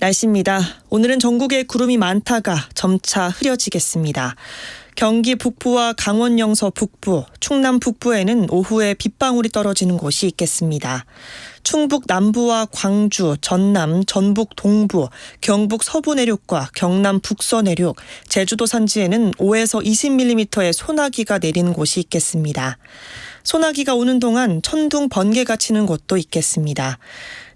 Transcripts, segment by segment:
날씨입니다. 오늘은 전국에 구름이 많다가 점차 흐려지겠습니다. 경기 북부와 강원 영서 북부, 충남 북부에는 오후에 빗방울이 떨어지는 곳이 있겠습니다. 충북 남부와 광주, 전남, 전북 동부, 경북 서부 내륙과 경남 북서 내륙, 제주도 산지에는 5에서 20mm의 소나기가 내리는 곳이 있겠습니다. 소나기가 오는 동안 천둥, 번개가 치는 곳도 있겠습니다.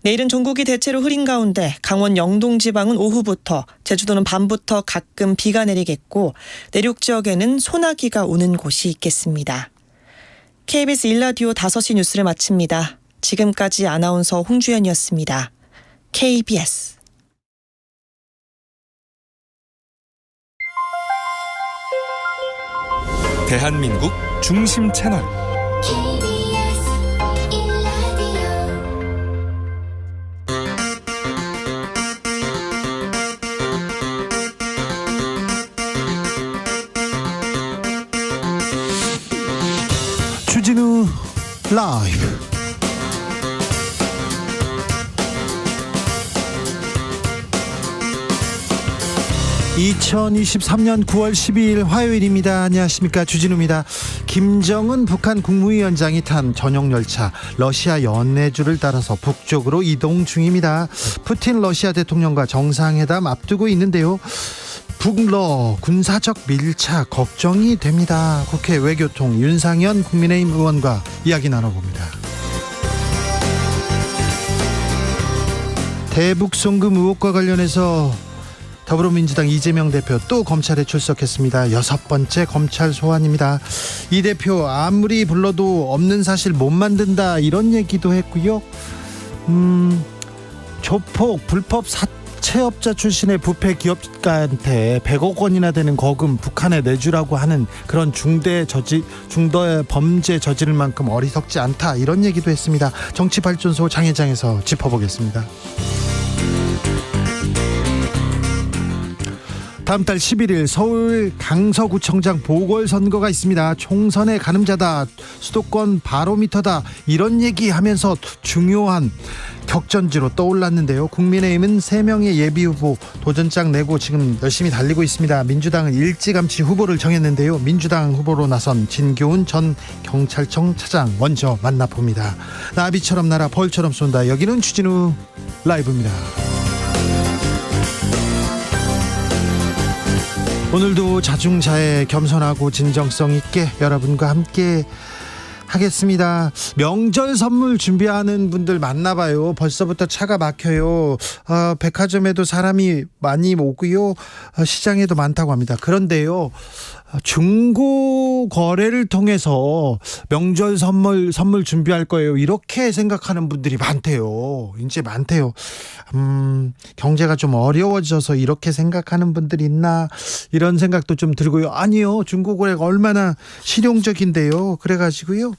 내일은 전국이 대체로 흐린 가운데 강원 영동 지방은 오후부터, 제주도는 밤부터 가끔 비가 내리겠고 내륙 지역에는 소나기가 오는 곳이 있겠습니다. KBS 1라디오 5시 뉴스를 마칩니다. 지금까지 아나운서 홍주연이었습니다. KBS 대한민국 중심 채널 주진우 라이브. (2023년 9월 12일) 화요일입니다. 안녕하십니까, 주진우입니다. 김정은 북한 국무위원장이 탄 전용 열차 러시아 연해주를 따라서 북쪽으로 이동 중입니다. 푸틴 러시아 대통령과 정상회담 앞두고 있는데요. 북러 군사적 밀착 걱정이 됩니다. 국회 외교통 윤상현 국민의힘 의원과 이야기 나눠봅니다. 대북 송금 의혹과 관련해서 더불어민주당 이재명 대표 또 검찰에 출석했습니다. 6번째 검찰 소환입니다. 이 대표 아무리 불러도 없는 사실 못 만든다, 이런 얘기도 했고요. 조폭 불법 사채업자 출신의 부패 기업가한테 100억 원이나 되는 거금 북한에 내주라고 하는 그런 중대 범죄 저지를 만큼 어리석지 않다, 이런 얘기도 했습니다. 정치발전소 장 회장에서 짚어보겠습니다. 다음 달 11일 서울 강서구청장 보궐선거가 있습니다. 총선의 가늠자다, 수도권 바로미터다, 이런 얘기하면서 중요한 격전지로 떠올랐는데요. 국민의힘은 3명의 예비후보 도전장 내고 지금 열심히 달리고 있습니다. 민주당은 일찌감치 후보를 정했는데요. 민주당 후보로 나선 진교훈 전 경찰청 차장 먼저 만나봅니다. 나비처럼 날아 벌처럼 쏜다. 여기는 주진우 라이브입니다. 오늘도 자중자애, 겸손하고 진정성 있게 여러분과 함께 하겠습니다. 명절 선물 준비하는 분들 많나봐요. 벌써부터 차가 막혀요. 백화점에도 사람이 많이 오고요. 시장에도 많다고 합니다. 그런데요, 중고 거래를 통해서 명절 선물 준비할 거예요, 이렇게 생각하는 분들이 많대요. 이제 많대요. 경제가 좀 어려워져서 이렇게 생각하는 분들이 있나, 이런 생각도 좀 들고요. 아니요, 중고 거래가 얼마나 실용적인데요. 그래가지고요,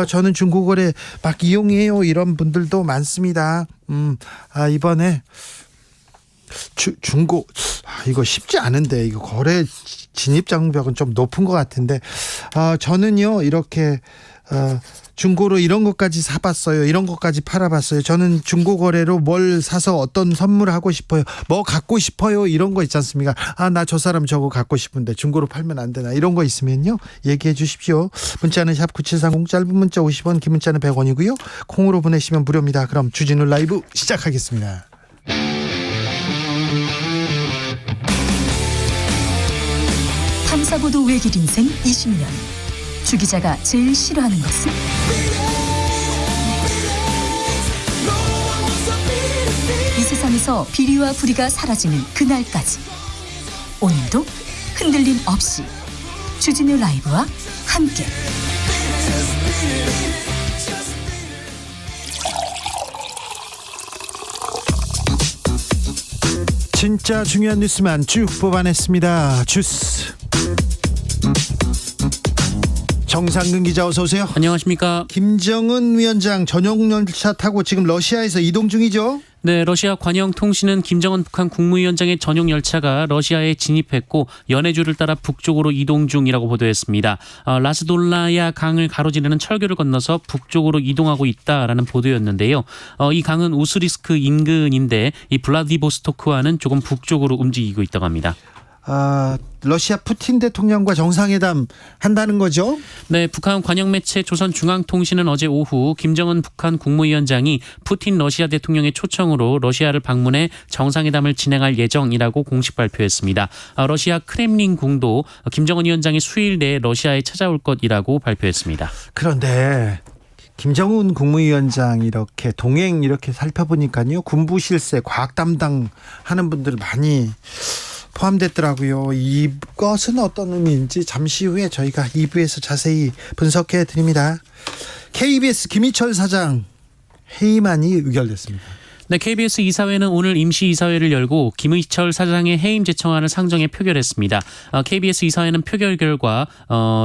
저는 중고 거래 막 이용해요, 이런 분들도 많습니다. 이번에 중고 이거 쉽지 않은데, 이거 거래 진입 장벽은 좀 높은 것 같은데, 저는요 이렇게 중고로 이런 것까지 사봤어요. 이런 것까지 팔아봤어요. 저는 중고 거래로 뭘 사서 어떤 선물 하고 싶어요, 뭐 갖고 싶어요, 이런 거 있지 않습니까? 나 저 사람 저거 갖고 싶은데 중고로 팔면 안 되나, 이런 거 있으면요 얘기해 주십시오. 문자는 샵 9730, 짧은 문자 50원, 긴 문자는 100원이고요 콩으로 보내시면 무료입니다. 그럼 주진우 라이브 시작하겠습니다. 탐사보도 외길 인생 20년. 주 기자가 제일 싫어하는 것은? 이 세상에서 비리와 부리가 사라지는 그날까지, 오늘도 흔들림 없이 주진우 라이브와 함께 진짜 중요한 뉴스만 쭉 뽑아냈습니다. 주스 정상근 기자 어서 오세요. 안녕하십니까. 김정은 위원장 전용 열차 타고 지금 러시아에서 이동 중이죠. 네, 러시아 관영통신은 김정은 북한 국무위원장의 전용 열차가 러시아에 진입했고 연해주를 따라 북쪽으로 이동 중이라고 보도했습니다. 라스돌라야 강을 가로지르는 철교를 건너서 북쪽으로 이동하고 있다라는 보도였는데요. 이 강은 우스리스크 인근인데 이 블라디보스토크와는 조금 북쪽으로 움직이고 있다고 합니다. 러시아 푸틴 대통령과 정상회담 한다는 거죠? 네, 북한 관영 매체 조선중앙통신은 어제 오후 김정은 북한 국무위원장이 푸틴 러시아 대통령의 초청으로 러시아를 방문해 정상회담을 진행할 예정이라고 공식 발표했습니다. 러시아 크렘린궁도 김정은 위원장이 수일 내에 러시아에 찾아올 것이라고 발표했습니다. 그런데 김정은 국무위원장 이렇게 동행 이렇게 살펴보니까요. 군부 실세 과학 담당 하는 분들 많이 포함됐더라고요. 이것은 어떤 의미인지 잠시 후에 저희가 2부에서 자세히 분석해 드립니다. KBS 김희철 사장 해임안이 의결됐습니다. 네, KBS 이사회는 오늘 임시이사회를 열고 김의철 사장의 해임 제청안을 상정해 표결했습니다. KBS 이사회는 표결 결과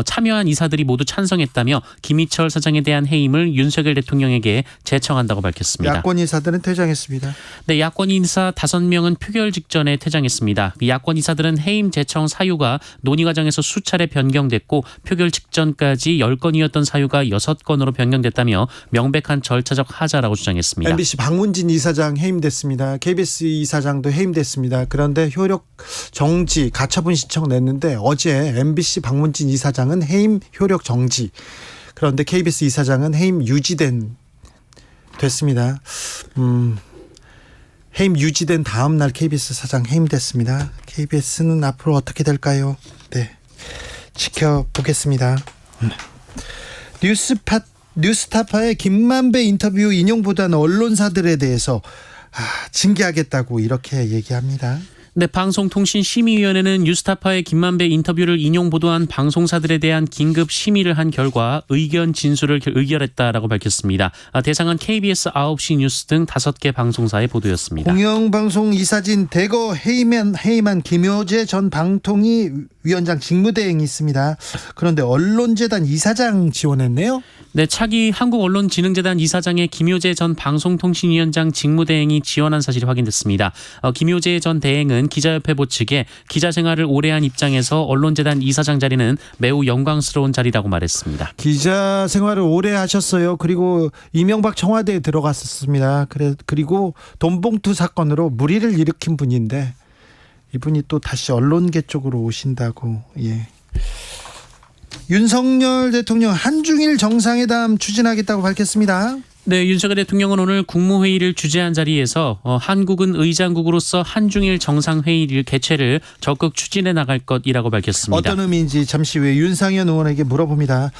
참여한 이사들이 모두 찬성했다며 김의철 사장에 대한 해임을 윤석열 대통령에게 제청한다고 밝혔습니다. 야권 이사들은 퇴장했습니다. 네, 야권 인사 5명은 표결 직전에 퇴장했습니다. 야권 이사들은 해임 제청 사유가 논의 과정에서 수차례 변경됐고 표결 직전까지 10건이었던 사유가 6건으로 변경됐다며 명백한 절차적 하자라고 주장했습니다. MBC 박문진 이사장 해임됐습니다. KBS 이사장도 해임됐습니다. 그런데 효력 정지 가처분 신청 냈는데 어제 MBC 박문진 이사장은 해임 효력 정지. 그런데 KBS 이사장은 해임 됐습니다. 해임 유지된 다음 날 KBS 사장 해임됐습니다. KBS는 앞으로 어떻게 될까요? 네, 지켜보겠습니다. 뉴스타파의 김만배 인터뷰 인용보다는 언론사들에 대해서 징계하겠다고 이렇게 얘기합니다. 네, 방송통신심의위원회는 뉴스타파의 김만배 인터뷰를 인용 보도한 방송사들에 대한 긴급 심의를 한 결과 의견 진술을 의결했다라고 밝혔습니다. 대상은 KBS 9시 뉴스 등 5개 방송사의 보도였습니다. 공영방송 이사진 대거 해임한 김효재 전 방통위 위원장 직무대행이 있습니다. 그런데 언론재단 이사장 지원했네요. 네, 차기 한국언론진흥재단 이사장의 김효재 전 방송통신위원장 직무대행이 지원한 사실이 확인됐습니다. 김효재 전 대행은 기자협회 보측에 기자 생활을 오래 한 입장에서 언론재단 이사장 자리는 매우 영광스러운 자리라고 말했습니다. 기자 생활을 오래 하셨어요. 그리고 이명박 청와대에 들어갔었습니다. 그리고 돈봉투 사건으로 물의를 일으킨 분인데 이분이 또 다시 언론계 쪽으로 오신다고. 예. 윤석열 대통령 한중일 정상회담 추진하겠다고 밝혔습니다. 네, 윤석열 대통령은 오늘 국무회의를 주재한 자리에서 한국은 의장국으로서 한중일 정상회의 개최를 적극 추진해 나갈 것이라고 밝혔습니다. 어떤 의미인지 잠시 후에 윤상현 의원에게 물어봅니다.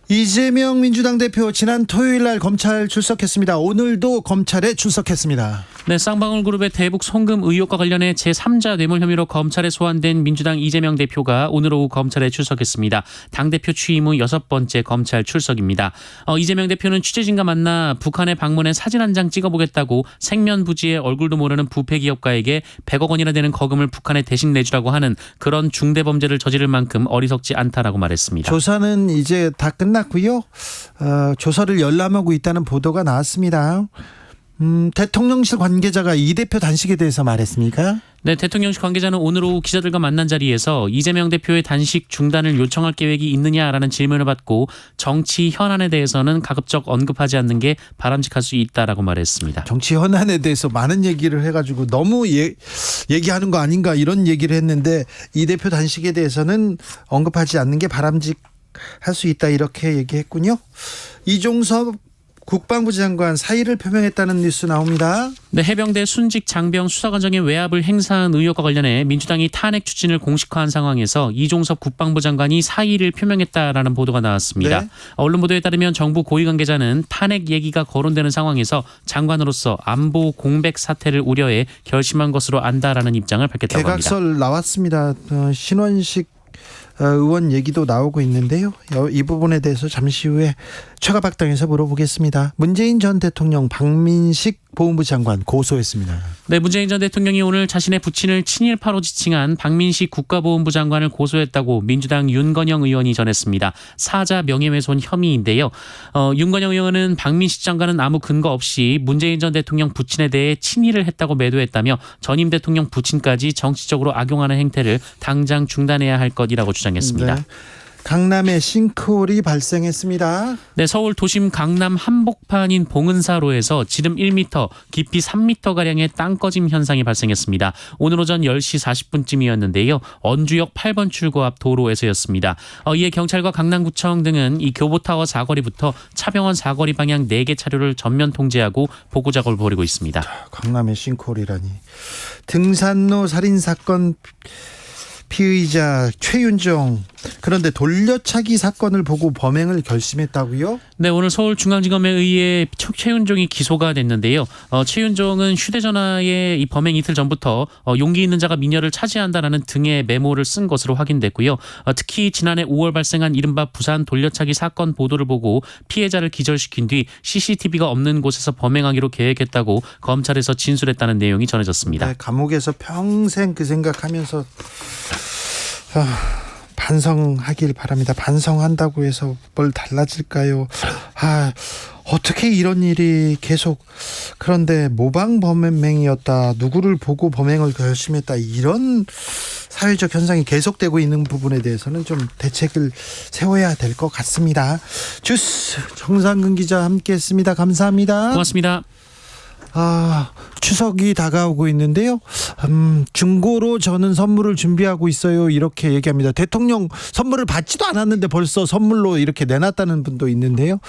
이재명 민주당 대표 지난 토요일 날 검찰 출석했습니다. 오늘도 검찰에 출석했습니다. 네, 쌍방울 그룹의 대북 송금 의혹과 관련해 제3자 뇌물 혐의로 검찰에 소환된 민주당 이재명 대표가 오늘 오후 검찰에 출석했습니다. 당대표 취임 후 6번째 검찰 출석입니다. 이재명 대표는 취재진과 만나 북한에 방문해 사진 한 장 찍어보겠다고 생면부지에 얼굴도 모르는 부패기업가에게 100억 원이나 되는 거금을 북한에 대신 내주라고 하는 그런 중대범죄를 저지를 만큼 어리석지 않다라고 말했습니다. 조사는 이제 다 끝났고요. 조사를 열람하고 있다는 보도가 나왔습니다. 대통령실 관계자가 이 대표 단식에 대해서 말했습니까? 네, 대통령실 관계자는 오늘 오후 기자들과 만난 자리에서 이재명 대표의 단식 중단을 요청할 계획이 있느냐라는 질문을 받고 정치 현안에 대해서는 가급적 언급하지 않는 게 바람직할 수 있다라고 말했습니다. 정치 현안에 대해서 많은 얘기를 해가지고 너무 얘기하는 거 아닌가 이런 얘기를 했는데 이 대표 단식에 대해서는 언급하지 않는 게 바람직할 수 있다 이렇게 얘기했군요. 이종섭 국방부 장관 사의를 표명했다는 뉴스 나옵니다. 네, 해병대 순직 장병 수사과정의 외압을 행사한 의혹과 관련해 민주당이 탄핵 추진을 공식화한 상황에서 이종섭 국방부 장관이 사의를 표명했다라는 보도가 나왔습니다. 네. 언론 보도에 따르면 정부 고위 관계자는 탄핵 얘기가 거론되는 상황에서 장관으로서 안보 공백 사태를 우려해 결심한 것으로 안다라는 입장을 밝혔다고 합니다. 개각설 나왔습니다. 신원식 의원 얘기도 나오고 있는데요. 이 부분에 대해서 잠시 후에 최가박당에서 물어보겠습니다. 문재인 전 대통령 박민식 보훈부 장관 고소했습니다. 네, 문재인 전 대통령이 오늘 자신의 부친을 친일파로 지칭한 박민식 국가보훈부 장관을 고소했다고 민주당 윤건영 의원이 전했습니다. 사자 명예훼손 혐의인데요. 윤건영 의원은 박민식 장관은 아무 근거 없이 문재인 전 대통령 부친에 대해 친일을 했다고 매도했다며 전임 대통령 부친까지 정치적으로 악용하는 행태를 당장 중단해야 할 것이라고 주장했습니다. 네. 강남에 싱크홀이 발생했습니다. 네, 서울 도심 강남 한복판인 봉은사로에서 지름 1m, 깊이 3m가량의 땅 꺼짐 현상이 발생했습니다. 오늘 오전 10시 40분쯤이었는데요. 언주역 8번 출구 앞 도로에서였습니다. 이에 경찰과 강남구청 등은 이 교보타워 사거리부터 차병원 사거리 방향 4개 차로를 전면 통제하고 복구 작업을 벌이고 있습니다. 강남의 싱크홀이라니. 등산로 살인사건 피의자 최윤정, 그런데 돌려차기 사건을 보고 범행을 결심했다고요? 네, 오늘 서울중앙지검에 의해 최윤종이 기소가 됐는데요. 최윤종은 휴대전화에 이 범행 이틀 전부터 용기 있는 자가 미녀를 차지한다라는 등의 메모를 쓴 것으로 확인됐고요. 특히 지난해 5월 발생한 이른바 부산 돌려차기 사건 보도를 보고 피해자를 기절시킨 뒤 CCTV가 없는 곳에서 범행하기로 계획했다고 검찰에서 진술했다는 내용이 전해졌습니다. 네, 감옥에서 평생 그 생각하면서 반성하길 바랍니다. 반성한다고 해서 뭘 달라질까요? 어떻게 이런 일이 계속, 그런데 모방 범행이었다, 누구를 보고 범행을 결심했다, 이런 사회적 현상이 계속되고 있는 부분에 대해서는 좀 대책을 세워야 될 것 같습니다. 주스 정상근 기자 함께했습니다. 감사합니다. 고맙습니다. 추석이 다가오고 있는데요. 중고로 저는 선물을 준비하고 있어요. 이렇게 얘기합니다. 대통령 선물을 받지도 않았는데 벌써 선물로 이렇게 내놨다는 분도 있는데요.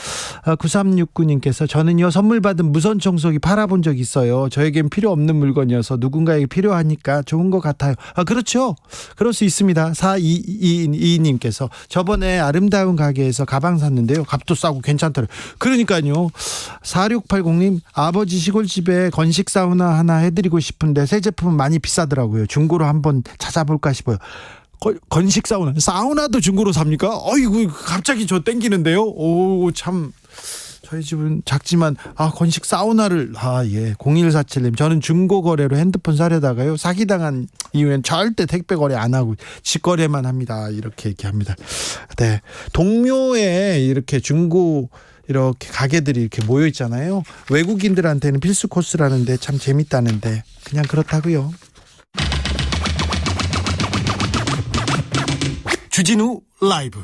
9369님께서 저는요, 선물 받은 무선 청소기 팔아본 적 있어요. 저에겐 필요 없는 물건이어서 누군가에게 필요하니까 좋은 것 같아요. 그렇죠. 그럴 수 있습니다. 4222님께서 저번에 아름다운 가게에서 가방 샀는데요. 값도 싸고 괜찮더라고요. 그러니까요. 4680님, 아버지 시골집에 건식 사우나 하나 해드리고 싶은데 새 제품은 많이 비싸더라고요. 중고로 한번 찾아볼까 싶어요. 건식 사우나도 중고로 삽니까? 어이구, 갑자기 저 땡기는데요. 오, 참, 저희 집은 작지만 건식 사우나를. 예. 0147님, 저는 중고 거래로 핸드폰 사려다가요, 사기당한 이후엔 절대 택배 거래 안 하고 직거래만 합니다. 이렇게 얘기합니다. 네, 동묘에 이렇게 중고 이렇게 가게들이 이렇게 모여 있잖아요. 외국인들한테는 필수 코스라는데 참 재밌다는데 그냥 그렇다고요. 주진우 라이브.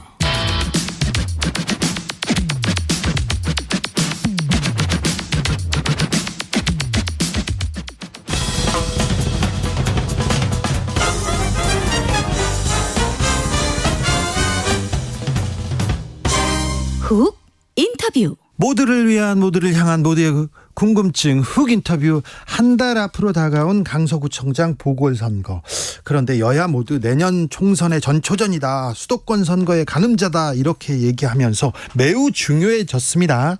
훅 인터뷰. 모두를 위한, 모두를 향한 모두의 궁금증 훅 인터뷰. 한 달 앞으로 다가온 강서구청장 보궐선거. 그런데 여야 모두 내년 총선의 전초전이다, 수도권 선거의 가늠자다, 이렇게 얘기하면서 매우 중요해졌습니다.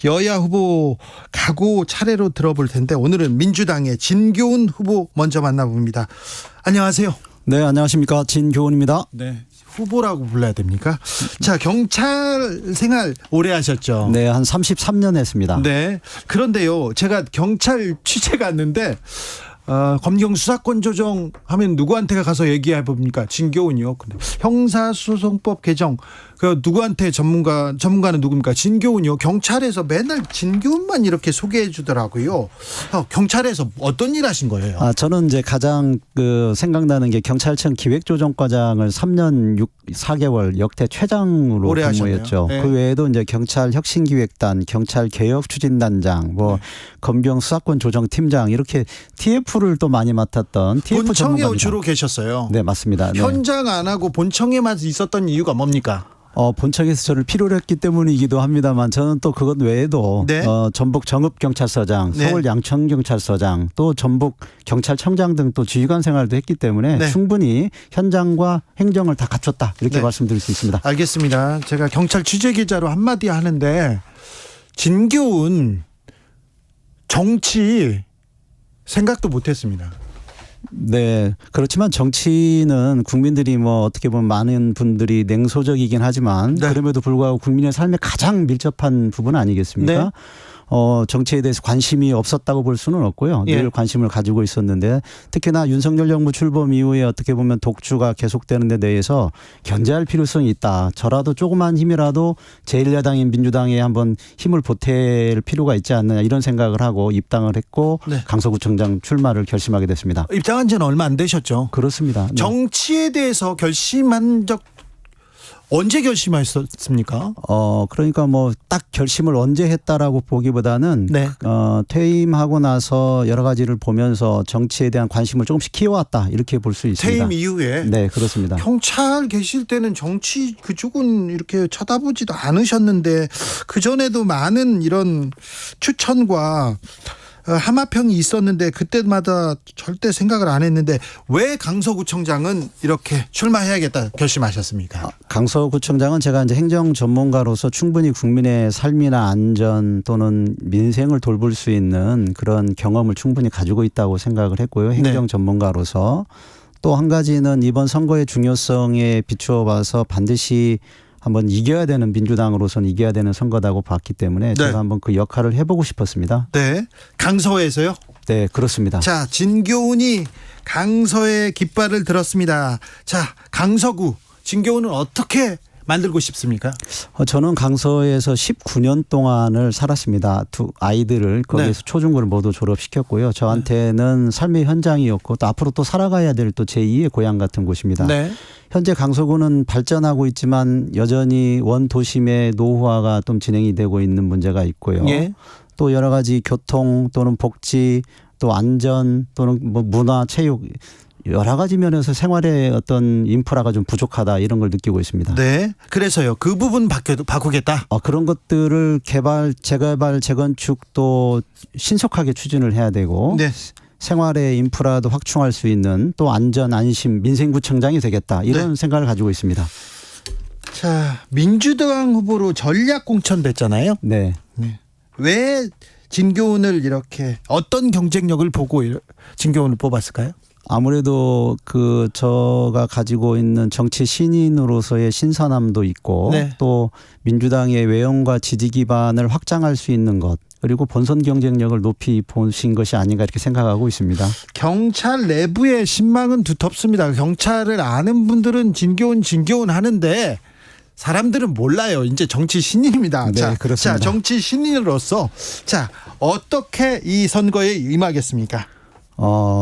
여야 후보 각오 차례로 들어볼 텐데 오늘은 민주당의 진교훈 후보 먼저 만나봅니다. 안녕하세요. 네, 안녕하십니까. 진교훈입니다. 네. 후보라고 불러야 됩니까? 자, 경찰 생활 오래 하셨죠? 네, 한 33년 했습니다. 네. 그런데요, 제가 경찰 취재 갔는데 검경 수사권 조정하면 누구한테 가서 얘기해 봅니까? 진교훈이요. 근데 형사소송법 개정, 그 누구한테 전문가는 누굽니까? 진교훈이요. 경찰에서 맨날 진교훈만 이렇게 소개해 주더라고요. 경찰에서 어떤 일 하신 거예요? 저는 이제 가장 생각나는 게 경찰청 기획조정과장을 3년 4개월 역대 최장으로 오래 근무했죠. 네. 그 외에도 이제 경찰 혁신기획단, 경찰 개혁추진단장, 검경 수사권 조정팀장, 이렇게 TF를 또 많이 맡았던 TF 본청에 전문가입니다. 주로 계셨어요. 네, 맞습니다. 네. 현장 안 하고 본청에만 있었던 이유가 뭡니까? 본청에서 저를 필요로 했기 때문이기도 합니다만, 저는 또 그것 외에도 네. 전북 정읍경찰서장, 네. 서울 양천경찰서장, 또 전북 경찰청장 등 또 지휘관 생활도 했기 때문에 네. 충분히 현장과 행정을 다 갖췄다, 이렇게 네. 말씀드릴 수 있습니다. 알겠습니다. 제가 경찰 취재기자로 한마디 하는데, 진교훈 정치 생각도 못했습니다. 네. 그렇지만 정치는 국민들이 뭐 어떻게 보면 많은 분들이 냉소적이긴 하지만 네. 그럼에도 불구하고 국민의 삶에 가장 밀접한 부분 아니겠습니까? 네. 정치에 대해서 관심이 없었다고 볼 수는 없고요. 예. 늘 관심을 가지고 있었는데 특히나 윤석열 정부 출범 이후에 어떻게 보면 독주가 계속되는 데 대해서 견제할 필요성이 있다. 저라도 조그만 힘이라도 제1야당인 민주당에 한번 힘을 보탤 필요가 있지 않느냐 이런 생각을 하고 입당을 했고 네. 강서구청장 출마를 결심하게 됐습니다. 입당한 지는 얼마 안 되셨죠. 그렇습니다. 네. 정치에 대해서 결심한 적 언제 결심하셨습니까? 그러니까 뭐 딱 결심을 언제 했다라고 보기보다는 네. 퇴임하고 나서 여러 가지를 보면서 정치에 대한 관심을 조금씩 키워왔다 이렇게 볼 수 있습니다. 퇴임 이후에 네, 그렇습니다. 경찰 계실 때는 정치 그쪽은 이렇게 쳐다보지도 않으셨는데 그전에도 많은 이런 추천과 하마평이 있었는데 그때마다 절대 생각을 안 했는데 왜 강서구청장은 이렇게 출마해야겠다 결심하셨습니까? 강서구청장은 제가 이제 행정 전문가로서 충분히 국민의 삶이나 안전 또는 민생을 돌볼 수 있는 그런 경험을 충분히 가지고 있다고 생각을 했고요. 행정 전문가로서 또 한 가지는 이번 선거의 중요성에 비추어 봐서 반드시 한번 이겨야 되는 민주당으로서는 이겨야 되는 선거다고 봤기 때문에 제가 한번 그 역할을 해보고 싶었습니다. 네. 강서에서요? 네, 그렇습니다. 자, 진교훈이 강서의 깃발을 들었습니다. 자, 강서구 진교훈은 어떻게 만들고 싶습니까? 저는 강서에서 19년 동안을 살았습니다. 두 아이들을 거기에서 초중고를 모두 졸업시켰고요. 저한테는 삶의 현장이었고 또 앞으로 또 살아가야 될 또 제2의 고향 같은 곳입니다. 네. 현재 강서구는 발전하고 있지만 여전히 원도심의 노후화가 좀 진행이 되고 있는 문제가 있고요. 예. 또 여러 가지 교통 또는 복지 또 안전 또는 뭐 문화 체육 여러 가지 면에서 생활의 어떤 인프라가 좀 부족하다 이런 걸 느끼고 있습니다. 네. 그래서요. 그 부분 바꾸겠다. 그런 것들을 재개발, 재건축 또 신속하게 추진을 해야 되고 네. 생활의 인프라도 확충할 수 있는 또 안전, 안심, 민생구청장이 되겠다 이런 생각을 가지고 있습니다. 자, 민주당 후보로 전략 공천됐잖아요. 네. 왜 진교훈을 이렇게 어떤 경쟁력을 보고 진교훈을 뽑았을까요? 아무래도 저가 가지고 있는 정치 신인으로서의 신선함도 있고 또 민주당의 외연과 지지 기반을 확장할 수 있는 것 그리고 본선 경쟁력을 높이 보신 것이 아닌가 이렇게 생각하고 있습니다. 경찰 내부의 신망은 두텁습니다. 경찰을 아는 분들은 진교훈 하는데 사람들은 몰라요. 이제 정치 신인입니다. 네, 그렇습니다. 자, 정치 신인으로서 어떻게 이 선거에 임하겠습니까?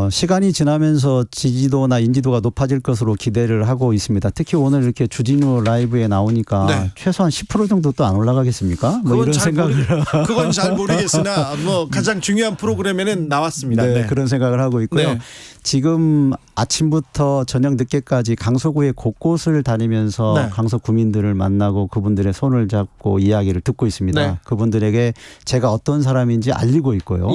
시간이 지나면서 지지도나 인지도가 높아질 것으로 기대를 하고 있습니다. 특히 오늘 이렇게 주진우 라이브에 나오니까 최소한 10% 정도 또 안 올라가겠습니까? 뭐 이런 생각을 그건 잘 모르겠으나 뭐 가장 중요한 프로그램에는 나왔습니다. 네, 그런 생각을 하고 있고요. 네. 지금 아침부터 저녁 늦게까지 강서구의 곳곳을 다니면서 강서 구민들을 만나고 그분들의 손을 잡고 이야기를 듣고 있습니다. 그분들에게 제가 어떤 사람인지 알리고 있고요.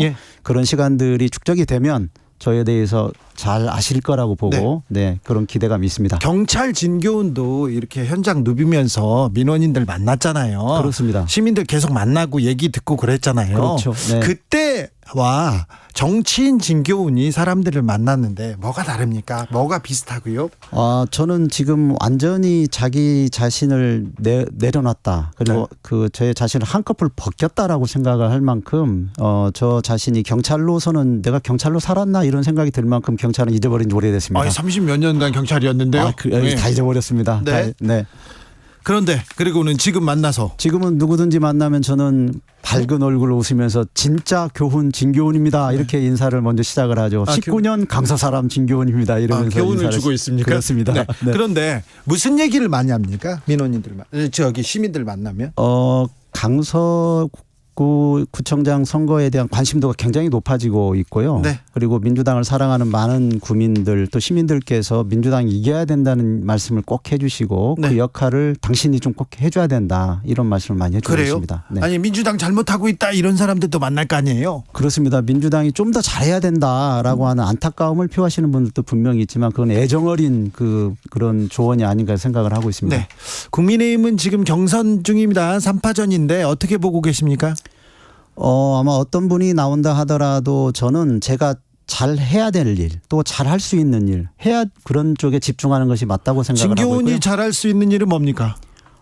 그런 시간들이 축적이 되면 저에 대해서 잘 아실 거라고 보고 그런 기대감이 있습니다. 경찰 진교훈도 이렇게 현장 누비면서 민원인들 만났잖아요. 그렇습니다. 시민들 계속 만나고 얘기 듣고 그랬잖아요. 그렇죠. 네. 그때와 정치인 진교훈이 사람들을 만났는데 뭐가 다릅니까? 뭐가 비슷하고요? 저는 지금 완전히 자기 자신을 내려놨다. 그리고 제 자신을 한꺼풀 벗겼다라고 생각을 할 만큼 저 자신이 경찰로서는 내가 경찰로 살았나 이런 생각이 들 만큼 경찰은 잊어버린 지 오래됐습니다. 30몇 년간 경찰이었는데요. 다 잊어버렸습니다. 네. 그런데 그리고는 지금은 누구든지 만나면 저는 밝은 얼굴로 웃으면서 진짜 교훈 진교훈입니다. 이렇게 인사를 먼저 시작을 하죠. 19년 강서 사람 진교훈입니다. 이러면서 교훈을 주고 있습니까? 그렇습니다. 네. 그런데 무슨 얘기를 많이 합니까? 시민들 만나면? 강서 구청장 선거에 대한 관심도가 굉장히 높아지고 있고요. 그리고 민주당을 사랑하는 많은 구민들 또 시민들께서 민주당이 이겨야 된다는 말씀을 꼭 해주시고 그 역할을 당신이 좀 꼭 해줘야 된다 이런 말씀을 많이 해주고 있습니다. 아니 민주당 잘못하고 있다 이런 사람들도 만날 거 아니에요? 그렇습니다. 민주당이 좀 더 잘해야 된다라고 하는 안타까움을 표하시는 분들도 분명히 있지만 그건 애정어린 그런 조언이 아닌가 생각을 하고 있습니다. 국민의힘은 지금 경선 중입니다. 3파전인데 어떻게 보고 계십니까? 아마 어떤 분이 나온다 하더라도 저는 제가 잘 해야 될 일, 또 잘 할 수 있는 일, 해야 그런 쪽에 집중하는 것이 맞다고 생각을 하고 있고요. 진교훈이 잘할 수 있는 일은 뭡니까?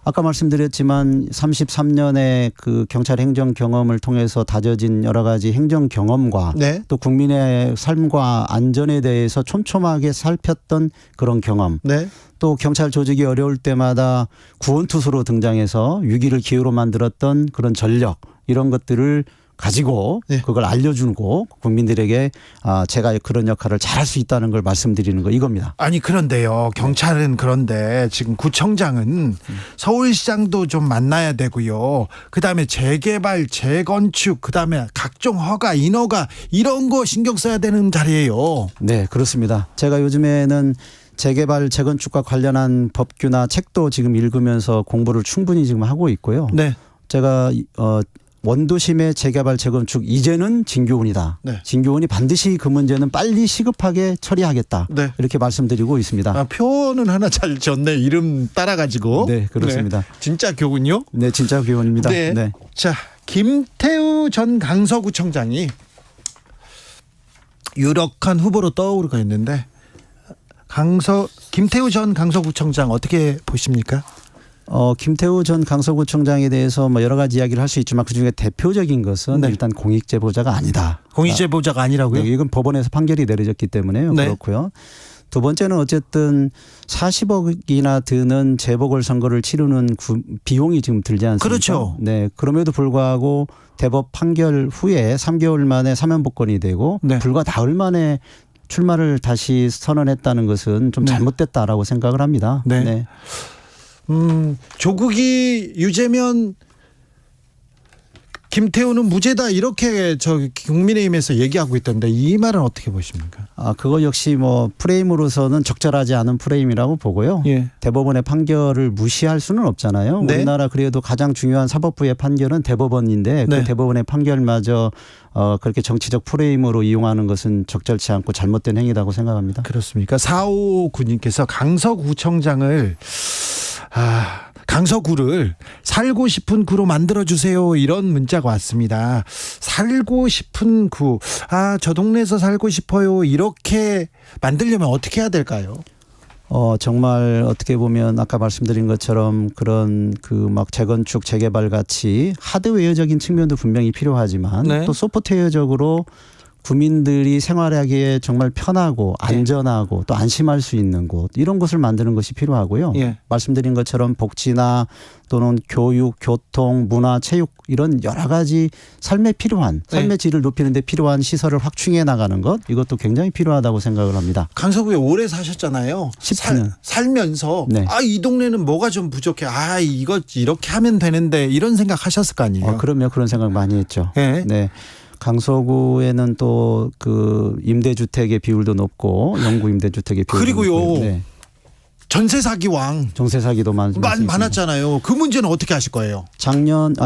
아까 말씀드렸지만 33년의 그 경찰 행정 경험을 통해서 다져진 여러 가지 행정 경험과 네. 또 국민의 삶과 안전에 대해서 촘촘하게 살폈던 그런 경험, 네. 또 경찰 조직이 어려울 때마다 구원투수로 등장해서 위기를 기회로 만들었던 그런 전력, 이런 것들을 가지고 네. 그걸 알려주고 국민들에게 제가 그런 역할을 잘할 수 있다는 걸 말씀드리는 거, 이겁니다. 아니 그런데요. 경찰은 그런데 지금 구청장은 서울시장도 좀 만나야 되고요. 그다음에 재개발, 재건축, 그다음에 각종 허가, 인허가 이런 거 신경 써야 되는 자리예요. 네, 그렇습니다. 제가 요즘에는 재개발, 재건축과 관련한 법규나 책도 지금 읽으면서 공부를 충분히 지금 하고 있고요. 네. 제가 원도심의 재개발, 재건축 이제는 진교훈이다. 네. 진교훈이 반드시 그 문제는 빨리 시급하게 처리하겠다. 네. 이렇게 말씀드리고 있습니다. 표는 하나 잘 졌네. 이름 따라가지고. 네, 그렇습니다. 네. 진짜 교훈요? 네, 진짜 교훈입니다. 네. 네. 자, 김태우 전 강서구청장이 유력한 후보로 떠오르고 있는데 김태우 전 강서구청장 어떻게 보십니까? 김태우 전 강서구청장에 대해서 뭐 여러 가지 이야기를 할 수 있지만 그중에 대표적인 것은 네. 일단 공익제보자가 아니다. 공익제보자가 아니라고요? 네, 이건 법원에서 판결이 내려졌기 때문에요. 네. 그렇고요. 두 번째는 어쨌든 40억이나 드는 재보궐선거를 치르는 비용이 지금 들지 않습니까? 그렇죠. 네. 그럼에도 불구하고 대법 판결 후에 3개월 만에 사면복권이 되고 네. 불과 나흘 만에 출마를 다시 선언했다는 것은 좀 네. 잘못됐다라고 생각을 합니다. 네. 네. 조국이 유죄면 김태우는 무죄다 이렇게 국민의힘에서 얘기하고 있던데 이 말은 어떻게 보십니까? 그거 역시 뭐 프레임으로서는 적절하지 않은 프레임이라고 보고요. 예. 대법원의 판결을 무시할 수는 없잖아요. 네. 우리나라 그래도 가장 중요한 사법부의 판결은 대법원인데 네. 그 대법원의 판결마저 그렇게 정치적 프레임으로 이용하는 것은 적절치 않고 잘못된 행위라고 생각합니다. 그렇습니까? 459님께서 강서구청장을 강서구를 살고 싶은 구로 만들어주세요. 이런 문자가 왔습니다. 살고 싶은 구. 저 동네에서 살고 싶어요. 이렇게 만들려면 어떻게 해야 될까요? 정말 어떻게 보면 아까 말씀드린 것처럼 그런 막 재건축, 재개발 같이 하드웨어적인 측면도 분명히 필요하지만 네. 또 소프트웨어적으로 국민들이 생활하기에 정말 편하고 안전하고 또 안심할 수 있는 곳, 이런 곳을 만드는 것이 필요하고요. 예. 말씀드린 것처럼 복지나 또는 교육, 교통, 문화, 체육 이런 여러 가지 삶의 질을 높이는 데 필요한 시설을 확충해 나가는 것, 이것도 굉장히 필요하다고 생각을 합니다. 강서구에 오래 사셨잖아요. 19년. 살면서 네. 이 동네는 뭐가 좀 부족해. 이거 이렇게 하면 되는데 이런 생각 하셨을 거 아니에요. 그럼요. 그런 생각 많이 했죠. 네. 네. 강서구에는 또 임대주택의 비율도 높고 영구 임대주택의 비율도 그리고요. 높고요. 네. 전세 사기왕 정세 사기도 많았잖아요. 그 문제는 어떻게 하실 거예요?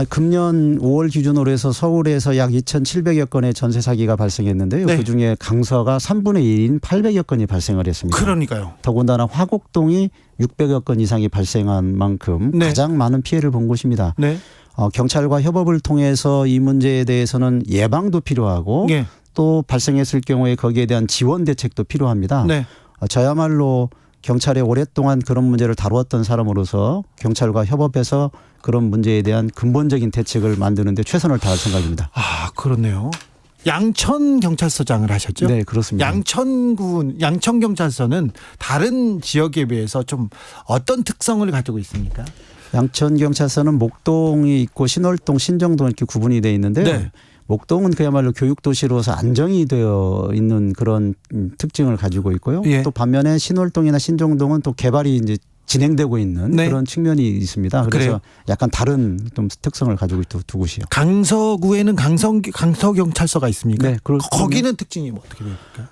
금년 5월 기준으로 해서 서울에서 약 2,700여 건의 전세 사기가 발생했는데요. 네. 그중에 강서가 3분의 1인 800여 건이 발생을 했습니다. 그러니까요. 더군다나 화곡동이 600여 건 이상이 발생한 만큼 네. 가장 많은 피해를 본 곳입니다. 네. 경찰과 협업을 통해서 이 문제에 대해서는 예방도 필요하고 예. 또 발생했을 경우에 거기에 대한 지원 대책도 필요합니다. 네. 저야말로 경찰에 오랫동안 그런 문제를 다루었던 사람으로서 경찰과 협업해서 그런 문제에 대한 근본적인 대책을 만드는 데 최선을 다할 생각입니다. 그렇네요. 양천 경찰서장을 하셨죠? 네, 그렇습니다. 양천 경찰서는 다른 지역에 비해서 좀 어떤 특성을 가지고 있습니까? 양천 경찰서는 목동이 있고 신월동, 신정동 이렇게 구분이 되어 있는데요. 네. 목동은 그야말로 교육도시로서 안정이 되어 있는 그런 특징을 가지고 있고요. 예. 또 반면에 신월동이나 신정동은 또 개발이 이제 진행되고 있는 네. 그런 측면이 있습니다. 그래서 그래요? 약간 다른 좀 특성을 가지고 두 곳이요. 강서구에는 강서경찰서가 있습니까? 네, 거기는 특징이 어떻게 됩니까?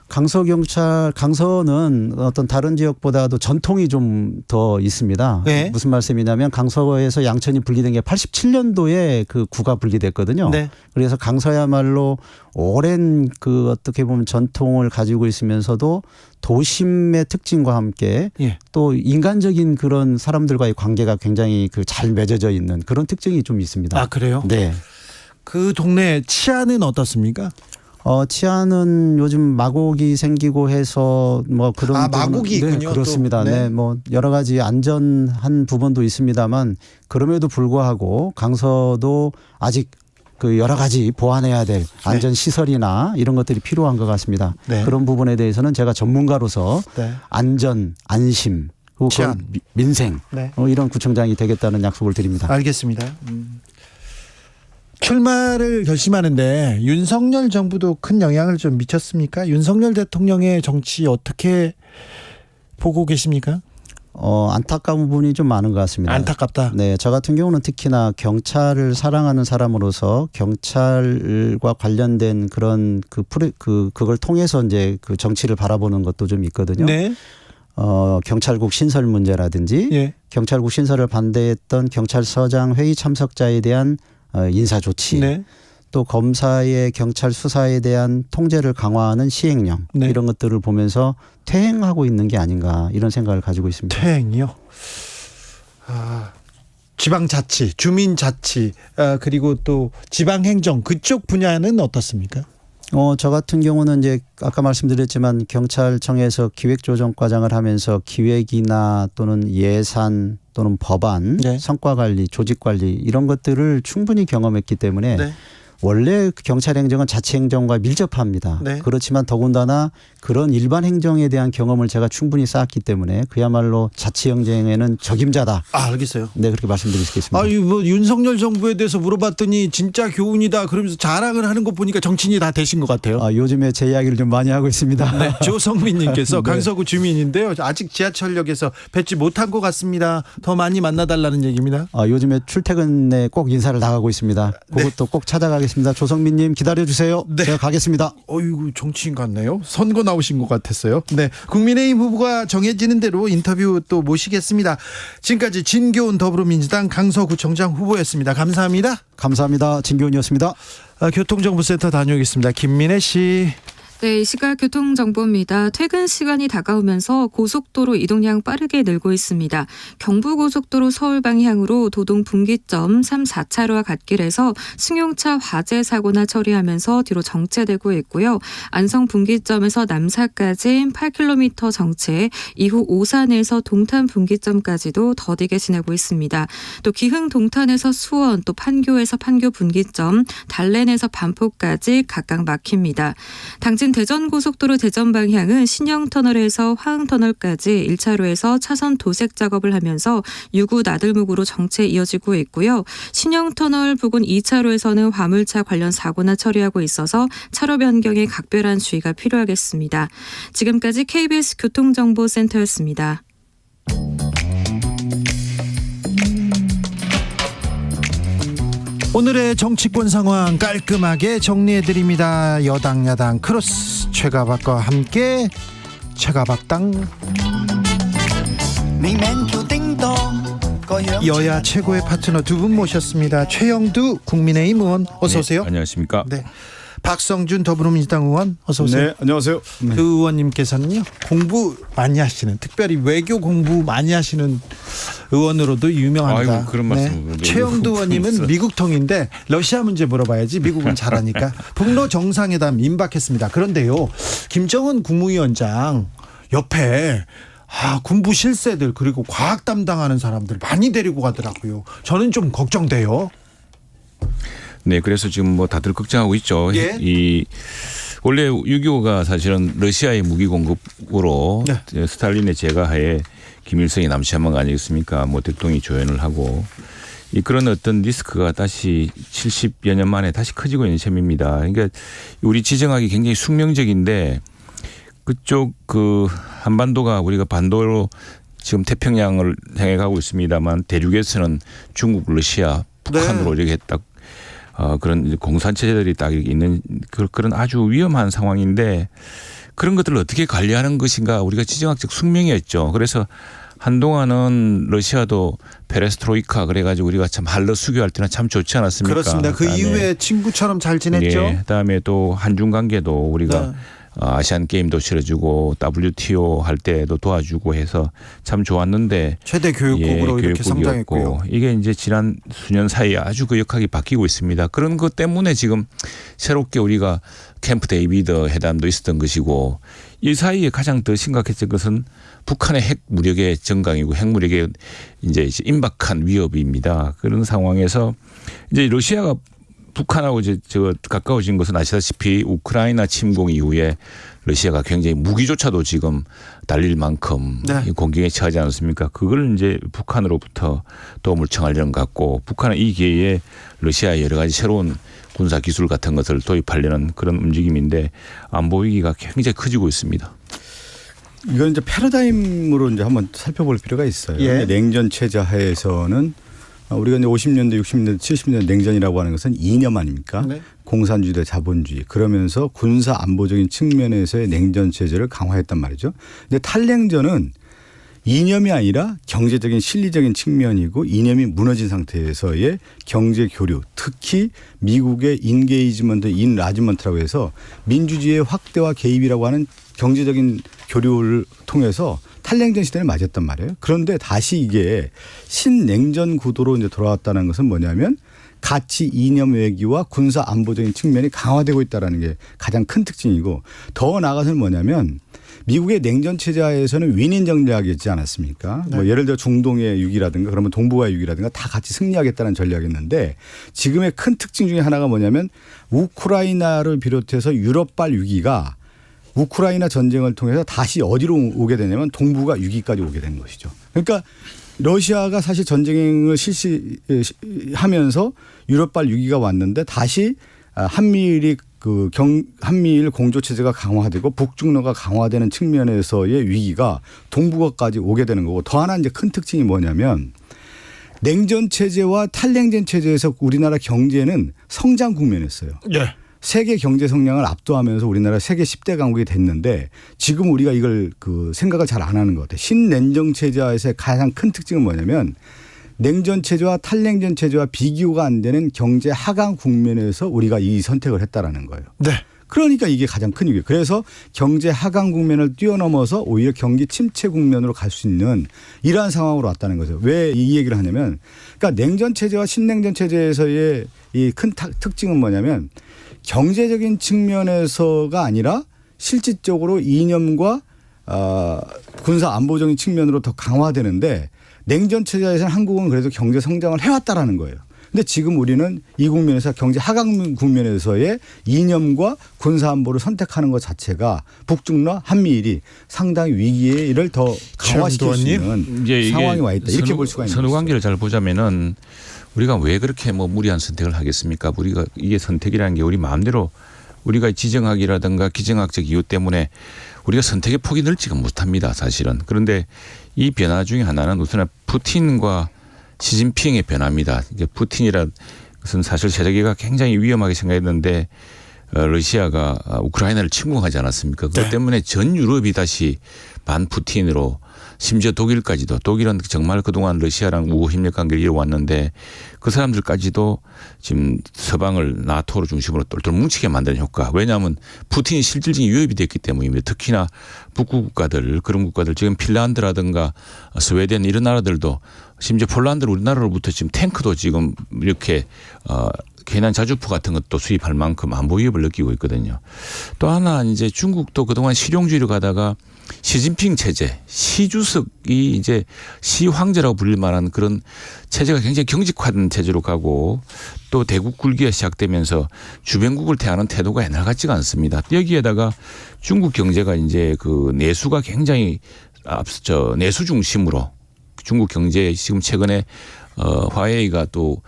강서는 어떤 다른 지역보다도 전통이 좀 더 있습니다. 네. 무슨 말씀이냐면 강서에서 양천이 분리된 게 87년도에 그 구가 분리됐거든요. 네. 그래서 강서야말로 오랜 어떻게 보면 전통을 가지고 있으면서도 도심의 특징과 함께 예. 또 인간적인 그런 사람들과의 관계가 굉장히 잘 맺어져 있는 그런 특징이 좀 있습니다. 그래요? 네. 그 동네 치안은 어떻습니까? 치안은 요즘 마곡이 생기고 해서 뭐 그런 마곡이 부분은- 있군요. 네, 그렇습니다. 또. 네. 네, 뭐 여러 가지 안전한 부분도 있습니다만 그럼에도 불구하고 강서도 아직 그 여러 가지 보완해야 될 안전 시설이나 이런 것들이 필요한 것 같습니다. 네. 그런 부분에 대해서는 제가 전문가로서 네. 안전, 안심, 그리고 치안. 민생 네. 이런 구청장이 되겠다는 약속을 드립니다. 알겠습니다. 출마를 결심하는데 윤석열 정부도 큰 영향을 좀 미쳤습니까? 윤석열 대통령의 정치 어떻게 보고 계십니까? 안타까운 부분이 좀 많은 것 같습니다. 안타깝다. 네, 저 같은 경우는 특히나 경찰을 사랑하는 사람으로서 경찰과 관련된 그런 그걸 통해서 이제 그 정치를 바라보는 것도 좀 있거든요. 네. 경찰국 신설 문제라든지 예. 경찰국 신설을 반대했던 경찰서장 회의 참석자에 대한 인사 조치, 네. 또 검사의 경찰 수사에 대한 통제를 강화하는 시행령 네. 이런 것들을 보면서 퇴행하고 있는 게 아닌가 이런 생각을 가지고 있습니다. 퇴행이요. 지방자치, 주민자치, 그리고 또 지방행정 그쪽 분야는 어떻습니까? 저 같은 경우는 이제 아까 말씀드렸지만 경찰청에서 기획조정과장을 하면서 기획이나 또는 예산 또는 법안, 네. 성과관리, 조직관리 이런 것들을 충분히 경험했기 때문에 네. 원래 경찰 행정은 자치 행정과 밀접합니다. 네. 그렇지만 더군다나 그런 일반 행정에 대한 경험을 제가 충분히 쌓았기 때문에 그야말로 자치 행정에는 적임자다. 알겠어요. 네, 그렇게 말씀드릴 수 있겠습니다. 뭐 윤석열 정부에 대해서 물어봤더니 진짜 교훈이다 그러면서 자랑을 하는 거 보니까 정치인이 다 되신 것 같아요. 요즘에 제 이야기를 좀 많이 하고 있습니다. 네, 조성민님께서 네. 강서구 주민인데요. 아직 지하철역에서 뵙지 못한 것 같습니다. 더 많이 만나달라는 얘기입니다. 요즘에 출퇴근에 꼭 인사를 나가고 있습니다. 그것도 꼭 찾아가겠습니다. 조성민님 기다려주세요. 네. 제가 가겠습니다. 어이구 정치인 같네요. 선거 나오신 것 같았어요. 네, 국민의힘 후보가 정해지는 대로 인터뷰 또 모시겠습니다. 지금까지 진교훈 더불어민주당 강서구청장 후보였습니다. 감사합니다. 감사합니다. 진교훈이었습니다. 교통정보센터 다녀오겠습니다. 김민혜 씨. 네, 이 시각 교통정보입니다. 퇴근 시간이 다가오면서 고속도로 이동량 빠르게 늘고 있습니다. 경부고속도로 서울 방향으로 도동 분기점 3, 4차로와 갓길에서 승용차 화재 사고나 처리하면서 뒤로 정체되고 있고요. 안성 분기점에서 남사까지 8km 정체, 이후 오산에서 동탄 분기점까지도 더디게 지나고 있습니다. 또 기흥 동탄에서 수원, 또 판교에서 판교 분기점, 달랜에서 반포까지 각각 막힙니다. 당진 대전고속도로 대전 방향은 신영터널에서 화흥터널까지 1차로에서 차선 도색 작업을 하면서 유구 나들목으로 정체 이어지고 있고요. 신영터널 부근 2차로에서는 화물차 관련 사고나 처리하고 있어서 차로 변경에 각별한 주의가 필요하겠습니다. 지금까지 KBS 교통정보센터였습니다. 오늘의 정치권 상황 깔끔하게 정리해드립니다. 여당 야당 크로스 최가박과 함께 최가박당. 여야 최고의 파트너 두 분 모셨습니다. 최영두 국민의힘 의원 어서 오세요. 네, 안녕하십니까. 네. 박성준 더불어민주당 의원 어서 오세요. 네, 안녕하세요. 그 의원님께서는요 공부 많이 하시는, 특별히 외교 공부 많이 하시는 의원으로도 유명합니다. 아이고, 그런 말씀을. 최영두 의원님은 미국통인데 러시아 문제 물어봐야지 미국은 잘하니까. 북러 정상회담 임박했습니다. 그런데요, 김정은 국무위원장 옆에 군부 실세들 그리고 과학 담당하는 사람들 많이 데리고 가더라고요. 저는 좀 걱정돼요. 네, 그래서 지금 뭐 다들 걱정하고 있죠. 예. 원래 6.25가 사실은 러시아의 무기 공급으로 네. 스탈린의 제가하에 김일성이 남시한 거 아니겠습니까? 뭐 대통령이 조연을 하고 그런 어떤 리스크가 다시 70여 년 만에 다시 커지고 있는 셈입니다. 그러니까 우리 지정학이 굉장히 숙명적인데 그쪽 한반도가 우리가 반도로 지금 태평양을 향해 가고 있습니다만 대륙에서는 중국, 러시아, 북한으로 이렇게 딱 그런 공산체제들이 딱 있는 그런 아주 위험한 상황인데 그런 것들을 어떻게 관리하는 것인가 우리가 지정학적 숙명이었죠. 그래서 한동안은 러시아도 페레스트로이카 그래가지고 우리가 참 한러 수교할 때는 참 좋지 않았습니까? 그렇습니다. 그 이후에 친구처럼 잘 지냈죠. 네, 그다음에 또 한중 관계도 우리가 아시안 게임도 치러주고 WTO 할 때도 도와주고 해서 참 좋았는데 최대 교육국으로 이렇게 성장했고요. 이게 이제 지난 수년 사이에 아주 그 역학이 바뀌고 있습니다. 그런 것 때문에 지금 새롭게 우리가 캠프 데이비드 회담도 있었던 것이고 이 사이에 가장 더 심각했던 것은 북한의 핵 무력의 증강이고 핵 무력의 이제 임박한 위협입니다. 그런 상황에서 이제 러시아가 북한하고 이제 가까워진 것은 아시다시피 우크라이나 침공 이후에 러시아가 굉장히 무기조차도 지금 달릴 만큼 네. 공격에 처하지 않았습니까? 그걸 이제 북한으로부터 도움을 청하려는 것 같고 북한은 이 기회에 러시아의 여러 가지 새로운 군사 기술 같은 것을 도입하려는 그런 움직임인데 안보 위기가 굉장히 커지고 있습니다. 이건 이제 패러다임으로 이제 한번 살펴볼 필요가 있어요. 예. 냉전 체제 하에서는 우리가 이제 50년대, 60년대, 70년대 냉전이라고 하는 것은 이념 아닙니까? 네. 공산주의 대 자본주의. 그러면서 군사 안보적인 측면에서의 냉전 체제를 강화했단 말이죠. 근데 탈냉전은 이념이 아니라 경제적인 실리적인 측면이고 이념이 무너진 상태에서의 경제 교류, 특히 미국의 인게이지먼트, 인라지먼트라고 해서 민주주의의 확대와 개입이라고 하는 경제적인 교류를 통해서 탈냉전 시대를 맞았단 말이에요. 그런데 다시 이게 신냉전 구도로 이제 돌아왔다는 것은 뭐냐면 가치 이념 외교와 군사 안보적인 측면이 강화되고 있다는 게 가장 큰 특징이고 더 나아가서는 뭐냐면 미국의 냉전 체제하에서는 윈윈 전략이 있지 않았습니까? 네. 뭐 예를 들어 중동의 위기라든가 그러면 동북아의 위기라든가 다 같이 승리하겠다는 전략이었는데 지금의 큰 특징 중에 하나가 뭐냐면 우크라이나를 비롯해서 유럽발 위기가 우크라이나 전쟁을 통해서 다시 어디로 오게 되냐면 동북아 위기까지 오게 된 것이죠. 그러니까 러시아가 사실 전쟁을 실시하면서 유럽발 위기가 왔는데 다시 한미일 공조 체제가 강화되고 북중로가 강화되는 측면에서의 위기가 동북아까지 오게 되는 거고 더 하나 이제 큰 특징이 뭐냐면 냉전 체제와 탈냉전 체제에서 우리나라 경제는 성장 국면이었어요. 예. 세계 경제 성장을 압도하면서 우리나라 세계 10대 강국이 됐는데 지금 우리가 이걸 생각을 잘 안 하는 것 같아요. 신냉전 체제에서의 가장 큰 특징은 뭐냐면 냉전 체제와 탈냉전 체제와 비교가 안 되는 경제 하강 국면에서 우리가 이 선택을 했다라는 거예요. 네. 그러니까 이게 가장 큰 이유예요. 그래서 경제 하강 국면을 뛰어넘어서 오히려 경기 침체 국면으로 갈 수 있는 이러한 상황으로 왔다는 거죠. 왜 이 얘기를 하냐면 그러니까 냉전 체제와 신냉전 체제에서의 이 큰 특징은 뭐냐면 경제적인 측면에서가 아니라 실질적으로 이념과 군사 안보적인 측면으로 더 강화되는데 냉전 체제에서는 한국은 그래도 경제 성장을 해왔다라는 거예요. 근데 지금 우리는 이 국면에서 경제 하강 국면에서의 이념과 군사 안보를 선택하는 것 자체가 북중러 한미일이 상당히 위기를 더 강화시킬 수 있는 상황이 와 있다. 이렇게 볼 수가 있는 선후 거죠. 관계를 잘 보자면은 우리가 왜 그렇게 무리한 선택을 하겠습니까? 우리가 이게 선택이라는 게 우리 마음대로 우리가 지정학이라든가 기정학적 이유 때문에 우리가 선택의 폭이 넓지가 못합니다. 사실은. 그런데 이 변화 중에 하나는 우선 푸틴과 시진핑의 변화입니다. 이게 푸틴이라는 것은 사실 세계가 굉장히 위험하게 생각했는데 러시아가 우크라이나를 침공하지 않았습니까? 그것 때문에 전 유럽이 다시 반푸틴으로 심지어 독일까지도 독일은 정말 그동안 러시아랑 우호 협력 관계를 이어왔는데 그 사람들까지도 지금 서방을 나토를 중심으로 똘똘 뭉치게 만드는 효과. 왜냐하면 푸틴이 실질적인 위협이 됐기 때문입니다. 특히나 북구 국가들 그런 국가들 지금 핀란드라든가 스웨덴 이런 나라들도 심지어 폴란드 우리나라로부터 지금 탱크도 지금 이렇게 괜한 자주포 같은 것도 수입할 만큼 안보 위협을 느끼고 있거든요. 또 하나 이제 중국도 그동안 실용주의로 가다가 시진핑 체제, 시주석이 이제 시황제라고 불릴 만한 그런 체제가 굉장히 경직화된 체제로 가고 또 대국 굴기가 시작되면서 주변국을 대하는 태도가 옛날 같지가 않습니다. 여기에다가 중국 경제가 이제 그 내수가 굉장히 앞서 내수 중심으로 중국 경제에 지금 최근에 화웨이가 또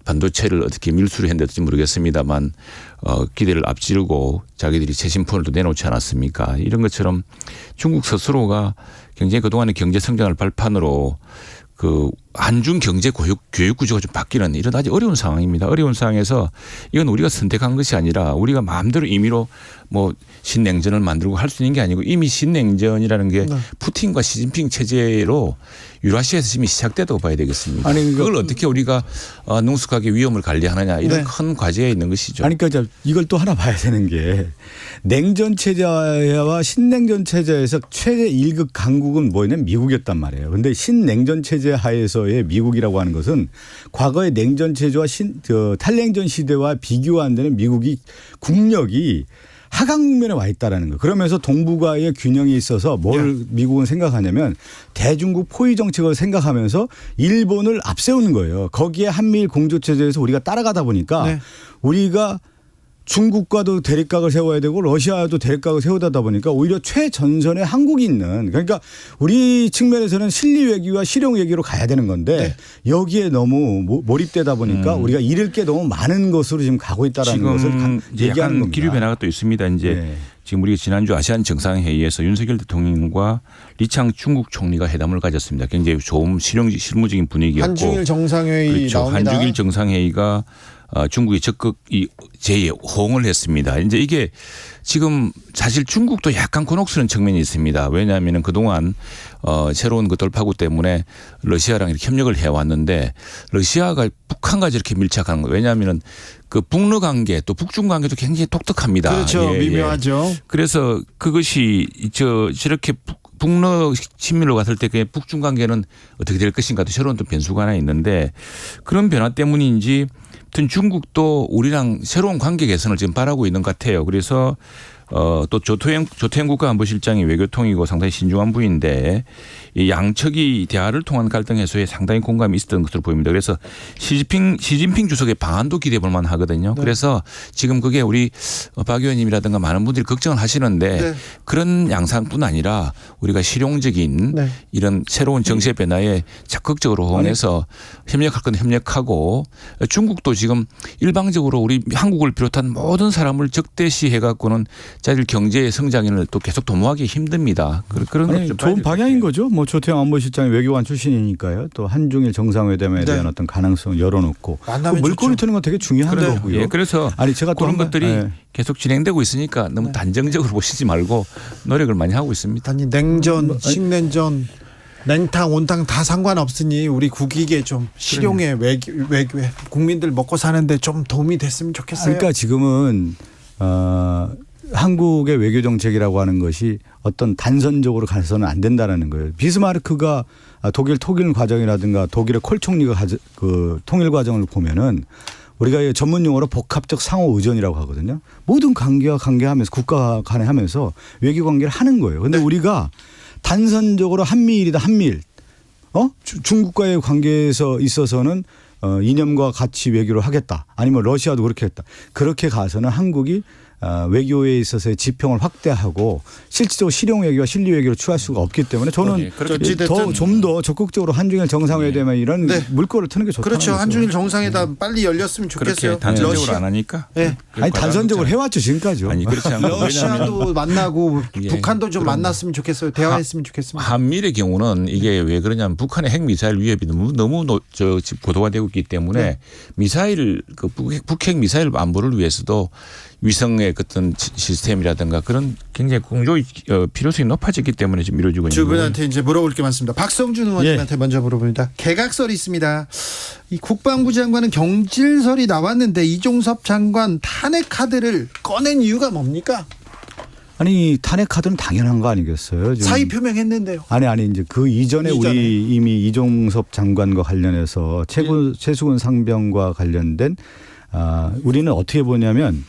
반도체를 어떻게 밀수를 했는지 모르겠습니다만 기대를 앞지르고 자기들이 최신폰을 또 내놓지 않았습니까? 이런 것처럼 중국 스스로가 굉장히 그동안의 경제 성장을 발판으로 그 한중 경제 교육 구조가 좀 바뀌는 이런 아주 어려운 상황입니다. 어려운 상황에서 이건 우리가 선택한 것이 아니라 우리가 마음대로 임의로 뭐 신냉전을 만들고 할 수 있는 게 아니고 이미 신냉전이라는 게 푸틴과 시진핑 체제로 유라시아에서 이미 시작됐다고 봐야 되겠습니다. 아니, 그걸 어떻게 우리가 능숙하게 위험을 관리하느냐 이런 네. 큰 과제에 있는 것이죠. 아니 그러니까 이걸 또 하나 봐야 되는 게 냉전 체제와 신냉전 체제에서 최대 1급 강국은 뭐냐면 미국이었단 말이에요. 그런데 신냉전 체제 하에서의 미국이라고 하는 것은 과거의 냉전 체제와 탈냉전 시대와 비교가 안 되는 미국이 국력이 하강 국면에 와 있다라는 거예요. 그러면서 동북아의 균형이 있어서 뭘 미국은 생각하냐면 대중국 포위 정책을 생각하면서 일본을 앞세우는 거예요. 거기에 한미일 공조 체제에서 우리가 따라가다 보니까 우리가 중국과도 대립각을 세워야 되고 러시아도 대립각을 세우다 보니까 오히려 최전선에 한국이 있는 그러니까 우리 측면에서는 실리 외교와 실용 외교로 가야 되는 건데 여기에 너무 몰입되다 보니까 우리가 잃을 게 너무 많은 것으로 지금 가고 있다라는 것을 지금 얘기하는 약간 겁니다. 기류 변화가 또 있습니다. 이제 네. 지금 우리가 지난주 아세안 정상회의에서 윤석열 대통령과 리창 중국 총리가 회담을 가졌습니다. 굉장히 좋은 실무적인 분위기였고 한중일 정상회의 그렇죠. 나옵니다. 한중일 정상회의가 중국이 적극 재호응을 했습니다. 이제 이게 지금 사실 중국도 약간 곤혹스러운 측면이 있습니다. 왜냐하면 그동안 새로운 그 돌파구 때문에 러시아랑 이렇게 협력을 해왔는데 러시아가 북한과 이렇게 밀착하는 거예요. 왜냐하면 그 북러 관계 또 북중 관계도 굉장히 독특합니다. 그렇죠. 미묘하죠. 그래서 그것이 저렇게 북러 친밀로 갔을 때 그 북중 관계는 어떻게 될 것인가 또 새로운 또 변수가 하나 있는데 그런 변화 때문인지 아무튼 중국도 우리랑 새로운 관계 개선을 지금 바라고 있는 것 같아요. 그래서 또 조태영 국가안보실장이 외교통이고 상당히 신중한 분인데 이 양측이 대화를 통한 갈등 해소에 상당히 공감이 있었던 것으로 보입니다. 그래서 시진핑 주석의 방안도 기대해 볼 만하거든요. 네. 그래서 지금 그게 우리 박 의원님이라든가 많은 분들이 걱정을 하시는데 네. 그런 양상뿐 아니라 우리가 실용적인 네. 이런 새로운 정세 변화에 적극적으로 호응해서 협력할 건 협력하고 중국도 지금 일방적으로 우리 한국을 비롯한 모든 사람을 적대시해 갖고는 자기들 경제의 성장을 또 계속 도모하기 힘듭니다. 그런 아니, 좋은 방향인 거죠. 뭐 조태영 안보실장이 외교관 출신이니까요. 또 한중일 정상회담에 대한 어떤 가능성 열어놓고 만나면 물꼬리 트는 건 되게 중요한 네. 거고요. 예, 그래서 아니 제가 또 그런 한번- 것들이 네. 계속 진행되고 있으니까 너무 단정적으로 보시지 말고 노력을 많이 하고 있습니다. 아니 냉전, 식냉전, 냉탕, 온탕 다 상관없으니 우리 국익에 좀 실용의 외교에 국민들 먹고 사는데 좀 도움이 됐으면 좋겠어요. 그러니까 지금은 한국의 외교 정책이라고 하는 것이 어떤 단선적으로 가서는 안 된다라는 거예요. 비스마르크가 독일 통일 과정이라든가 독일의 콜 총리가 그 통일 과정을 보면은 우리가 전문 용어로 복합적 상호 의존이라고 하거든요. 모든 관계와 관계하면서 국가 간에 하면서 외교 관계를 하는 거예요. 그런데 우리가 단선적으로 한미일이다 한미일. 중국과의 관계에서 있어서는 이념과 가치 외교를 하겠다. 아니면 러시아도 그렇게 했다. 그렇게 가서는 한국이 외교에 있어서의 지평을 확대하고 실질적으로 실용 외교와 실리 외교를 취할 수가 없기 때문에 저는 좀 더 적극적으로 한중일 정상회담에 이런 물꼬를 트는 게 좋다는 그렇죠. 거죠. 한중일 정상회담 빨리 열렸으면 좋겠어요. 그렇게 단선적으로 안 하니까. 네. 아니 단선적으로 해왔죠 지금까지요. 아니 그렇지 않고 러시아도 만나고 예. 북한도 좀 만났으면 좋겠어요. 대화했으면 좋겠습니다. 한미일의 경우는 이게 왜 그러냐면 북한의 핵미사일 위협이 너무 지금 고도가 되고 있기 때문에 미사일 북핵 미사일 안보를 위해서도 위성의 어떤 시스템이라든가 그런 굉장히 공조의 필요성이 높아졌기 때문에 지금 이루어지고 두 있는 거예요. 분한테 이제 물어볼 게 많습니다. 박성준 의원님한테 먼저 물어봅니다. 개각설이 있습니다. 이 국방부 장관은 경질설이 나왔는데 이종섭 장관 탄핵 카드를 꺼낸 이유가 뭡니까? 아니 탄핵 카드는 당연한 거 아니겠어요? 지금. 사의 표명했는데요. 아니 이제 그 이전에 우리 이미 이종섭 장관과 관련해서 최수근 상병과 관련된 우리는 어떻게 보냐면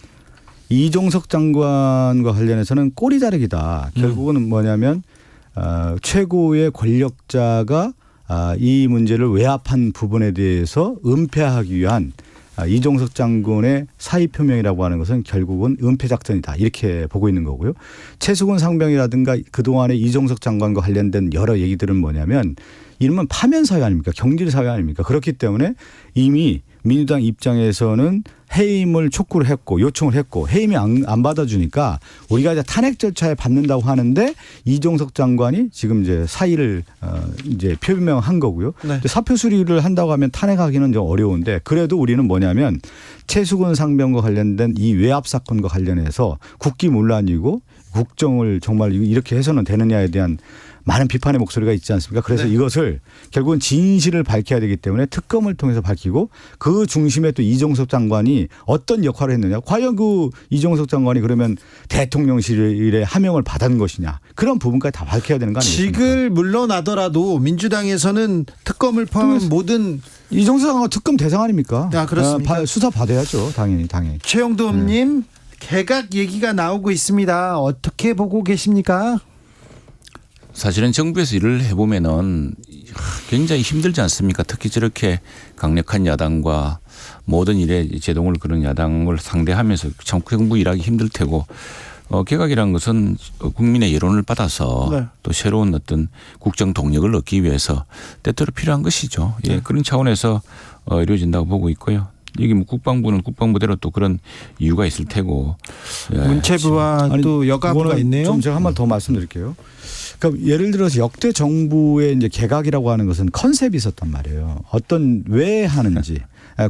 이종석 장관과 관련해서는 꼬리자르기다. 결국은 뭐냐면 최고의 권력자가 이 문제를 외압한 부분에 대해서 은폐하기 위한 이종석 장군의 사의 표명이라고 하는 것은 결국은 은폐 작전이다. 이렇게 보고 있는 거고요. 최수근 상병이라든가 그동안의 이종석 장관과 관련된 여러 얘기들은 뭐냐면 이름은 파면 사회 아닙니까? 경질 사회 아닙니까? 그렇기 때문에 이미 민주당 입장에서는 해임을 촉구를 했고 요청을 했고 해임이 안 받아주니까 우리가 이제 탄핵 절차에 받는다고 하는데 이종석 장관이 지금 이제 사의를 이제 표명한 거고요. 네. 사표 수리를 한다고 하면 탄핵하기는 좀 어려운데 그래도 우리는 뭐냐면 최수근 상병과 관련된 이 외압 사건과 관련해서 국기문란이고 국정을 정말 이렇게 해서는 되느냐에 대한 많은 비판의 목소리가 있지 않습니까? 그래서 네. 이것을 결국은 진실을 밝혀야 되기 때문에 특검을 통해서 밝히고 그 중심에 또 이종석 장관이 어떤 역할을 했느냐. 과연 그 이종석 장관이 그러면 대통령실에 하명을 받은 것이냐. 그런 부분까지 다 밝혀야 되는 거 아니겠습니까? 직을 물러나더라도 민주당에서는 특검을 포함한 모든 이종석 장관 특검 대상 아닙니까? 아, 그렇습니까? 수사 받아야죠. 당연히. 최영도님 개각 얘기가 나오고 있습니다. 어떻게 보고 계십니까? 사실은 정부에서 일을 해보면은 굉장히 힘들지 않습니까? 특히 저렇게 강력한 야당과 모든 일에 제동을 거는 야당을 상대하면서 정부 일하기 힘들 테고 개각이라는 것은 국민의 여론을 받아서 네. 또 새로운 어떤 국정 동력을 얻기 위해서 때때로 필요한 것이죠. 예, 네. 그런 차원에서 이루어진다고 보고 있고요. 여기 뭐 국방부는 국방부대로 또 그런 이유가 있을 테고. 예. 문체부와 또 여가부가 그거는 있네요. 좀 제가 한 번 더 말씀드릴게요. 그러니까 예를 들어서 역대 정부의 이제 개각이라고 하는 것은 컨셉이 있었단 말이에요. 어떤 왜 하는지.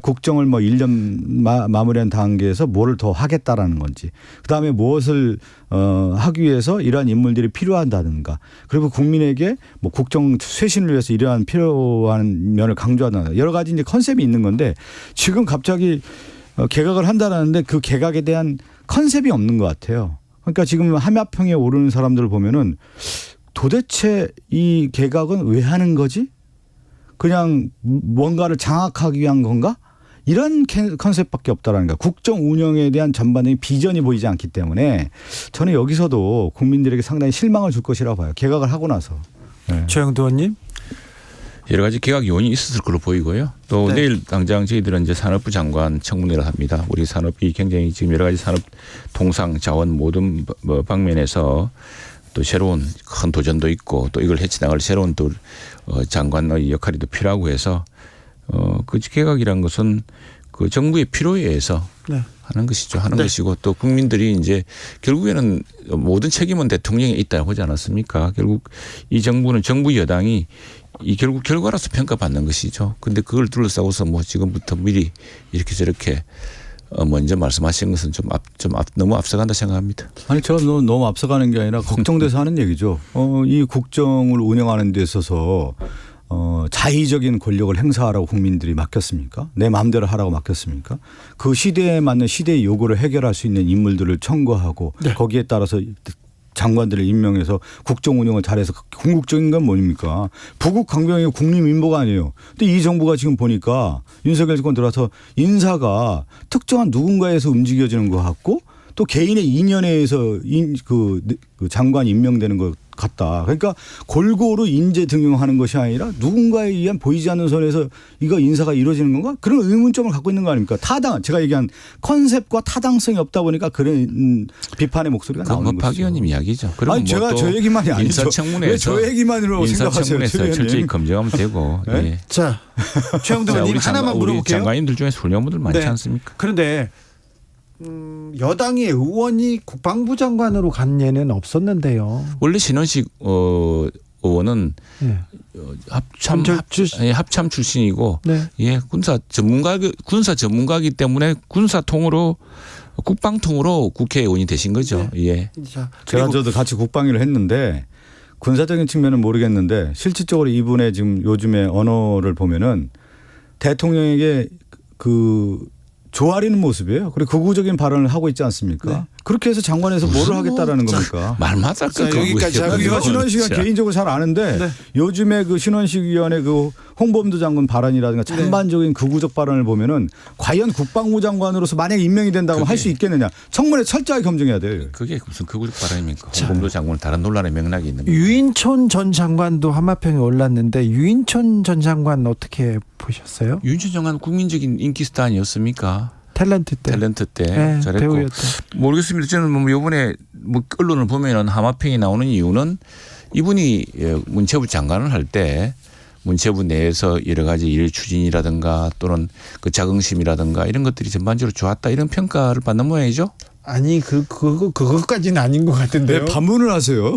국정을 뭐 1년 마무리한 단계에서 뭐를 더 하겠다라는 건지 그다음에 무엇을 하기 위해서 이러한 인물들이 필요하다든가 그리고 국민에게 뭐 국정 쇄신을 위해서 이러한 필요한 면을 강조한다든가 여러 가지 이제 컨셉이 있는 건데 지금 갑자기 개각을 한다라는데 그 개각에 대한 컨셉이 없는 것 같아요. 그러니까 지금 함야평에 오르는 사람들을 보면은 도대체 이 개각은 왜 하는 거지? 그냥 뭔가를 장악하기 위한 건가? 이런 컨셉밖에 없다라는 거야. 국정 운영에 대한 전반적인 비전이 보이지 않기 때문에 저는 여기서도 국민들에게 상당히 실망을 줄 것이라고 봐요. 개각을 하고 나서. 네. 최영도 의원님. 여러 가지 개각 요인이 있었을 걸로 보이고요. 또 네. 내일 당장 저희들은 이제 산업부 장관 청문회를 합니다. 우리 산업이 굉장히 지금 여러 가지 산업 통상 자원 모든 방면에서 또 새로운 큰 도전도 있고 또 이걸 헤쳐나갈 새로운 또 장관의 역할이 또 필요하고 해서 그 개각이란 것은 그 정부의 필요에 의해서 네. 하는 것이죠. 하는 네. 것이고 또 국민들이 이제 결국에는 모든 책임은 대통령에 있다고 하지 않았습니까? 결국 이 정부는 정부 여당이 이 결국 결과로서 평가받는 것이죠. 근데 그걸 둘러싸고서 뭐 지금부터 미리 이렇게 저렇게 먼저 말씀하신 것은 너무 앞서간다 생각합니다. 아니 제가 너무 앞서가는 게 아니라 걱정돼서 하는 얘기죠. 이 국정을 운영하는 데 있어서 자의적인 권력을 행사하라고 국민들이 맡겼습니까? 내 마음대로 하라고 맡겼습니까? 그 시대에 맞는 시대의 요구를 해결할 수 있는 인물들을 청구하고 네. 거기에 따라서 장관들을 임명해서 국정 운영을 잘해서 궁극적인 건 뭡니까? 부국 강병의 국립인보가 아니에요. 근데 이 정부가 지금 보니까 윤석열 정권 들어와서 인사가 특정한 누군가에서 움직여지는 것 같고 또 개인의 인연에 의해서 그 장관 임명되는 것 같다. 그러니까 골고루 인재 등용하는 것이 아니라 누군가에 의한 보이지 않는 선에서 이거 인사가 이루어지는 건가? 그런 의문점을 갖고 있는 거 아닙니까? 제가 얘기한 컨셉과 타당성이 없다 보니까 그런 비판의 목소리가 나오는 그건 것이죠. 박 의원님 이야기죠. 그럼 아니 제가 저 얘기만이 아니죠. 인사청문회에서 왜 저 얘기만으로 생각하세요? 인사청문회에서 철저히 검증하면 되고. 네? 예. 자, 최영도 의원님 하나만 우리 물어볼게요. 장관님들 중에서 훌륭한 분들 많지 네. 않습니까? 그런데 여당의 의원이 국방부 장관으로 간 예는 없었는데요. 원래 신원식 의원은 네. 합참 출신이고 네. 예, 군사 전문가이기 때문에 군사통으로 국방통으로 국회의원이 되신 거죠. 네. 예. 자, 제가 그리고 저도 같이 국방위를 했는데 군사적인 측면은 모르겠는데 실질적으로 이분의 지금 요즘의 언어를 보면은 대통령에게 그 조아리는 모습이에요. 그리고 극우적인 발언을 하고 있지 않습니까? 네. 그렇게 해서 장관에서 뭐를 하겠다라는 겁니까? 말마다 자, 여기까지 하고요. 제가 신원식 의원 개인적으로 잘 아는데 네. 요즘에 그 신원식 의원의 그 홍범도 장군 발언이라든가 전반적인 극우적 발언을 보면은 과연 국방부 장관으로서 만약 임명이 된다고 할 수 있겠느냐? 청문회 철저하게 검증해야 돼요. 그게 무슨 극우적 발언입니까? 홍범도 장군은 다른 논란의 맥락이 있는 거예요. 유인촌 전 장관도 한마평에 올랐는데 유인촌 전 장관 어떻게 보셨어요? 윤천 장관 국민적인 인기 스타 아니었습니까? 탤런트 때. 네, 잘했고 배우였다. 모르겠습니다. 저는 뭐 이번에 뭐 언론을 보면은 하마평이 나오는 이유는 이분이 문체부 장관을 할 때 문체부 내에서 여러 가지 일 추진이라든가 또는 그 자긍심이라든가 이런 것들이 전반적으로 좋았다 이런 평가를 받는 모양이죠. 아니 그것까지는 아닌 것 같은데요. 왜 반문을 하세요?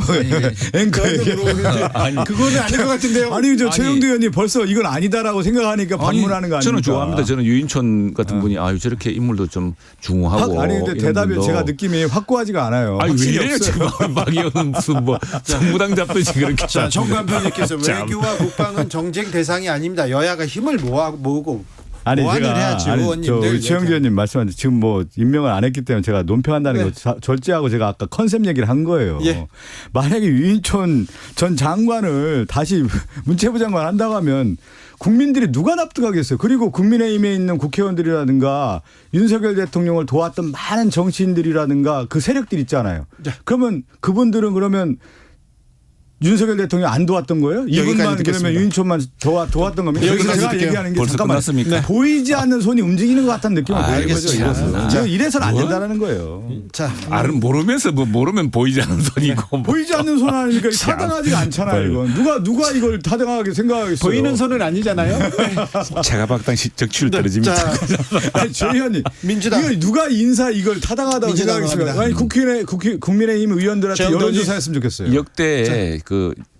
앵커에게. 그거는 아닌 것 같은데요. 아니 최영두 의원님 벌써 이건 아니다라고 생각하니까 반문하는 거 아닙니까? 저는 좋아합니다. 저는 유인촌 같은 분이 저렇게 인물도 좀 중후하고. 아니 근데 대답이 제가 느낌이 확고하지가 않아요. 아니 왜 이래요 없어요. 지금 막이오는 무슨 뭐 정무당 잡듯이 그렇게. 자, 정관표님께서 외교와 국방은 정쟁 대상이 아닙니다. 여야가 힘을 모으고 보완을 해야지 의원님들. 최영두 의원님 말씀하신 지금 뭐 임명을 안 했기 때문에 제가 논평한다는 거 절제하고 제가 아까 컨셉 얘기를 한 거예요. 예. 만약에 유인촌 전 장관을 다시 문체부 장관 한다고 하면 국민들이 누가 납득하겠어요. 그리고 국민의힘에 있는 국회의원들이라든가 윤석열 대통령을 도왔던 많은 정치인들이라든가 그 세력들 있잖아요. 그러면 그분들은 그러면 윤석열 대통령 안 도왔던 거예요? 이분만 그러면 유인촌만 도왔던 겁니다. 여기까지 제가 듣게요. 얘기하는 게 벌써 잠깐만 끝났습니까? 보이지 않는 손이 움직이는 것 같다는 느낌을 보이는 거죠. 알겠습니다. 이래서. 이래서는 안 된다는 거예요. 자, 모르면서 뭐 모르면 보이지 않는 손이고. 보이지 않는 손 아닙니까? 타당하지가 않잖아요. 이건 누가 이걸 타당하게 생각하겠어요? 보이는 손은 아니잖아요. 제가박당 적취율 떨어집니다. 자, 아니 조 의원님, 민주당 이걸 누가 인사 이걸 타당하다고 민주당 생각하겠어요? 아니 국민의힘 의원들한테 여론조사했으면 좋겠어요. 역대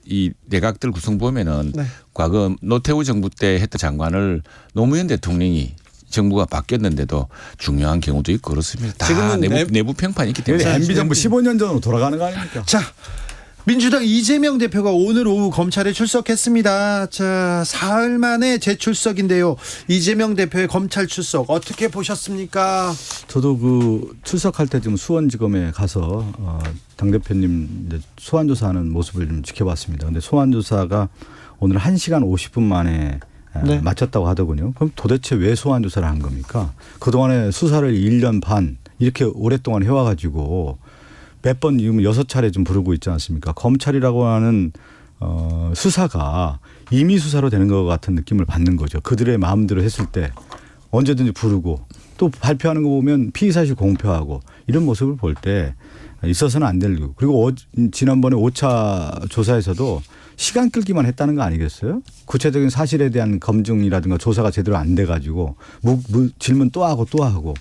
이 내각들 구성 보면은 과거 노태우 정부 때 했던 장관을 노무현 대통령이 정부가 바뀌었는데도 중요한 경우도 있고 그렇습니다. 다 지금은 내부 평판이 있기 때문에. MB 정부 15년 전으로 돌아가는 거 아닙니까? 자, 민주당 이재명 대표가 오늘 오후 검찰에 출석했습니다. 자, 사흘 만에 재출석인데요. 이재명 대표의 검찰 출석 어떻게 보셨습니까? 저도 그 출석할 때 좀 수원지검에 가서 당 대표님 소환 조사하는 모습을 좀 지켜봤습니다. 근데 소환 조사가 오늘 1시간 50분 만에 마쳤다고 하더군요. 그럼 도대체 왜 소환 조사를 한 겁니까? 그동안에 수사를 1년 반 이렇게 오랫동안 해와가지고 몇 번 지금 6차례 좀 부르고 있지 않습니까? 검찰이라고 하는 수사가 임의 수사로 되는 것 같은 느낌을 받는 거죠. 그들의 마음대로 했을 때 언제든지 부르고 또 발표하는 거 보면 피의사실 공표하고 이런 모습을 볼 때 있어서는 안 될 거. 그리고 지난번에 5차 조사에서도 시간 끌기만 했다는 거 아니겠어요? 구체적인 사실에 대한 검증이라든가 조사가 제대로 안 돼가지고 질문 또 하고 또 하고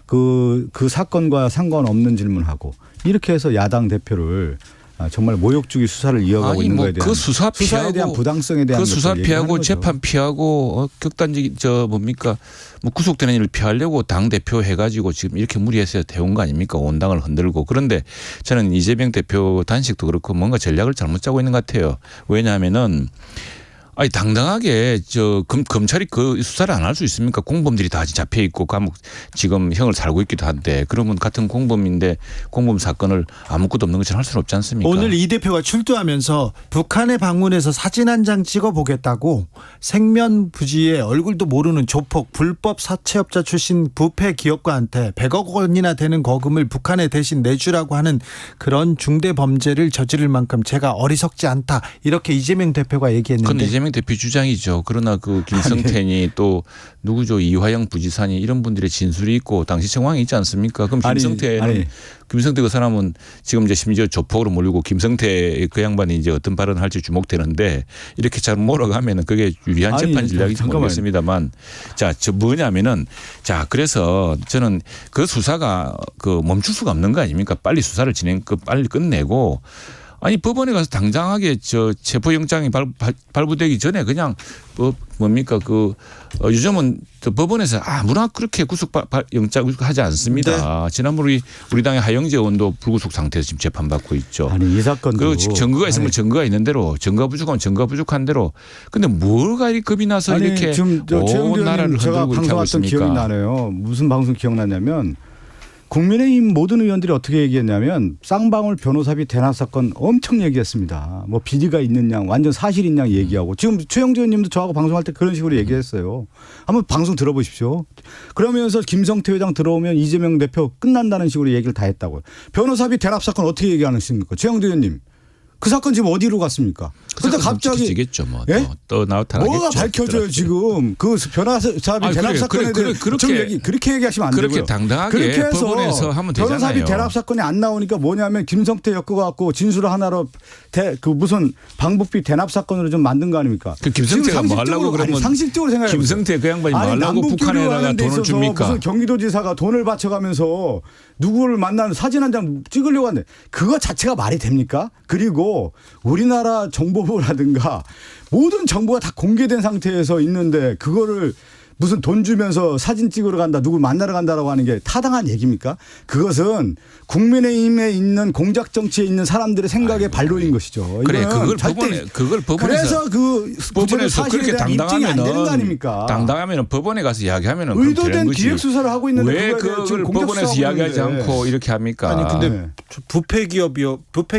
그 사건과 상관없는 질문하고 이렇게 해서 야당 대표를 정말 모욕주기 수사를 이어가고 있는 거에 대한 그 수사에 대한 부당성에 대한 그 수사 피하고 재판 피하고 극단적인 뭡니까 뭐 구속되는 일을 피하려고 당 대표 해가지고 지금 이렇게 무리해서 대운 거 아닙니까? 온 당을 흔들고. 그런데 저는 이재명 대표 단식도 그렇고 뭔가 전략을 잘못 짜고 있는 것 같아요. 왜냐하면은 아니 당당하게 검찰이 그 수사를 안 할 수 있습니까? 공범들이 다 잡혀 있고 감옥 지금 형을 살고 있기도 한데 그러면 같은 공범인데 공범 사건을 아무것도 없는 것처럼 할 수는 없지 않습니까? 오늘 이 대표가 출두하면서 북한에 방문해서 사진 한 장 찍어보겠다고 생면부지에 얼굴도 모르는 조폭 불법 사채업자 출신 부패 기업가한테 100억 원이나 되는 거금을 북한에 대신 내주라고 하는 그런 중대 범죄를 저지를 만큼 제가 어리석지 않다 이렇게 이재명 대표가 얘기했는데 이재명 대표 주장이죠. 그러나 그 김성태니 또 누구죠? 이화영 부지사니 이런 분들의 진술이 있고 당시 정황이 있지 않습니까? 그럼 김성태 그 사람은 지금 이제 심지어 조폭으로 몰리고 김성태 그 양반이 이제 어떤 발언을 할지 주목되는데 이렇게 잘 몰아가면은 그게 유리한 재판 전략인지 모르겠습니다만 자, 뭐냐면은 자, 그래서 저는 그 수사가 그 멈출 수가 없는 거 아닙니까? 빨리 수사를 빨리 끝내고 아니 법원에 가서 당장하게 체포영장이 발부되기 전에 그냥 뭡니까 요즘은 법원에서 아무나 그렇게 구속영장 하지 않습니다. 지난번 우리 당의 하영재 의원도 불구속 상태에서 지금 재판받고 있죠. 아니 이 사건도 그 증거가 있으면 증거가 있는 대로 증거가 부족하면 증거가 부족한 대로. 근데 뭘가 이렇게 겁이 나서 이렇게 온 나라를 흔들고 이렇게 하고 있습니까? 기억이 나네요. 무슨 방송 기억나냐면 국민의힘 모든 의원들이 어떻게 얘기했냐면 쌍방울 변호사비 대납 사건 엄청 얘기했습니다. 뭐 비리가 있는 양 완전 사실인 양 얘기하고 지금 최영재 의원님도 저하고 방송할 때 그런 식으로 얘기했어요. 한번 방송 들어보십시오. 그러면서 김성태 회장 들어오면 이재명 대표 끝난다는 식으로 얘기를 다 했다고요. 변호사비 대납 사건 어떻게 얘기하는 겁니까? 최영재 의원님. 그 사건 지금 어디로 갔습니까? 근데 갑자기 지겠죠. 뭐. 예? 또 나타나겠죠. 뭐가 밝혀져요 지금 그 변호사비 대납 사건에 대해 그렇게 얘기하시면 안 그렇게 되고요. 당당하게 그렇게 해서 법원에서 하면 되잖아요. 변호사비 대납 사건이 안 나오니까 뭐냐면 김성태 엮어갖고 진술 하나로 그 무슨 방북비 대납 사건으로 좀 만든 거 아닙니까? 그 김성태가 뭐 하려고 그러면 상식적으로 생각해. 김성태 그 양반이 뭐 하려고 북한에다가 돈을 줍니까? 무슨 경기도지사가 돈을 바쳐가면서 누구를 만나는 사진 한 장 찍으려고 하는데 그거 자체가 말이 됩니까? 그리고 우리나라 정보부라든가 모든 정보가 다 공개된 상태에서 있는데 그거를 무슨 돈 주면서 사진 찍으러 간다, 누굴 만나러 간다라고 하는 게 타당한 얘기입니까? 그것은 국민의힘에 있는 공작 정치에 있는 사람들의 생각의 발로인 것이죠. 그래, 그걸 법원에서 그래서 그 법원에서 그렇게 당당하면 당당하면 법원에 가서 이야기하면은 의도된 기획 수사를 하고 있는데 왜 그걸 법원에서 이야기하지 않고 이렇게 합니까? 아니 근데 부패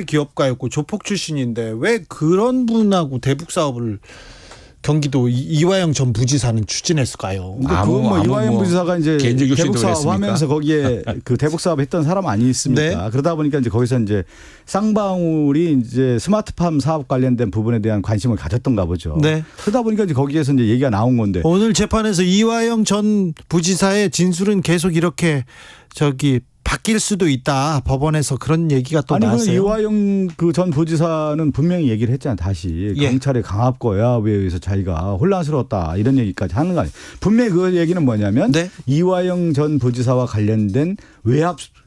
기업가였고 조폭 출신인데 왜 그런 분하고 대북 사업을 경기도 이화영 전 부지사는 추진했을까요? 근데 그건 뭐 이화영 부지사가 이제 대북 사업 하면서 거기에 그 대북 사업 했던 사람 아니겠습니까? 네. 그러다 보니까 이제 거기서 이제 쌍방울이 이제 스마트팜 사업 관련된 부분에 대한 관심을 가졌던가 보죠. 네. 그러다 보니까 이제 거기에서 이제 얘기가 나온 건데 오늘 재판에서 이화영 전 부지사의 진술은 계속 이렇게 바뀔 수도 있다. 법원에서 그런 얘기가 또 나왔어요. 아니, 이화영 그 전 부지사는 분명히 얘기를 했잖아요. 다시 경찰의 강압과 외압에 의해서 자기가 혼란스러웠다 이런 얘기까지 하는 거 아니에요. 분명히 그 얘기는 뭐냐면 이화영 전 부지사와 관련된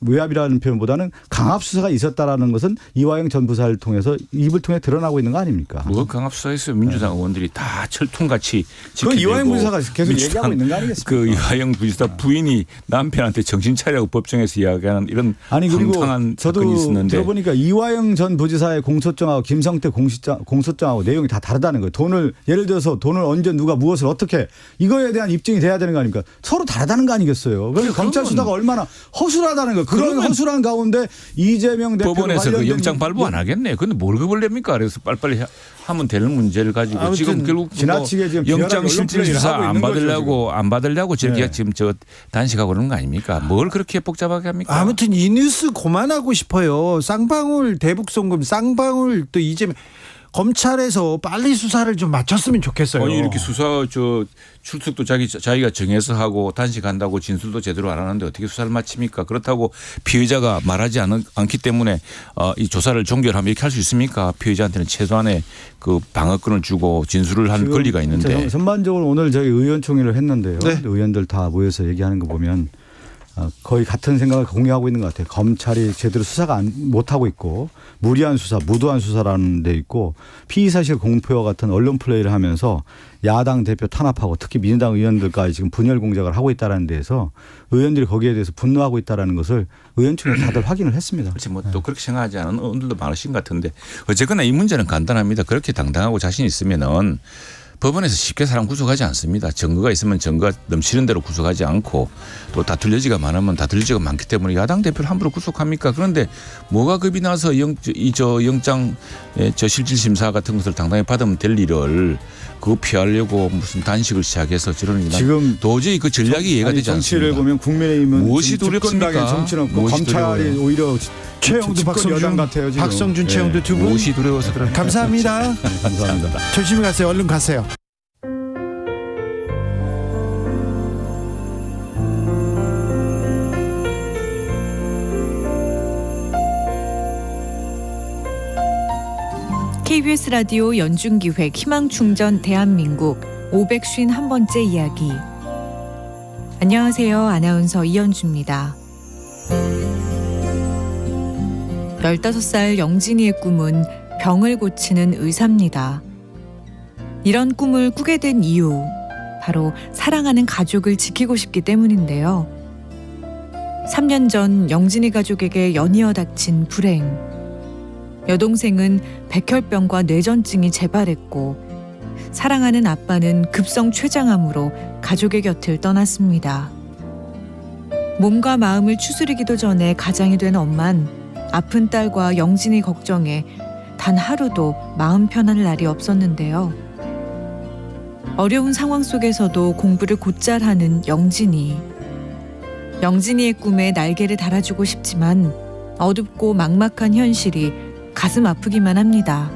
외압이라는 표현보다는 강압 수사가 있었다라는 것은 이화영 전 부사를 통해서 입을 통해 드러나고 있는 거 아닙니까? 뭐 강압 수사 있어요. 민주당 의원들이 다 철통같이 지켜내고. 그 이화영 부지사가 계속 얘기하고 있는 거 아니겠습니까? 그 이화영 부지사 부인이 남편한테 정신 차리라고 법정에서 이야기하는 이런 황당한 사건이 있었는데. 들어보니까 이화영 전 부지사의 공소장하고 김성태 공소장하고 내용이 다 다르다는 거예요. 예를 들어서 돈을 언제 누가 무엇을 어떻게 이거에 대한 입증이 돼야 되는 거 아닙니까? 서로 다르다는 거 아니겠어요? 그러니까 검찰 수사가 얼마나 허술하다는 거예요. 그런 허술한 가운데 이재명 대표 법원에서 그 영장 발부 안 하겠네. 근데 뭘 겁을 냅니까? 그래서 빨리빨리 하면 되는 문제를 가지고 지금 결국 지나치게 지금 영장 실질 수사 안 받으려고 저렇게 지금 단식하고 그러는 거 아닙니까? 뭘 그렇게 복잡하게 합니까? 아무튼 이 뉴스 그만하고 싶어요. 쌍방울 대북 송금, 쌍방울 또 이재명 검찰에서 빨리 수사를 좀 마쳤으면 좋겠어요. 아니 이렇게 수사 출석도 자기가 정해서 하고 단식한다고 진술도 제대로 안 하는데 어떻게 수사를 마칩니까? 그렇다고 피의자가 말하지 않기 때문에 이 조사를 종결하면 이렇게 할 수 있습니까? 피의자한테는 최소한의 그 방어권을 주고 진술을 한 권리가 있는데. 전반적으로 오늘 저희 의원총회를 했는데요. 의원들 다 모여서 얘기하는 거 보면 거의 같은 생각을 공유하고 있는 것 같아요. 검찰이 제대로 수사가 못하고 있고 무리한 수사, 무도한 수사라는 데 있고 피의사실 공표와 같은 언론 플레이를 하면서 야당 대표 탄압하고 특히 민주당 의원들까지 지금 분열 공작을 하고 있다는 데에서 의원들이 거기에 대해서 분노하고 있다는 것을 의원총회 다들 확인을 했습니다. 그렇지 뭐 또 그렇게 생각하지 않은 의원들도 많으신 것 같은데 어쨌거나 이 문제는 간단합니다. 그렇게 당당하고 자신 있으면은 법원에서 쉽게 사람 구속하지 않습니다. 증거가 있으면 증거가 넘치는 대로 구속하지 않고 또 다툴 여지가 많으면 다툴 여지가 많기 때문에 야당 대표를 함부로 구속합니까? 그런데 뭐가 겁이 나서 영장 실질 심사 같은 것을 당당히 받으면 될 일을 그거 피하려고 무슨 단식을 시작해서 저러는 지금 도저히 그 전략이 이해가 되지 않습니다. 정치를 보면 국민의힘은 무엇이 두렵습니까? 정치는 없고 검찰이 오히려 최영두 박성준 같아요. 지금. 박성준 최영두 두 분 무엇이 두려워서 그런 감사합니다. 감사합니다. 조심히 가세요. 얼른 가세요. KBS 라디오 연중기획 희망충전 대한민국 551번째 이야기. 안녕하세요. 아나운서 이현주입니다. 15살 영진이의 꿈은 병을 고치는 의사입니다. 이런 꿈을 꾸게 된 이유, 바로 사랑하는 가족을 지키고 싶기 때문인데요. 3년 전 영진이 가족에게 연이어 닥친 불행. 여동생은 백혈병과 뇌전증이 재발했고 사랑하는 아빠는 급성 췌장암으로 가족의 곁을 떠났습니다. 몸과 마음을 추스리기도 전에 가장이 된 엄만 아픈 딸과 영진이 걱정에 단 하루도 마음 편할 날이 없었는데요. 어려운 상황 속에서도 공부를 곧잘 하는 영진이. 영진이의 꿈에 날개를 달아주고 싶지만 어둡고 막막한 현실이 가슴 아프기만 합니다.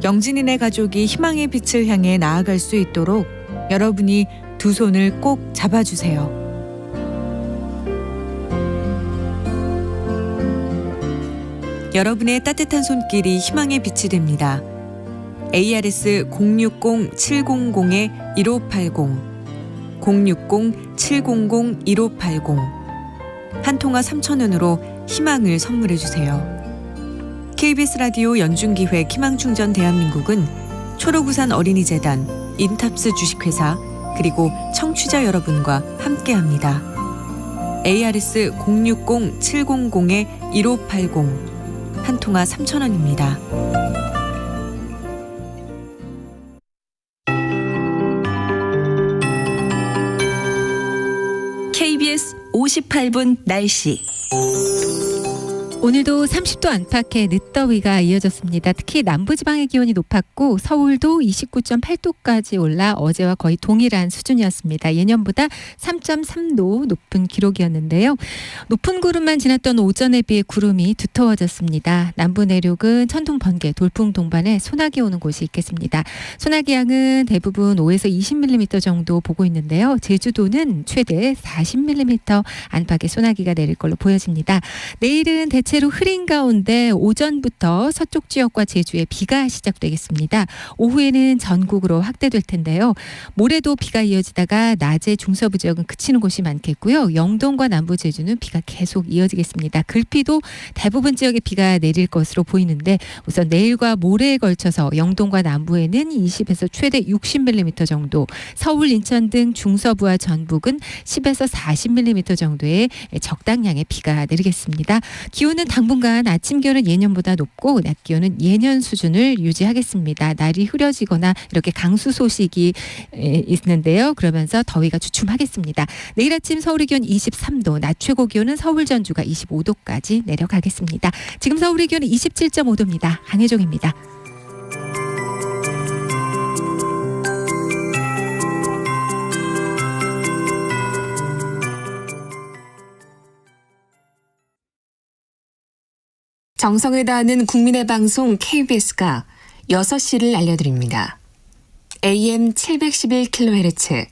영진이네 가족이 희망의 빛을 향해 나아갈 수 있도록 여러분이 두 손을 꼭 잡아주세요. 여러분의 따뜻한 손길이 희망의 빛이 됩니다. ARS 060-700-1580 060-700-1580 한 통화 3,000원으로 희망을 선물해 주세요. KBS 라디오 연중기획 희망충전 대한민국은 초록우산 어린이재단, 인탑스 주식회사 그리고 청취자 여러분과 함께합니다. ARS 060-700-1580 한 통화 3,000원입니다. KBS 58분 날씨. 오늘도 30도 안팎의 늦더위가 이어졌습니다. 특히 남부지방의 기온이 높았고 서울도 29.8도까지 올라 어제와 거의 동일한 수준이었습니다. 예년보다 3.3도 높은 기록이었는데요. 높은 구름만 지났던 오전에 비해 구름이 두터워졌습니다. 남부 내륙은 천둥, 번개, 돌풍 동반에 소나기 오는 곳이 있겠습니다. 소나기 양은 대부분 5에서 20mm 정도 보고 있는데요. 제주도는 최대 40mm 안팎의 소나기가 내릴 걸로 보여집니다. 내일은 대체로 흐린 가운데 오전부터 서쪽 지역과 제주에 비가 시작되겠습니다. 오후에는 전국으로 확대될 텐데요. 모레도 비가 이어지다가 낮에 중서부 지역은 그치는 곳이 많겠고요. 영동과 남부 제주는 비가 계속 이어지겠습니다. 글피도 대부분 지역에 비가 내릴 것으로 보이는데 우선 내일과 모레에 걸쳐서 영동과 남부에는 20에서 최대 60mm 정도, 서울, 인천 등 중서부와 전북은 10에서 40mm 정도의 적당량의 비가 내리겠습니다. 기온은 당분간 아침 기온은 예년보다 높고 낮 기온은 예년 수준을 유지하겠습니다. 날이 흐려지거나 이렇게 강수 소식이 있는데요. 그러면서 더위가 주춤하겠습니다. 내일 아침 서울의 기온 23도, 낮 최고 기온은 서울 전주가 25도까지 내려가겠습니다. 지금 서울의 기온은 27.5도입니다. 강혜종입니다. 정성을 다하는 국민의 방송 KBS가 6시를 알려드립니다. AM 711kHz,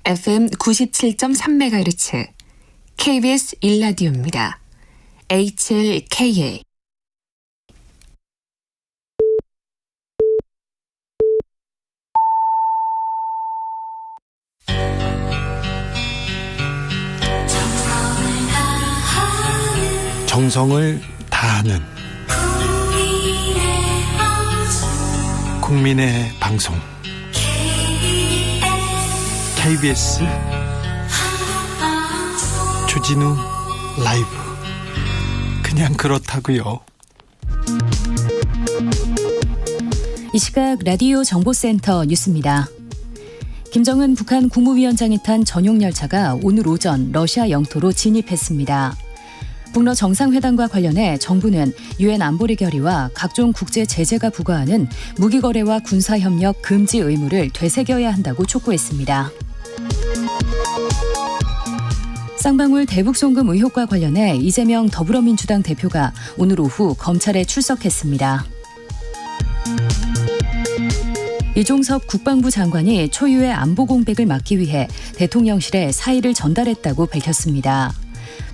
FM 97.3MHz, KBS 1라디오입니다. HLKA. 정성을 다하는 국민의 방송 KBS 주진우 라이브. 그냥 그렇다고요. 이 시각 라디오 정보센터 뉴스입니다. 김정은 북한 국무위원장이 탄 전용 열차가 오늘 오전 러시아 영토로 진입했습니다. 북러 정상회담과 관련해 정부는 유엔 안보리 결의와 각종 국제 제재가 부과하는 무기 거래와 군사 협력 금지 의무를 되새겨야 한다고 촉구했습니다. 쌍방울 대북 송금 의혹과 관련해 이재명 더불어민주당 대표가 오늘 오후 검찰에 출석했습니다. 이종섭 국방부 장관이 초유의 안보 공백을 막기 위해 대통령실에 사의를 전달했다고 밝혔습니다.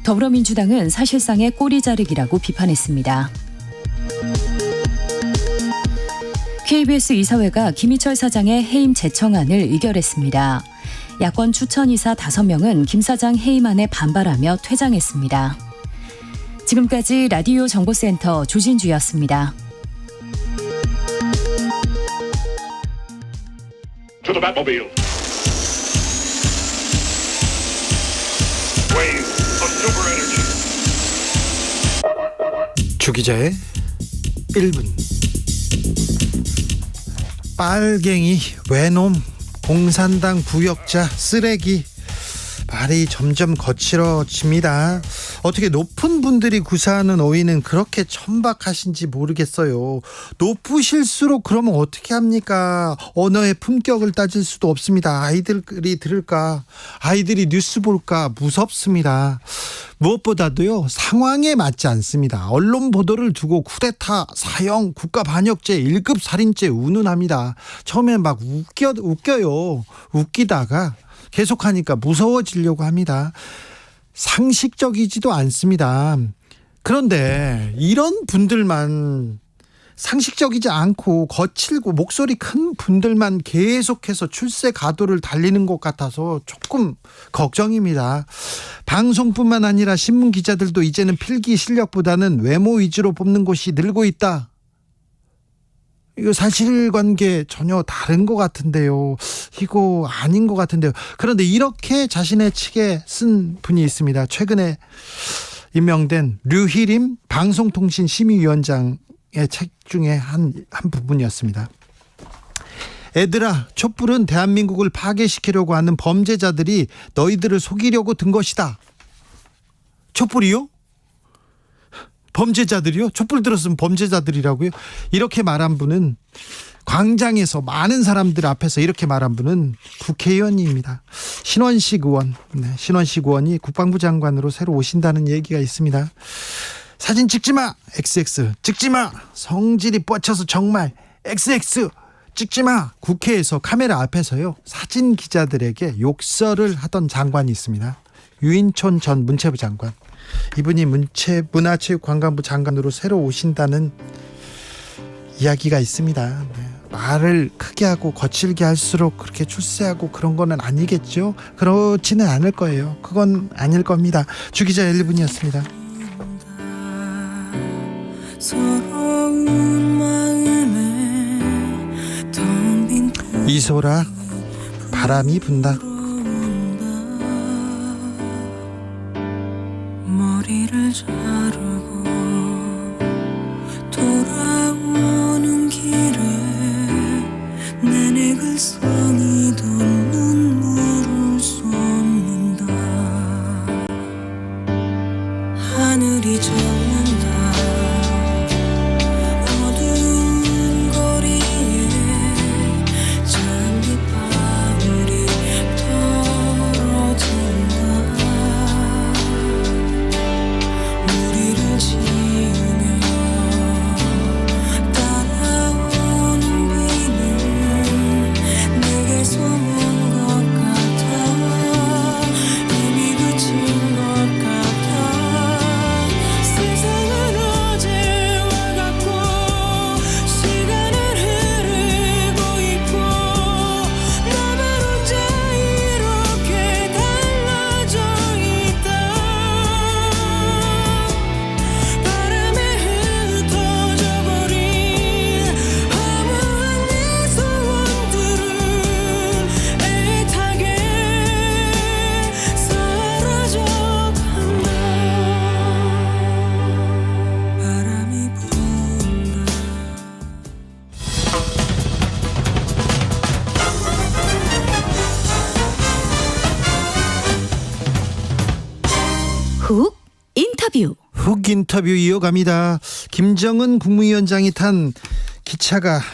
더불어민주당은 사실상의 꼬리 자르기라고 비판했습니다. KBS 이사회가 김희철 사장의 해임 제청안을 의결했습니다. 야권 추천이사 5명은 김 사장 해임안에 반발하며 퇴장했습니다. 지금까지 라디오 정보센터 조진주였습니다. 주기자의 1분. 빨갱이, 외놈, 공산당 부역자, 쓰레기. 말이 점점 거칠어집니다. 어떻게 높은 분들이 구사하는 어휘는 그렇게 천박하신지 모르겠어요. 높으실수록 그러면 어떻게 합니까? 언어의 품격을 따질 수도 없습니다. 아이들이 들을까? 아이들이 뉴스 볼까? 무섭습니다. 무엇보다도요, 상황에 맞지 않습니다. 언론 보도를 두고 쿠데타, 사형, 국가반역죄, 1급 살인죄 운운합니다. 처음엔 막 웃겨요. 웃기다가 계속하니까 무서워지려고 합니다. 상식적이지도 않습니다. 그런데 이런 분들만, 상식적이지 않고 거칠고 목소리 큰 분들만 계속해서 출세 가도를 달리는 것 같아서 조금 걱정입니다. 방송뿐만 아니라 신문 기자들도 이제는 필기 실력보다는 외모 위주로 뽑는 곳이 늘고 있다. 이거 사실관계 전혀 다른 것 같은데요. 이거 아닌 것 같은데요. 그런데 이렇게 자신의 책에 쓴 분이 있습니다. 최근에 임명된 류희림 방송통신심의위원장의 책 중에 한 부분이었습니다. 애들아, 촛불은 대한민국을 파괴시키려고 하는 범죄자들이 너희들을 속이려고 든 것이다. 촛불이요? 범죄자들이요? 촛불 들었으면 범죄자들이라고요? 이렇게 말한 분은, 광장에서 많은 사람들 앞에서 이렇게 말한 분은 국회의원입니다. 신원식 의원. 네, 신원식 의원이 국방부 장관으로 새로 오신다는 얘기가 있습니다. 사진 찍지마, XX 찍지마, 성질이 뻗쳐서 정말 XX 찍지마. 국회에서 카메라 앞에서요, 사진 기자들에게 욕설을 하던 장관이 있습니다. 유인촌 전 문체부 장관. 이분이 문화체육관광부 장관으로 새로 오신다는 이야기가 있습니다. 네. 말을 크게 하고 거칠게 할수록 그렇게 출세하고 그런 거는 아니겠죠. 그렇지는 않을 거예요. 그건 아닐 겁니다. 주기자 1분이었습니다. 이소라, 바람이 분다. 머리를 자르고 돌아오는 길에 내내 글썽이던 눈물을 쏟는다. 하늘이 젖는다. 어두운 거리에 장미방울이 떨어진다. 지우며 따라오는 비는 내게서 먼 것 같아. 이미 그친 것 같아. 세상은 어제와 같고 시간은 흐르고 있고 나만 혼자 이렇게 달라져 있다. 훅 인터뷰. 훅 인터뷰 이어갑니다. 김정은 국무위원장이 탄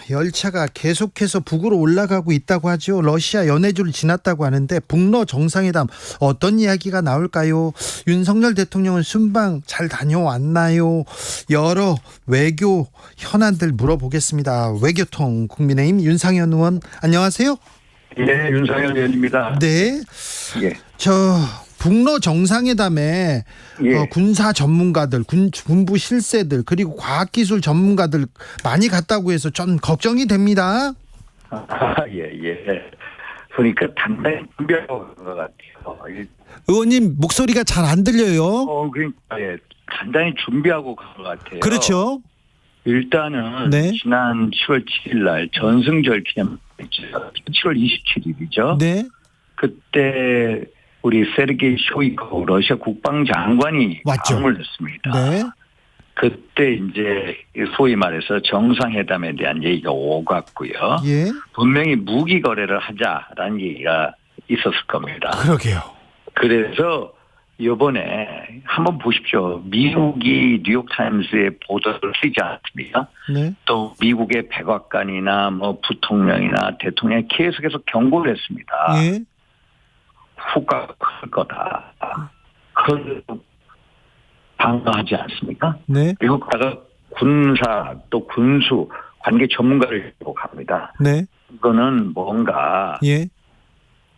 열차가 계속해서 북으로 올라가고 있다고 하죠. 러시아 연해주를 지났다고 하는데 북러 정상회담 어떤 이야기가 나올까요? 윤석열 대통령은 순방 잘 다녀왔나요? 여러 외교 현안들 물어보겠습니다. 외교통 국민의힘 윤상현 의원, 안녕하세요. 네, 윤상현 의원입니다. 네. 예. 북러 정상회담에 예. 군사 전문가들, 군부 실세들, 그리고 과학기술 전문가들 많이 갔다고 해서 좀 걱정이 됩니다. 예. 그러니까 단단히 준비하고 그런 것 같아요. 의원님 목소리가 잘 안 들려요. 그러니까 단단히 준비하고 간 것 같아요. 그렇죠. 일단은 네. 지난 10월 7일 날 전승절 기념 7월 27일이죠. 네. 그때 우리 세르게이 쇼이코 러시아 국방장관이 맞죠. 방문을 했습니다. 네. 그때 이제 소위 말해서 정상회담에 대한 얘기가 오갔고요. 예. 분명히 무기 거래를 하자라는 얘기가 있었을 겁니다. 그러게요. 그래서 이번에 한번 보십시오. 미국이 뉴욕타임스에 보도를 하지 않습니까? 네. 또 미국의 백악관이나 뭐 부통령이나 대통령이 계속해서 경고를 했습니다. 예. 후과가 클 거다. 그걸 방어하지 않습니까? 네. 미국다가 군사 또 군수 관계 전문가를 데리고 갑니다. 네. 이거는 뭔가 예.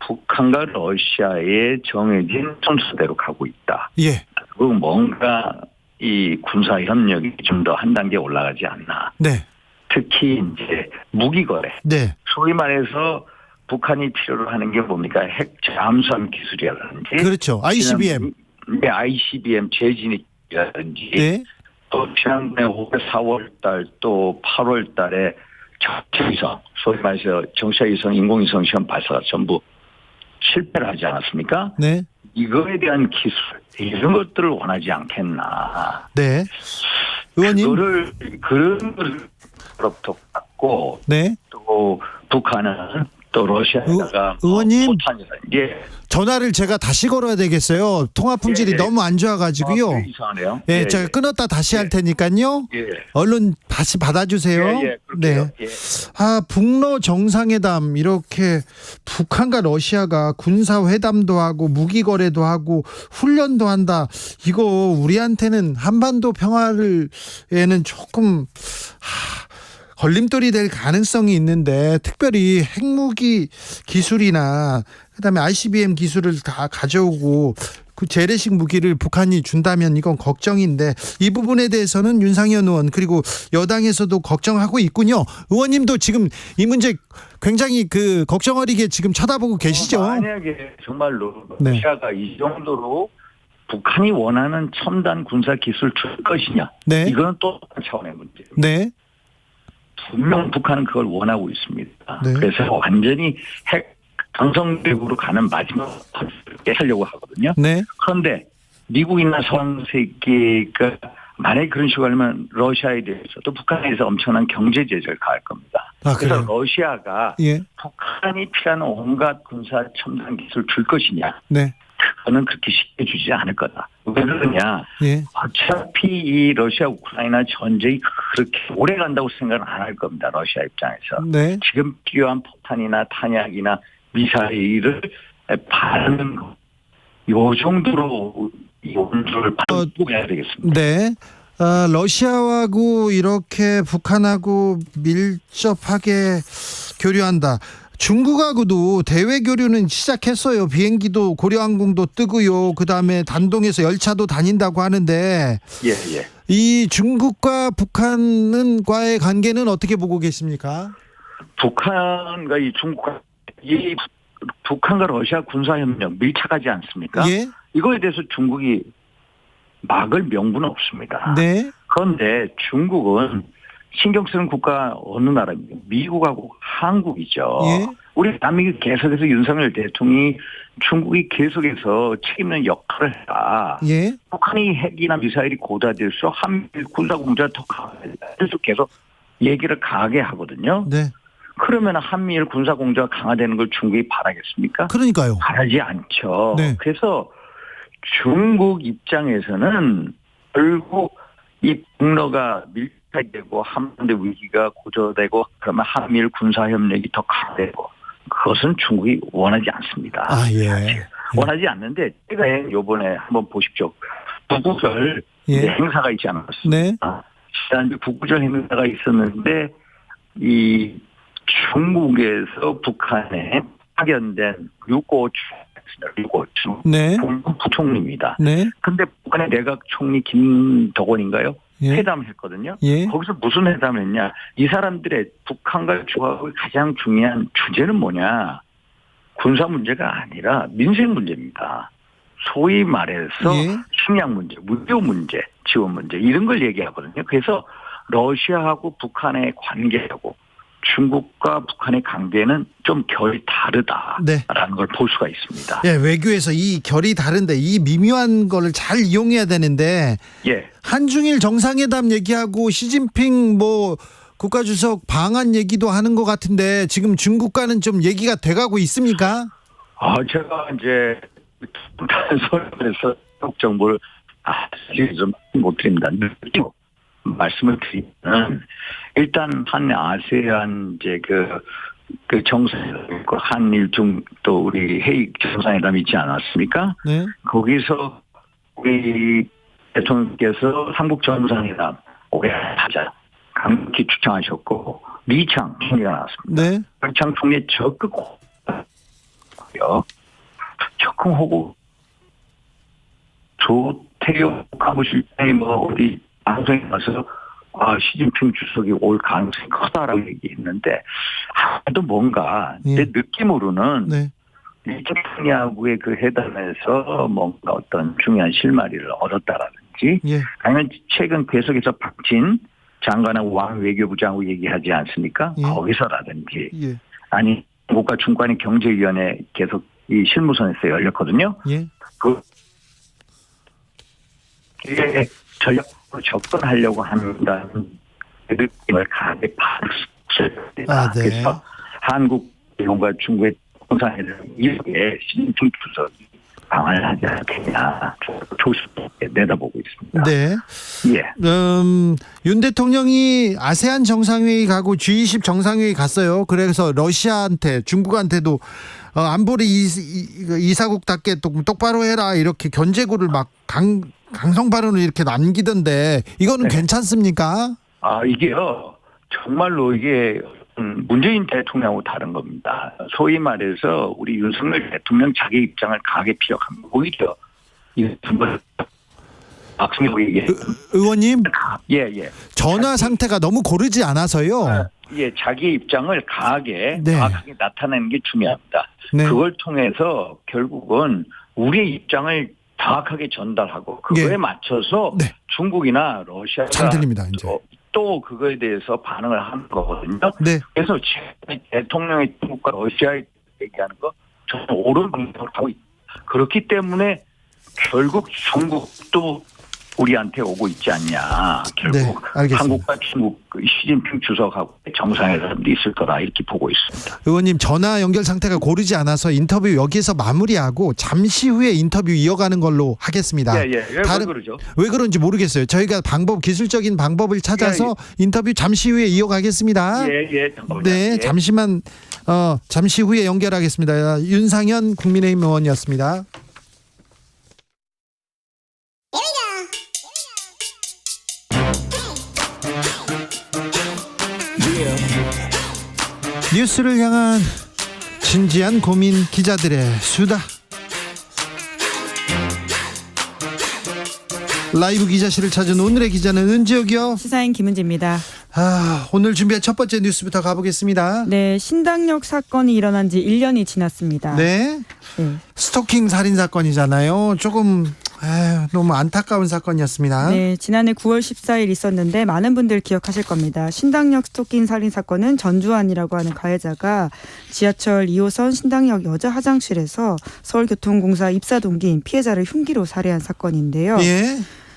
북한과 러시아의 정해진 순서대로 가고 있다. 예. 그리고 뭔가 이 군사 협력이 좀 더 한 단계 올라가지 않나. 네. 특히 이제 무기 거래. 네. 소위 말해서 북한이 필요로 하는 게 뭡니까? 핵 잠수함 기술이라든지. 그렇죠. ICBM. 네, ICBM 재진입이라든지. 네. 또 지난해 4월 달 또 8월 달에 정체위성, 소위 말해서 정체위성, 인공위성 시험 발사가 전부 실패를 하지 않았습니까? 네. 이거에 대한 기술, 이런 것들을 원하지 않겠나. 네. 의원님. 그런 걸로부터 받고. 네. 또 북한은 또 러시아에다가 의원님. 포탄이라. 예. 전화를 제가 다시 걸어야 되겠어요. 통화 품질이 예. 너무 안 좋아가지고요. 이상하네요. 예, 제가 끊었다 다시 할 테니까요. 예. 얼른 다시 받아주세요. 예. 네. 예. 북러 정상회담 이렇게 북한과 러시아가 군사 회담도 하고 무기 거래도 하고 훈련도 한다. 이거 우리한테는 한반도 평화를에는 조금 걸림돌이 될 가능성이 있는데 특별히 핵무기 기술이나 그다음에 ICBM 기술을 다 가져오고 그 재래식 무기를 북한이 준다면 이건 걱정인데 이 부분에 대해서는 윤상현 의원 그리고 여당에서도 걱정하고 있군요. 의원님도 지금 이 문제 굉장히 그 걱정 어리게 지금 쳐다보고 계시죠? 만약에 정말로 네. 러시아가 이 정도로 북한이 원하는 첨단 군사 기술 줄 것이냐? 네. 이거는 또 다른 차원의 문제예요. 네. 분명 북한은 그걸 원하고 있습니다. 네. 그래서 완전히 핵 강성대국으로 가는 마지막 판을 하려고 하거든요. 네. 그런데 미국이나 서방 세계가 만약에 그런 식으로 하려면 러시아에 대해서 또 북한에 대해서 엄청난 경제 제재를 가할 겁니다. 아, 그래서 그래요? 러시아가 예. 북한이 필요한 온갖 군사 첨단 기술 줄 것이냐. 네. 그거는 그렇게 쉽게 주지 않을 거다. 왜 그러냐. 예. 어차피 이 러시아 우크라이나 전쟁이 그렇게 오래 간다고 생각은 안 할 겁니다. 러시아 입장에서. 네. 지금 필요한 포탄이나 탄약이나 미사일을 바르는 거. 요 정도로 이 온도를 바르고 해야 되겠습니다. 네. 러시아하고 이렇게 북한하고 밀접하게 교류한다. 중국하고도 대외 교류는 시작했어요. 비행기도 고려항공도 뜨고요. 그다음에 단동에서 열차도 다닌다고 하는데 예. 이 중국과 북한과의 관계는 어떻게 보고 계십니까? 북한과 이 중국과 이 북한과 러시아 군사협력 밀착하지 않습니까? 예. 이거에 대해서 중국이 막을 명분은 없습니다. 네. 그런데 중국은 신경 쓰는 국가 어느 나라입니까? 미국하고 한국이죠. 예. 우리 대한민국 계속해서 윤석열 대통령이 중국이 계속해서 책임있는 역할을 해라. 예. 북한이 핵이나 미사일이 고도화될수록 한미일 군사공조가 더 강화될수록 계속 얘기를 강하게 하거든요. 네. 그러면 한미일 군사공조가 강화되는 걸 중국이 바라겠습니까? 그러니까요. 바라지 않죠. 네. 그래서 중국 입장에서는 결국 이 북러가 밀착되고 한반도 위기가 고조되고 그러면 한미일 군사협력이 더 강화되고 그것은 중국이 원하지 않습니다. 아, 예. 원하지 않는데 제가 이번에 한번 보십시오. 구구절 예. 행사가 있지 않았습니까? 네. 지난주 구구절 행사가 있었는데 이 중국에서 북한에 파견된 류고추 네. 부총리입니다. 네. 근데 북한의 내각 총리 김덕원인가요? 예. 회담을 했거든요. 예. 거기서 무슨 회담을 했냐. 이 사람들의 북한과 중국의 가장 중요한 주제는 뭐냐. 군사 문제가 아니라 민생 문제입니다. 소위 말해서 예. 식량 문제, 무료 문제, 지원 문제 이런 걸 얘기하거든요. 그래서 러시아하고 북한의 관계하고 중국과 북한의 관계는 좀 결이 다르다라는 네. 걸 볼 수가 있습니다. 예, 외교에서 이 결이 다른데 이 미묘한 거를 잘 이용해야 되는데 예. 한중일 정상회담 얘기하고 시진핑 뭐 국가주석 방한 얘기도 하는 것 같은데 지금 중국과는 좀 얘기가 돼가고 있습니까? 제가 이제 단소에서 정보를 좀 못 드립니다. 느끼고 말씀을 드리면 일단 한 아세안 이제 그 정상회담, 한일 중 또 우리 회의 정상회담 있지 않았습니까? 네. 거기서 우리 대통령께서 한국 정상회담 올해 하자 강력히 추천하셨고 리창 총리가 나왔습니다. 네. 리창 총리 적극 호구 조태용 사무실장이 어디 방송에 가서 시진핑 주석이 올 가능성이 크다라고 얘기했는데 또 뭔가 내 느낌으로는 네. 리창하고의 그 회담에서 뭔가 어떤 중요한 실마리를 얻었다라든지 아니면 최근 계속해서 박진 장관하고 왕 외교부장하고 얘기하지 않습니까? 거기서라든지 아니 국가 중간의 경제위원회 계속 이 실무선에서 열렸거든요. 그게 전략으로 접근하려고 한다는 느낌을 강하게 받았습니다. 그래서 한국과 중국의 정상회담 이후에 시진핑 주석이 방한을 하지 않겠냐 조심스럽게 내다보고 있습니다. 네. 윤 대통령이 아세안 정상회의 가고 G20 정상회의 갔어요. 그래서 러시아한테 중국한테도 안보리 이사국답게 똑바로 해라 이렇게 견제구를 막 강성 발언을 이렇게 남기던데 이거는 괜찮습니까? 이게요 정말로 이게 문재인 대통령하고 다른 겁니다. 소위 말해서 우리 윤석열 대통령 자기 입장을 강하게 피력합니다. 오히려 박승호 얘기. 의원님. 예. 전화 상태가 너무 고르지 않아서요. 자기 입장을 강하게 정확하게 나타내는 게 중요합니다. 그걸 통해서 결국은 우리의 입장을 정확하게 전달하고 그거에 맞춰서 중국이나 러시아가 잘 들립니다. 이제. 또 그거에 대해서 반응을 하는 거거든요. 그래서 대통령의 중국과 러시아에 얘기하는 거 저는 옳은 방향으로 가고 있다. 그렇기 때문에 결국 중국도 우리한테 오고 있지 않냐. 결국 한국과 중국 시진핑 주석하고 정상회담도 있을 거다 이렇게 보고 있습니다. 의원님 전화 연결 상태가 고르지 않아서 인터뷰 여기서 마무리하고 잠시 후에 인터뷰 이어가는 걸로 하겠습니다. 왜 그러죠? 왜 그런지 모르겠어요. 저희가 기술적인 방법을 찾아서 인터뷰 잠시 후에 이어가겠습니다. 네, 잠시 후에 연결하겠습니다. 윤상현 국민의힘 의원이었습니다. 뉴스를 향한 진지한 고민 기자들의 수다. 라이브 기자실을 찾은 오늘의 기자는 은지혁이요. 시사인 김은지입니다. 오늘 준비한 첫 번째 뉴스부터 가보겠습니다. 네, 신당역 사건이 일어난 지 1년이 지났습니다. 네. 스토킹 살인 사건이잖아요. 조금 너무 안타까운 사건이었습니다. 네, 지난해 9월 14일 있었는데 많은 분들 기억하실 겁니다. 신당역 스토킹 살인 사건은 전주환이라고 하는 가해자가 지하철 2호선 신당역 여자 화장실에서 서울교통공사 입사 동기인 피해자를 흉기로 살해한 사건인데요.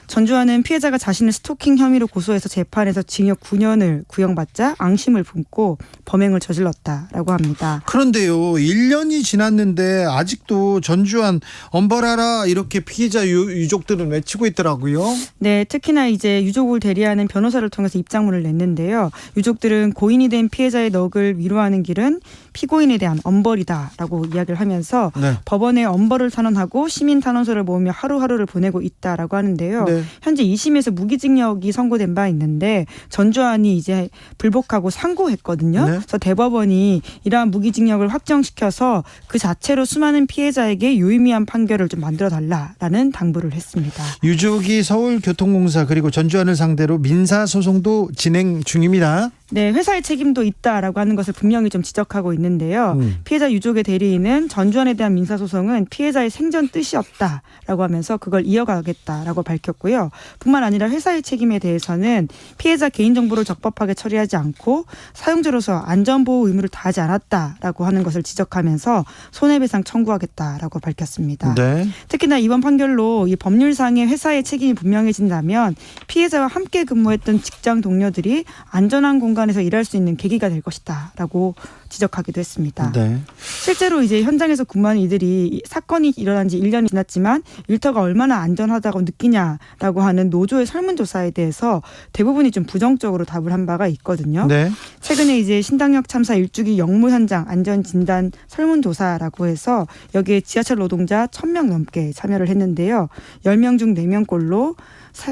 전주환은 피해자가 자신을 스토킹 혐의로 고소해서 재판에서 징역 9년을 구형받자 앙심을 품고 범행을 저질렀다라고 합니다. 그런데요, 1년이 지났는데 아직도 전주환 엄벌하라 이렇게 피해자 유족들은 외치고 있더라고요. 네, 특히나 이제 유족을 대리하는 변호사를 통해서 입장문을 냈는데요. 유족들은 고인이 된 피해자의 넋을 위로하는 길은 피고인에 대한 엄벌이다라고 이야기를 하면서 법원에 엄벌을 선언하고 시민 탄원서를 모으며 하루하루를 보내고 있다라고 하는데요. 현재 2심에서 무기징역이 선고된 바 있는데 전주환이 이제 불복하고 상고했거든요. 그래서 대법원이 이러한 무기징역을 확정시켜서 그 자체로 수많은 피해자에게 유의미한 판결을 좀 만들어달라라는 당부를 했습니다. 유족이 서울교통공사 그리고 전주환을 상대로 민사소송도 진행 중입니다. 네, 회사의 책임도 있다라고 하는 것을 분명히 좀 지적하고 있는데요. 피해자 유족의 대리인은 전주환에 대한 민사소송은 피해자의 생전 뜻이 없다라고 하면서 그걸 이어가겠다라고 밝혔고요. 했고요. 뿐만 아니라 회사의 책임에 대해서는 피해자 개인정보를 적법하게 처리하지 않고 사용자로서 안전보호 의무를 다하지 않았다라고 하는 것을 지적하면서 손해배상 청구하겠다라고 밝혔습니다. 네. 특히나 이번 판결로 이 법률상의 회사의 책임이 분명해진다면 피해자와 함께 근무했던 직장 동료들이 안전한 공간에서 일할 수 있는 계기가 될 것이다라고 지적하기도 했습니다. 네. 실제로 이제 현장에서 근무하는 이들이 사건이 일어난 지 1년이 지났지만 일터가 얼마나 안전하다고 느끼냐라고 하는 노조의 설문조사에 대해서 대부분이 좀 부정적으로 답을 한 바가 있거든요. 네. 최근에 이제 신당역 참사 일주기 영무 현장 안전진단 설문조사라고 해서 여기에 지하철 노동자 1,000명 넘게 참여를 했는데요. 10명 중 4명꼴로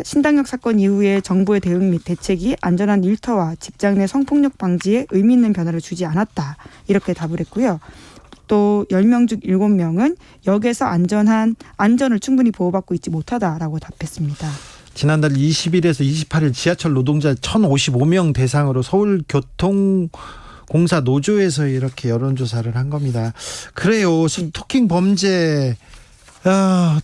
신당역 사건 이후에 정부의 대응 및 대책이 안전한 일터와 직장 내 성폭력 방지에 의미 있는 변화를 주지 않았다. 이렇게 답을 했고요. 또 10명 중 7명은 역에서 안전을 충분히 보호받고 있지 못하다라고 답했습니다. 지난달 20일에서 28일 지하철 노동자 1,055명 대상으로 서울교통공사 노조에서 이렇게 여론조사를 한 겁니다. 그래요. 스토킹 범죄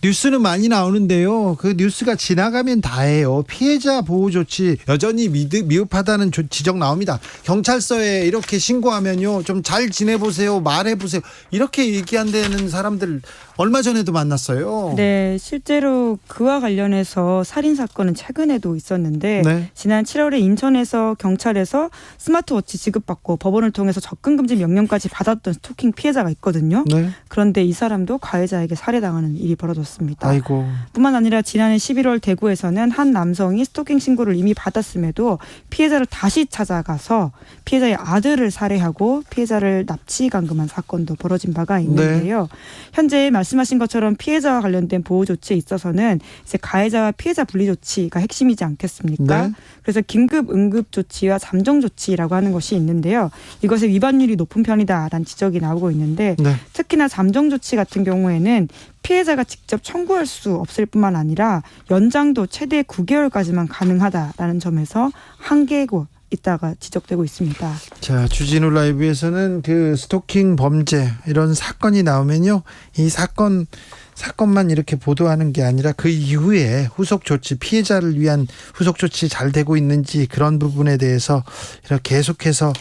뉴스는 많이 나오는데요. 그 뉴스가 지나가면 다예요. 피해자 보호 조치 여전히 미흡하다는 지적 나옵니다. 경찰서에 이렇게 신고하면요, 좀 잘 지내보세요, 말해보세요, 이렇게 얘기한다는 사람들 얼마 전에도 만났어요. 네, 실제로 그와 관련해서 살인 사건은 최근에도 있었는데 네. 지난 7월에 인천에서 경찰에서 스마트워치 지급받고 법원을 통해서 접근 금지 명령까지 받았던 스토킹 피해자가 있거든요. 네. 그런데 이 사람도 가해자에게 살해당하는 일이 벌어졌습니다. 아이고. 뿐만 아니라 지난해 11월 대구에서는 한 남성이 스토킹 신고를 이미 받았음에도 피해자를 다시 찾아가서 피해자의 아들을 살해하고 피해자를 납치 감금한 사건도 벌어진 바가 있는데요. 현재 말씀하신 것처럼 피해자와 관련된 보호 조치에 있어서는 이제 가해자와 피해자 분리 조치가 핵심이지 않겠습니까? 네. 그래서 긴급 응급 조치와 잠정 조치라고 하는 것이 있는데요. 이것의 위반율이 높은 편이다라는 지적이 나오고 있는데 네. 특히나 잠정 조치 같은 경우에는 피해자가 직접 청구할 수 없을 뿐만 아니라 연장도 최대 9개월까지만 가능하다라는 점에서 한계고 있다가 지적되고 있습니다. 자, 주진우 라이브에서는 그 스토킹 범죄 이런 사건이 나오면요, 이 사건만 이렇게 보도하는 게 아니라 그 이후에 후속 조치, 피해자를 위한 후속 조치 잘 되고 있는지 그런 부분에 대해서 이렇게 계속해서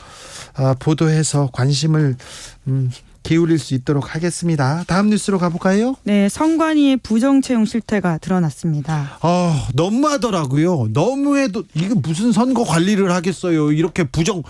보도해서 관심을 기울일 수 있도록 하겠습니다. 다음 뉴스로 가볼까요? 네, 선관위의 부정 채용 실태가 드러났습니다. 너무하더라고요. 너무해도 이게 무슨 선거 관리를 하겠어요. 이렇게 부정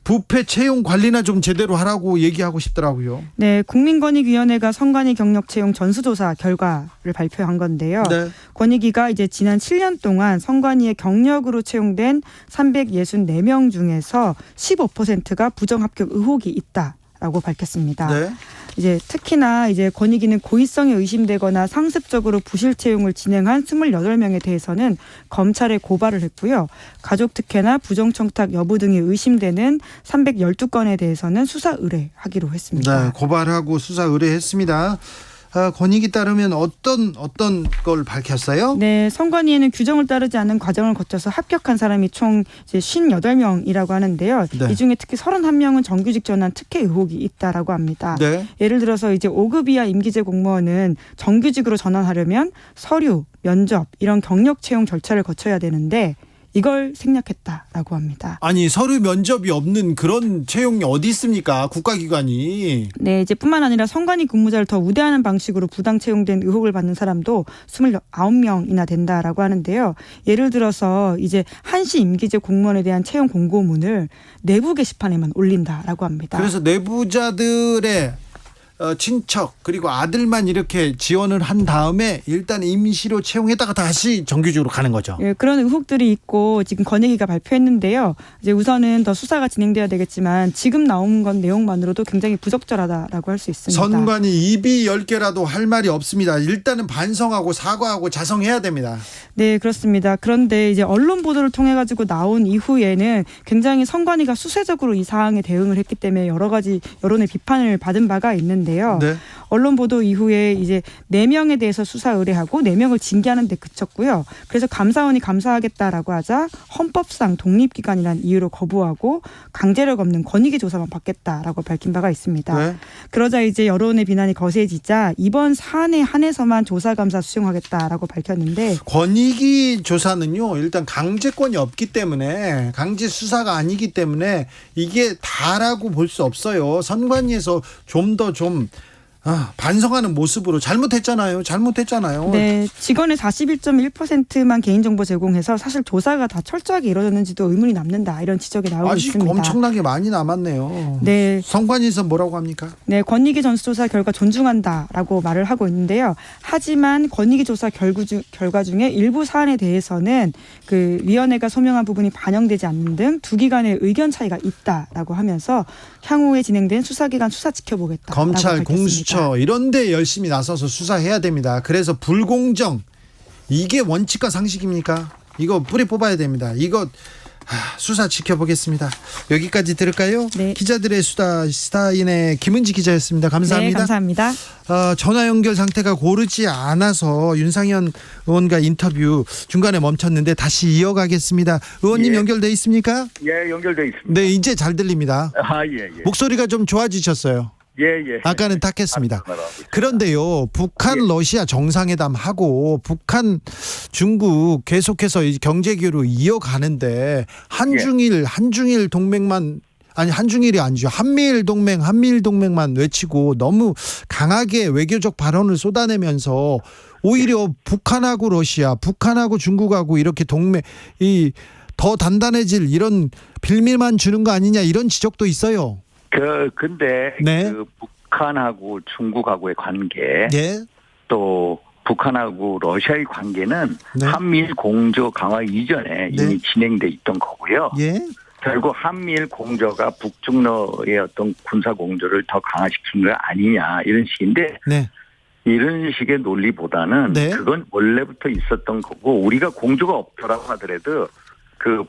부패 채용 관리나 좀 제대로 하라고 얘기하고 싶더라고요. 네, 국민권익위원회가 선관위 경력 채용 전수조사 결과를 발표한 건데요. 네. 권익위가 이제 지난 7년 동안 선관위의 경력으로 채용된 364명 중에서 15%가 부정 합격 의혹이 있다라고 밝혔습니다. 네. 이제 특히나 이제 권익위는 고의성이 의심되거나 상습적으로 부실 채용을 진행한 28명에 대해서는 검찰에 고발을 했고요. 가족 특혜나 부정 청탁 여부 등이 의심되는 312건에 대해서는 수사 의뢰하기로 했습니다. 네, 고발하고 수사 의뢰했습니다. 권익이 따르면 어떤 걸 밝혔어요? 네, 선관위에는 규정을 따르지 않은 과정을 거쳐서 합격한 사람이 총 이제 58명이라고 하는데요. 네. 이 중에 특히 31명은 정규직 전환 특혜 의혹이 있다라고 합니다. 네. 예를 들어서 이제 5급 이하 임기제 공무원은 정규직으로 전환하려면 서류, 면접 이런 경력 채용 절차를 거쳐야 되는데 이걸 생략했다라고 합니다. 아니, 서류 면접이 없는 그런 채용이 어디 있습니까? 국가기관이. 네, 이제 뿐만 아니라 선관위 근무자를 더 우대하는 방식으로 부당 채용된 의혹을 받는 사람도 29명이나 된다라고 하는데요. 예를 들어서 이제 한시 임기제 공무원에 대한 채용 공고문을 내부 게시판에만 올린다라고 합니다. 그래서 내부자들의 친척 그리고 아들만 이렇게 지원을 한 다음에 일단 임시로 채용했다가 다시 정규직으로 가는 거죠. 예, 그런 의혹들이 있고 지금 권익위가 발표했는데요. 이제 우선은 더 수사가 진행돼야 되겠지만 지금 나온 건 내용만으로도 굉장히 부적절하다라고 할 수 있습니다. 선관위 입이 10개라도 할 말이 없습니다. 일단은 반성하고 사과하고 자성해야 됩니다. 네, 그렇습니다. 그런데 이제 언론 보도를 통해 가지고 나온 이후에는 굉장히 선관위가 수세적으로 이 사항에 대응을 했기 때문에 여러 가지 여론의 비판을 받은 바가 있는데 했는데요. 네. 언론 보도 이후에 이제 4명에 대해서 수사 의뢰하고 4명을 징계하는 데 그쳤고요. 그래서 감사원이 감사하겠다라고 하자 헌법상 독립기관이라는 이유로 거부하고 강제력 없는 권익위 조사만 받겠다라고 밝힌 바가 있습니다. 네. 그러자 이제 여론의 비난이 거세지자 이번 사안에 한해서만 조사감사 수용하겠다라고 밝혔는데 권익위 조사는요, 일단 강제권이 없기 때문에, 강제 수사가 아니기 때문에 이게 다라고 볼 수 없어요. 선관위에서 좀 더 반성하는 모습으로 잘못했잖아요. 네, 직원의 41.1%만 개인정보 제공해서 사실 조사가 다 철저하게 이루어졌는지도 의문이 남는다, 이런 지적이 나오고 아직 있습니다. 엄청나게 많이 남았네요. 네. 선관위에서 뭐라고 합니까? 네, 권익위 전수조사 결과 존중한다라고 말을 하고 있는데요. 하지만 권익위 조사 결과 중에 일부 사안에 대해서는 그 위원회가 소명한 부분이 반영되지 않는 등 두 기관의 의견 차이가 있다라고 하면서 향후에 진행된 수사기관 수사 지켜보겠다. 검찰, 공수처 이런 데 열심히 나서서 수사해야 됩니다. 그래서 불공정, 이게 원칙과 상식입니까? 이거 뿌리 뽑아야 됩니다. 이거 수사 지켜보겠습니다. 여기까지 들을까요? 네. 기자들의 수다, 시사인의 김은지 기자였습니다. 감사합니다. 네, 감사합니다. 전화 연결 상태가 고르지 않아서 윤상현 의원과 인터뷰 중간에 멈췄는데 다시 이어가겠습니다. 의원님 연결돼 있습니까? 예, 연결돼 있습니다. 네, 이제 잘 들립니다. 예. 목소리가 좀 좋아지셨어요. 예. 아까는 탁했습니다. 그런데요, 북한 러시아 정상회담 하고 북한 중국 계속해서 경제 교류 이어가는데 한중일 동맹만, 아니 한중일이 아니죠, 한미일 동맹만 외치고 너무 강하게 외교적 발언을 쏟아내면서 오히려 북한하고 러시아, 북한하고 중국하고 이렇게 더 단단해질 이런 빌미만 주는 거 아니냐, 이런 지적도 있어요. 근데 네. 그 북한하고 중국하고의 관계, 또 북한하고 러시아의 관계는 한미일 공조 강화 이전에 이미 진행돼 있던 거고요. 결국 한미일 공조가 북중러의 어떤 군사 공조를 더 강화시킨 거 아니냐, 이런 식인데, 이런 식의 논리보다는 그건 원래부터 있었던 거고, 우리가 공조가 없더라고 하더라도 그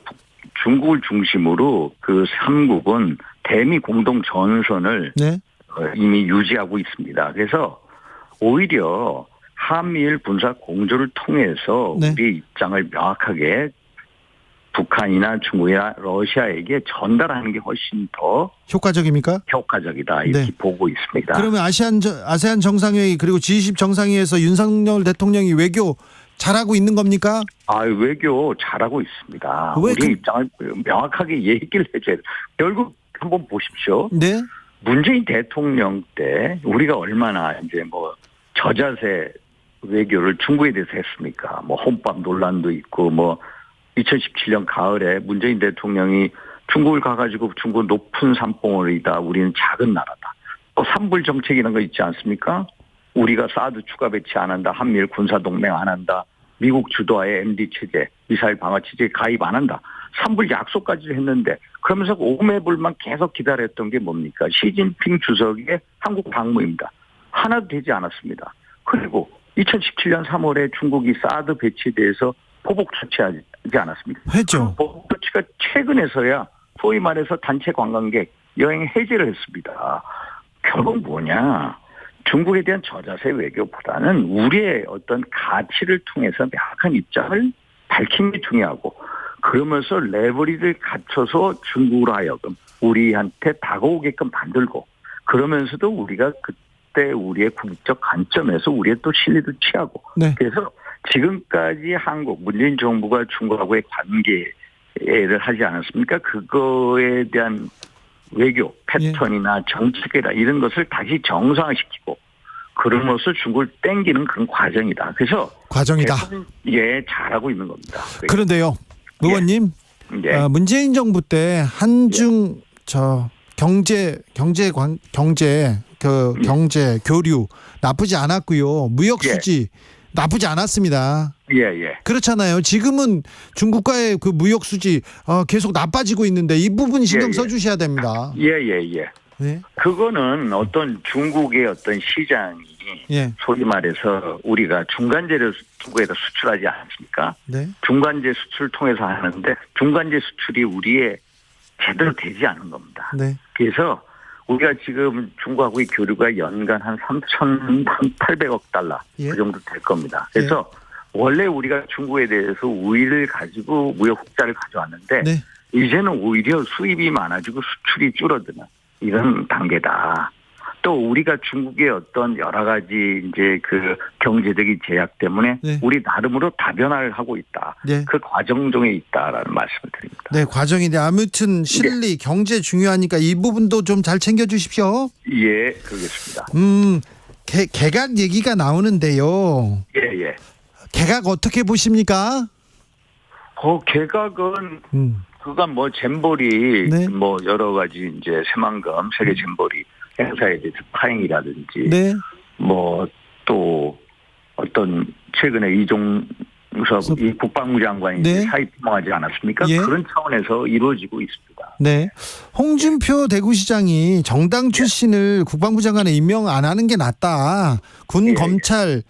중국을 중심으로 그 3국은 대미 공동 전선을 이미 유지하고 있습니다. 그래서 오히려 한미일 군사 공조를 통해서 우리의 입장을 명확하게 북한이나 중국이나 러시아에게 전달하는 게 훨씬 더 효과적입니까? 효과적이다, 이렇게 보고 있습니다. 그러면 아세안 정상회의 그리고 G20 정상회의에서 윤석열 대통령이 외교 잘하고 있는 겁니까? 외교 잘하고 있습니다. 우리 입장을 명확하게 얘기를 해줘야 돼요. 결국 한번 보십시오. 문재인 대통령 때 우리가 얼마나 이제 저자세 외교를 중국에 대해서 했습니까? 혼밥 논란도 있고 2017년 가을에 문재인 대통령이 중국을 가가지고 중국 높은 산봉우리다, 우리는 작은 나라다, 또 산불 정책이라는 거 있지 않습니까? 우리가 사드 추가 배치 안 한다, 한미일 군사동맹 안 한다, 미국 주도하에 MD 체제, 미사일 방어 체제에 가입 안 한다, 산불 약속까지 했는데, 그러면서 오매불만 계속 기다렸던 게 뭡니까? 시진핑 주석의 한국 방문입니다. 하나도 되지 않았습니다. 그리고 2017년 3월에 중국이 사드 배치에 대해서 포복 조치하지 않았습니까? 했죠. 포복 조치가 최근에서야 소위 말해서 단체 관광객 여행 해제를 했습니다. 결국 뭐냐? 중국에 대한 저자세 외교보다는 우리의 어떤 가치를 통해서 명확한 입장을 밝히는 게 중요하고, 그러면서 레버리를 갖춰서 중국으로 하여금 우리한테 다가오게끔 만들고, 그러면서도 우리가 그때 우리의 국익적 관점에서 우리의 또 신뢰도 취하고, 그래서 지금까지 한국 문재인 정부가 중국하고의 관계를 하지 않았습니까? 그거에 대한 외교 패턴이나 정책이나 이런 것을 다시 정상화시키고, 그러면서 중국을 땡기는 그런 과정이다. 그래서 잘하고 있는 겁니다. 그런데요, 의원님, 문재인 정부 때 한중 경제 교류 나쁘지 않았고요, 무역 수지 나쁘지 않았습니다. 그렇잖아요. 지금은 중국과의 그 무역 수지 계속 나빠지고 있는데 이 부분 신경 써주셔야 됩니다. 그거는 어떤 중국의 어떤 시장이 소위 말해서 우리가 중간재를 중국에다 수출하지 않습니까? 중간재 수출을 통해서 하는데 중간재 수출이 우리의 제대로 되지 않은 겁니다. 그래서 우리가 지금 중국하고의 교류가 연간 한 3,800억 달러 예. 그 정도 될 겁니다. 그래서 원래 우리가 중국에 대해서 우위를 가지고 무역 흑자를 가져왔는데 네. 이제는 오히려 수입이 많아지고 수출이 줄어드는 이런 단계다. 또 우리가 중국의 어떤 여러 가지 이제 그 경제적인 제약 때문에 네. 우리 나름으로 다변화를 하고 있다. 네. 그 과정 중에 있다라는 말씀을 드립니다. 네, 과정인데 아무튼 실리 경제 중요하니까 이 부분도 좀 잘 챙겨 주십시오. 예, 그러겠습니다. 개각 얘기가 나오는데요. 예. 개각 어떻게 보십니까? 개각은 그간 뭐 잼버리 뭐 여러 가지 이제 새만금 세계 잼버리 행사에 대해서 파행이라든지 네. 뭐 또 어떤 최근에 이종섭 이 국방부 장관이 네. 사입봉하지 않았습니까? 예. 그런 차원에서 이루어지고 있습니다. 네. 홍준표 대구시장이 정당 출신을 국방부 장관에 임명 안 하는 게 낫다. 군 검찰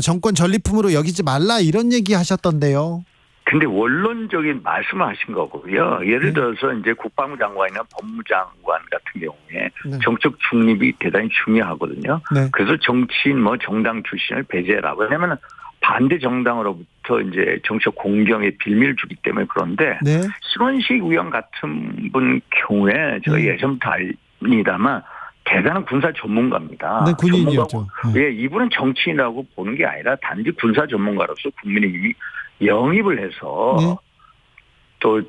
정권 전리품으로 여기지 말라 이런 얘기 하셨던데요. 근데 원론적인 말씀을 하신 거고요. 예를 들어서 이제 국방부 장관이나 법무장관 같은 경우에 정책 중립이 대단히 중요하거든요. 네. 그래서 정치인 뭐 정당 출신을 배제라고 하면 반대 정당으로부터 이제 정치적 공경에 빌미를 주기 때문에 그런데 네. 신원식 의원 같은 분 경우에 제가 예전부터 압니다만 대단한 군사 전문가입니다. 네, 군인이었죠. 예, 이분은 정치인이라고 보는 게 아니라 단지 군사 전문가로서 국민의힘이 영입을 해서 또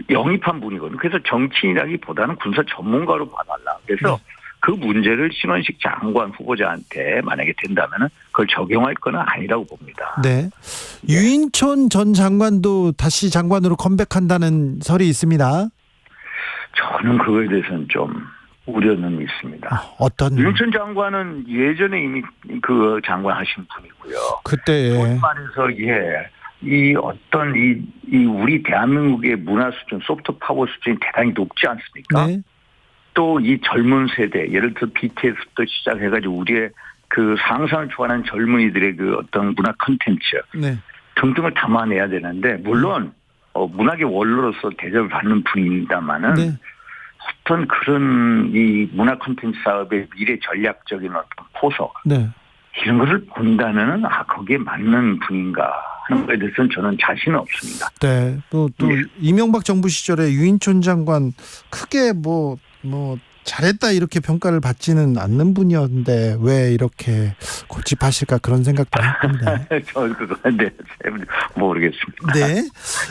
영입한 분이거든요. 그래서 정치인이라기보다는 군사 전문가로 봐달라. 그래서 그 문제를 신원식 장관 후보자한테 만약에 된다면 그걸 적용할 건 아니라고 봅니다. 네. 유인촌 전 장관도 다시 장관으로 컴백한다는 설이 있습니다. 저는 그거에 대해서는 좀 우려는 있습니다. 어떤? 유인촌 장관은 예전에 이미 그 장관 하신 분이고요. 그때. 소위 말해서 이 어떤 이 우리 대한민국의 문화 수준, 소프트 파워 수준이 대단히 높지 않습니까? 네. 또 이 젊은 세대, 예를 들어 BTS부터 시작해가지고 우리의 그 상상을 초월하는 젊은이들의 그 어떤 문화 콘텐츠 네. 등등을 담아내야 되는데 물론 문학의 원로로서 대접을 받는 분입니다만은 네. 어떤 그런 이 문화 콘텐츠 사업의 미래 전략적인 어떤 포석 네. 이런 것을 본다면은 거기에 맞는 분인가 하는 것에 대해서는 저는 자신은 없습니다. 네. 또 이명박 정부 시절에 유인촌 장관 크게 뭐 잘했다 이렇게 평가를 받지는 않는 분이었는데 왜 이렇게 고집하실까 그런 생각도 합니다. 저 그건데 모르겠습니다. 네.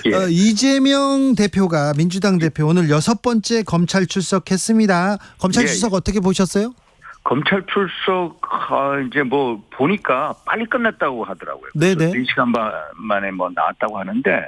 예. 이재명 대표가 민주당 대표 오늘 6번째 검찰 출석했습니다. 검찰 예. 출석 어떻게 보셨어요? 검찰 출석 이제 뭐 보니까 빨리 끝났다고 하더라고요. 네네. 4시간 만에 뭐 나왔다고 하는데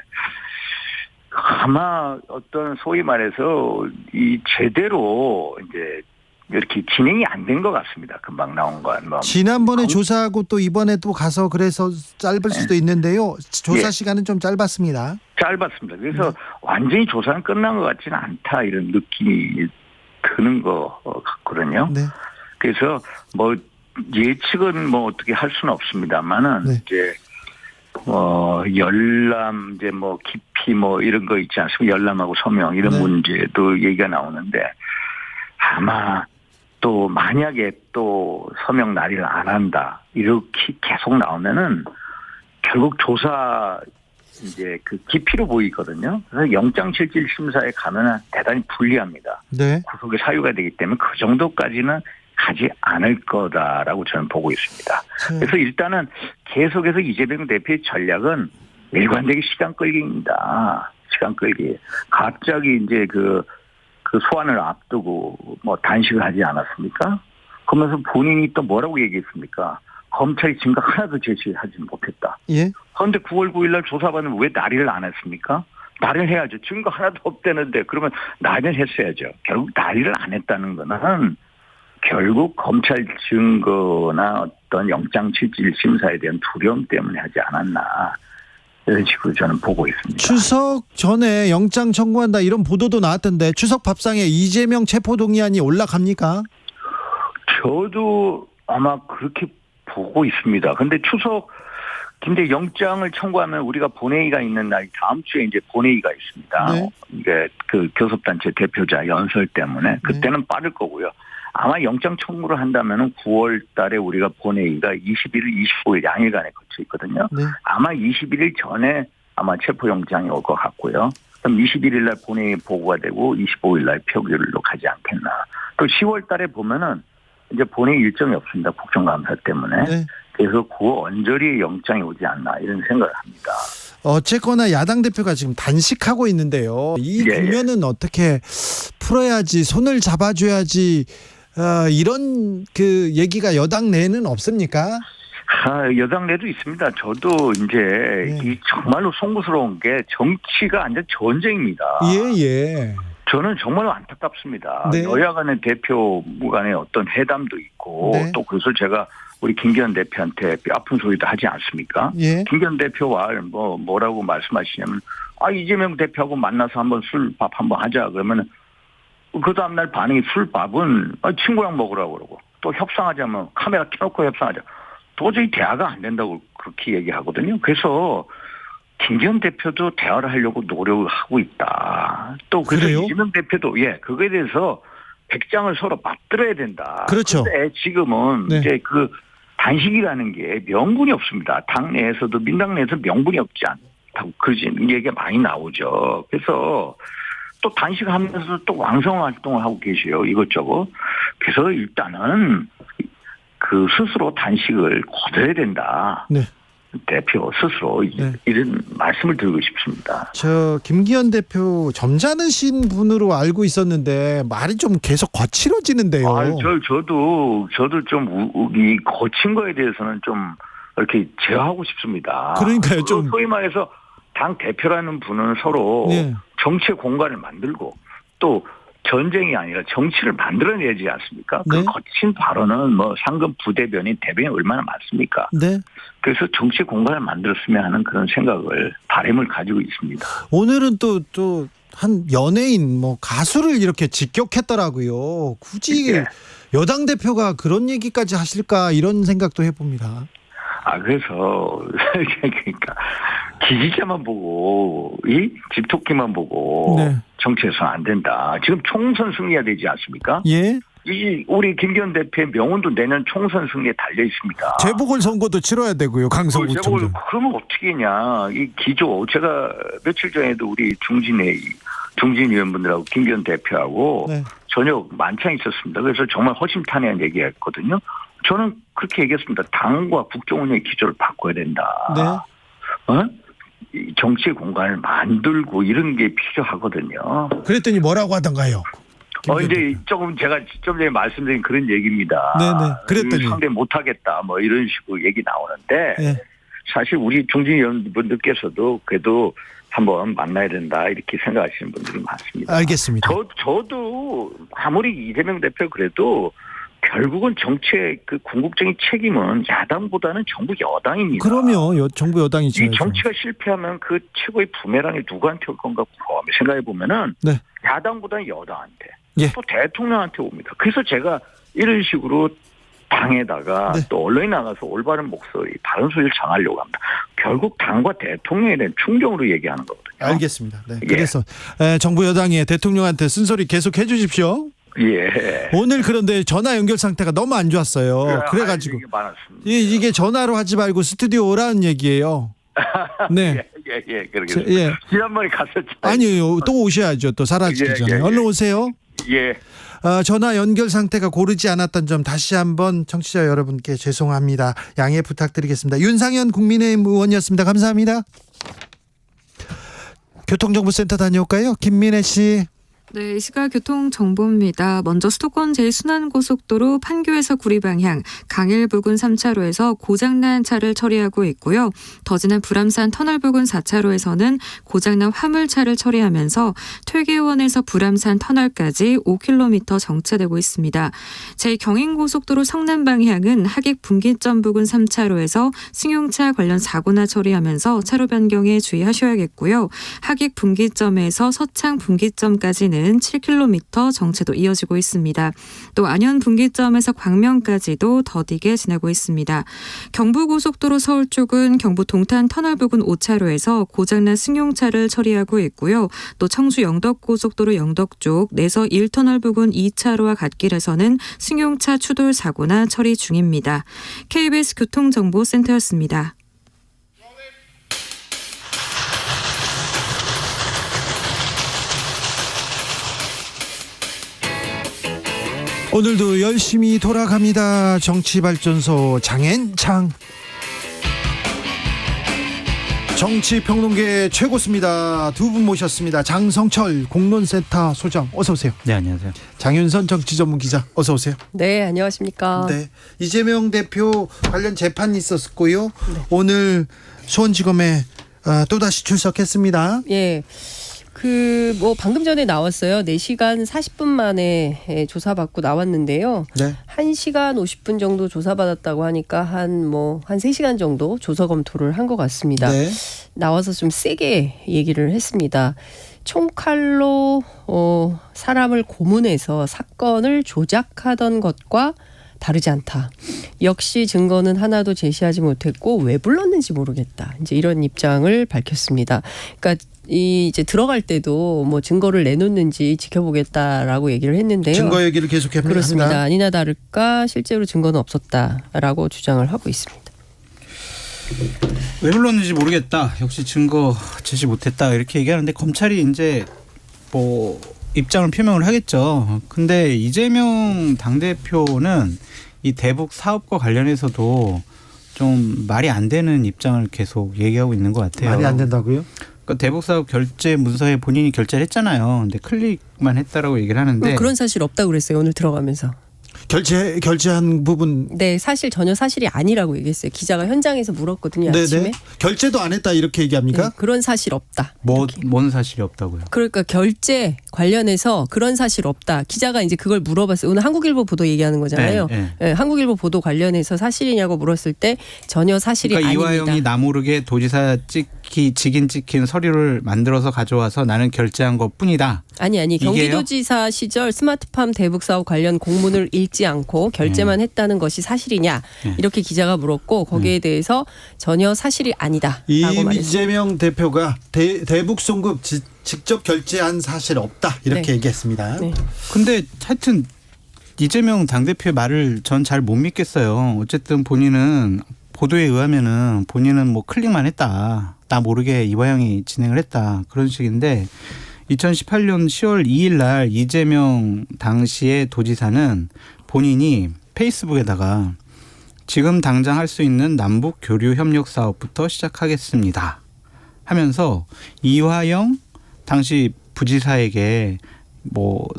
아마 어떤 소위 말해서 이 제대로 이제 이렇게 진행이 안 된 것 같습니다. 금방 나온 건. 지난번에 조사하고 또 이번에 또 가서 그래서 짧을 수도 있는데요. 조사 시간은 좀 짧았습니다. 짧았습니다. 그래서 완전히 조사는 끝난 것 같지는 않다 이런 느낌이 드는 것 같거든요. 네. 그래서 뭐 예측은 뭐 어떻게 할 수는 없습니다만은 이제 열람 이제 뭐 깊이 뭐 이런 거 있지 않습니까? 열람하고 서명 이런 문제도 얘기가 나오는데 아마 또 만약에 또 서명 날의를 안 한다 이렇게 계속 나오면은 결국 조사 이제 그 깊이로 보이거든요. 그래서 영장실질 심사에 가면은 대단히 불리합니다. 네. 구속의 사유가 되기 때문에 그 정도까지는 가지 않을 거다라고 저는 보고 있습니다. 그래서 일단은 계속해서 이재명 대표의 전략은 일관되게 시간 끌기입니다. 시간 끌기. 갑자기 이제 그 소환을 앞두고 뭐 단식을 하지 않았습니까? 그러면서 본인이 또 뭐라고 얘기했습니까? 검찰이 증거 하나도 제시하지 못했다. 예. 그런데 9월 9일 날 조사받으면 왜 날의를 안 했습니까? 날의를 해야죠. 증거 하나도 없다는데 그러면 날의를 했어야죠. 결국 날의를 안 했다는 거는 결국 검찰 증거나 어떤 영장실질 심사에 대한 두려움 때문에 하지 않았나 이런 식으로 저는 보고 있습니다. 추석 전에 영장 청구한다 이런 보도도 나왔던데 추석 밥상에 이재명 체포동의안이 올라갑니까? 저도 아마 그렇게 보고 있습니다. 근데 근데 영장을 청구하면 우리가 본회의가 있는 날 다음 주에 이제 본회의가 있습니다. 네. 이게 그 교섭단체 대표자 연설 때문에 그때는 빠를 거고요. 아마 영장 청구를 한다면은 9월 달에 우리가 본회의가 21일, 25일 양일간에 걸쳐 있거든요. 네. 아마 21일 전에 아마 체포영장이 올 것 같고요. 그럼 21일 날 본회의 보고가 되고 25일 날 표결로 가지 않겠나. 또 10월 달에 보면은 이제 본회의 일정이 없습니다. 국정감사 때문에. 네. 그래서 그 언저리에 영장이 오지 않나 이런 생각을 합니다. 어쨌거나 야당 대표가 지금 단식하고 있는데요. 이 국면은 어떻게 풀어야지, 손을 잡아줘야지, 이런 그 얘기가 여당 내에는 없습니까? 여당 내도 있습니다. 저도 이제 이 정말로 송구스러운 게 정치가 완전 전쟁입니다. 예. 저는 정말로 안타깝습니다. 네. 여야 간의 대표 간의 어떤 회담도 있고 네. 또 그것을 제가 우리 김기현 대표한테 아픈 소리도 하지 않습니까? 예. 김기현 대표와 뭐라고 말씀하시냐면 이재명 대표하고 만나서 한번 밥 한번 하자 그러면 그 다음날 반응이 술밥은 친구랑 먹으라고 그러고 또 협상하자면 카메라 켜놓고 협상하자. 도저히 대화가 안 된다고 그렇게 얘기하거든요. 그래서 김기현 대표도 대화를 하려고 노력을 하고 있다. 또 그래서 그래요? 이재명 대표도 그거에 대해서 백장을 서로 맞들어야 된다. 그렇죠. 근데 지금은 네. 이제 그 단식이라는 게 명분이 없습니다. 당내에서도 민당 내에서 명분이 없지 않다고 그런 얘기가 많이 나오죠. 그래서 또 단식하면서 또 왕성 활동을 하고 계세요. 이것저것. 그래서 일단은 그 스스로 단식을 거둬야 된다. 네. 대표 스스로 이런 말씀을 드리고 싶습니다. 저 김기현 대표 점잖으신 분으로 알고 있었는데 말이 좀 계속 거칠어지는데요. 저도 좀 이 거친 거에 대해서는 좀 이렇게 제어하고 싶습니다. 그러니까요, 좀 소위 말해서 당 대표라는 분은 서로 정치의 공간을 만들고 또 전쟁이 아니라 정치를 만들어내지 않습니까? 그 거친 발언은 상급 부대변인 대변인 얼마나 많습니까? 네. 그래서 정치 공간을 만들었으면 하는 그런 생각을 바람을 가지고 있습니다. 오늘은 또 한 연예인 가수를 이렇게 직격했더라고요. 굳이 여당 대표가 그런 얘기까지 하실까 이런 생각도 해봅니다. 그래서 그러니까 기지자만 보고 집토끼만 보고 정치해서는 안 된다. 지금 총선 승리가 되지 않습니까? 예. 우리 김기현 대표의 명운도 내년 총선 승리에 달려 있습니다. 재보궐선거도 치러야 되고요. 강서구청장. 그러면 어떻게 했냐. 이 기조 제가 며칠 전에도 우리 중진 의원분들하고 김기현 대표하고 저녁 만찬 있었습니다. 그래서 정말 허심탄회한 얘기했거든요. 저는 그렇게 얘기했습니다. 당과 국정운영의 기조를 바꿔야 된다. 정치의 공간을 만들고 이런 게 필요하거든요. 그랬더니 뭐라고 하던가요? 이제 조금 제가 좀 전에 말씀드린 그런 얘기입니다. 네네. 그랬더니 상대 못하겠다 이런 식으로 얘기 나오는데 사실 우리 중진 의원분들께서도 그래도 한번 만나야 된다 이렇게 생각하시는 분들이 많습니다. 알겠습니다. 저도 아무리 이재명 대표 그래도 결국은 정치의 그 궁극적인 책임은 야당보다는 정부 여당입니다. 그럼요. 정부 여당이 이 정치가 실패하면 그 최고의 부메랑이 누구한테 올 건가 생각해 보면은 야당보다는 여당한테 또 대통령한테 옵니다. 그래서 제가 이런 식으로 당에다가 또 언론에 나가서 올바른 목소리, 바른 소리를 전하려고 합니다. 결국 당과 대통령에 대한 충정으로 얘기하는 거거든요. 알겠습니다. 그래서 정부 여당이 대통령한테 쓴소리 계속 해주십시오. 오늘 그런데 전화 연결 상태가 너무 안 좋았어요. 그래가지고 이게 전화로 하지 말고 스튜디오 오라는 얘기예요. 네. 그러게. 지난번에 갔었죠. 아니요, 또 오셔야죠. 또 사라지기 전에. 얼른 오세요. 전화 연결 상태가 고르지 않았던 점 다시 한번 청취자 여러분께 죄송합니다. 양해 부탁드리겠습니다. 윤상현 국민의힘 의원이었습니다. 감사합니다. 교통정보센터 다녀올까요? 김민혜 씨. 네, 이 시각 교통정보입니다. 먼저 수도권 제 순환고속도로 판교에서 구리 방향 강일 부근 3차로에서 고장난 차를 처리하고 있고요. 더 지난 불암산 터널 부근 4차로에서는 고장난 화물차를 처리하면서 퇴계원에서 불암산 터널까지 5km 정체되고 있습니다. 제 경인고속도로 성남 방향은 하객 분기점 부근 3차로에서 승용차 관련 사고나 처리하면서 차로 변경에 주의하셔야겠고요. 하객 분기점에서 서창 분기점까지 쪽에는 7km 정체도 이어지고 있습니다. 또 안현 분기점에서 광명까지도 더디게 지나고 있습니다. 경부고속도로 서울 쪽은 경부 동탄 터널 부근 5차로에서 고장난 승용차를 처리하고 있고요. 또 청주 영덕고속도로 영덕 쪽 내서 1터널 부근 2차로와 갓길에서는 승용차 추돌 사고나 처리 중입니다. KBS 교통정보센터였습니다. 오늘도 열심히 돌아갑니다. 정치발전소 장앤창. 정치평론계 최고수입니다. 두 분 모셨습니다. 장성철 공론센터 소장 어서 오세요. 네, 안녕하세요. 장윤선 정치전문기자 어서 오세요. 네, 안녕하십니까. 네, 이재명 대표 관련 재판이 있었고요. 네. 오늘 수원지검에 또다시 출석했습니다. 예. 방금 전에 나왔어요. 4시간 40분 만에 조사받고 나왔는데요. 네. 1시간 50분 정도 조사받았다고 하니까 한 3시간 정도 조사 검토를 한 것 같습니다. 네. 나와서 좀 세게 얘기를 했습니다. 총칼로 사람을 고문해서 사건을 조작하던 것과 다르지 않다. 역시 증거는 하나도 제시하지 못했고 왜 불렀는지 모르겠다. 이제 이런 입장을 밝혔습니다. 그러니까 이제 들어갈 때도 증거를 내놓는지 지켜보겠다라고 얘기를 했는데요. 증거 얘기를 계속합니다. 그렇습니다. 아니나 다를까 실제로 증거는 없었다라고 주장을 하고 있습니다. 왜 불렀는지 모르겠다. 역시 증거 제시 못했다. 이렇게 얘기하는데 검찰이 이제 입장을 표명을 하겠죠. 근데 이재명 당대표는 이 대북 사업과 관련해서도 좀 말이 안 되는 입장을 계속 얘기하고 있는 것 같아요. 말이 안 된다고요? 그러니까 대북 사업 결제 문서에 본인이 결제를 했잖아요. 근데 클릭만 했다라고 얘기를 하는데 그런 사실 없다고 그랬어요. 오늘 들어가면서. 결제한 부분. 네, 사실 전혀 사실이 아니라고 얘기했어요. 기자가 현장에서 물었거든요. 네네. 아침에. 결제도 안 했다 이렇게 얘기합니까? 네, 그런 사실 없다. 뭔 사실이 없다고요? 그러니까 결제 관련해서 그런 사실 없다. 기자가 이제 그걸 물어봤어요. 오늘 한국일보 보도 얘기하는 거잖아요. 네, 한국일보 보도 관련해서 사실이냐고 물었을 때 전혀 사실이 그러니까 아닙니다. 이화영이 나 모르게 도지사 찍힌 서류를 만들어서 가져와서 나는 결제한 것뿐이다. 아니 경기도지사 시절 스마트팜 대북 사업 관련 공문을 읽지 않고 결제만 했다는 것이 사실이냐 이렇게 기자가 물었고 거기에 대해서 전혀 사실이 아니다라고 말했습니다. 이재명 대표가 대북 송금 직접 결제한 사실 없다 이렇게 얘기했습니다. 네. 근데 하여튼 이재명 당대표의 말을 전 잘 못 믿겠어요. 어쨌든 본인은 보도에 의하면은 본인은 클릭만 했다. 나 모르게 이화영이 진행을 했다. 그런 식인데 2018년 10월 2일 날 이재명 당시의 도지사는 본인이 페이스북에다가 지금 당장 할 수 있는 남북 교류 협력 사업부터 시작하겠습니다. 하면서 이화영 당시 부지사에게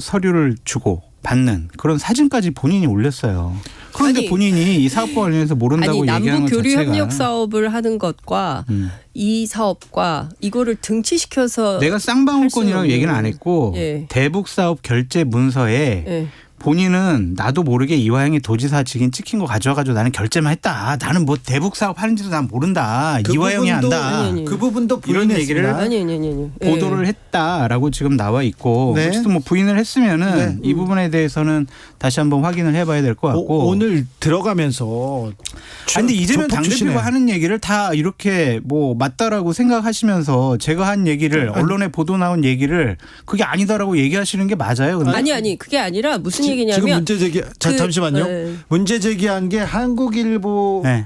서류를 주고 받는 그런 사진까지 본인이 올렸어요. 그런데 본인이 이 사업과 관련해서 모른다고 얘기하는 것 남북 교류 자체가 협력 사업을 하는 것과 이 사업과 이거를 등치시켜서 내가 쌍방울권이라고 얘기는 안 했고 대북 사업 결제 문서에 본인은 나도 모르게 이화영이 도지사 직인 찍힌 거 가져와가지고 나는 결제만 했다. 나는 대북 사업 하는지도 난 모른다. 이화영이 안다. 그 부분도 이런 얘기를 보도를 했다라고 지금 나와 있고 어쨌든 부인을 했으면은 이 부분에 대해서는 다시 한번 확인을 해봐야 될 것 같고 오늘 들어가면서 근데 이재명 당대표가 하는 얘기를 다 이렇게 맞다라고 생각하시면서 제가 한 얘기를 언론에 보도 나온 얘기를 그게 아니다라고 얘기하시는 게 맞아요? 근데? 아니 그게 아니라 무슨 얘기냐면 지금 문제 제기 잠시만요. 문제 제기한 게 한국일보의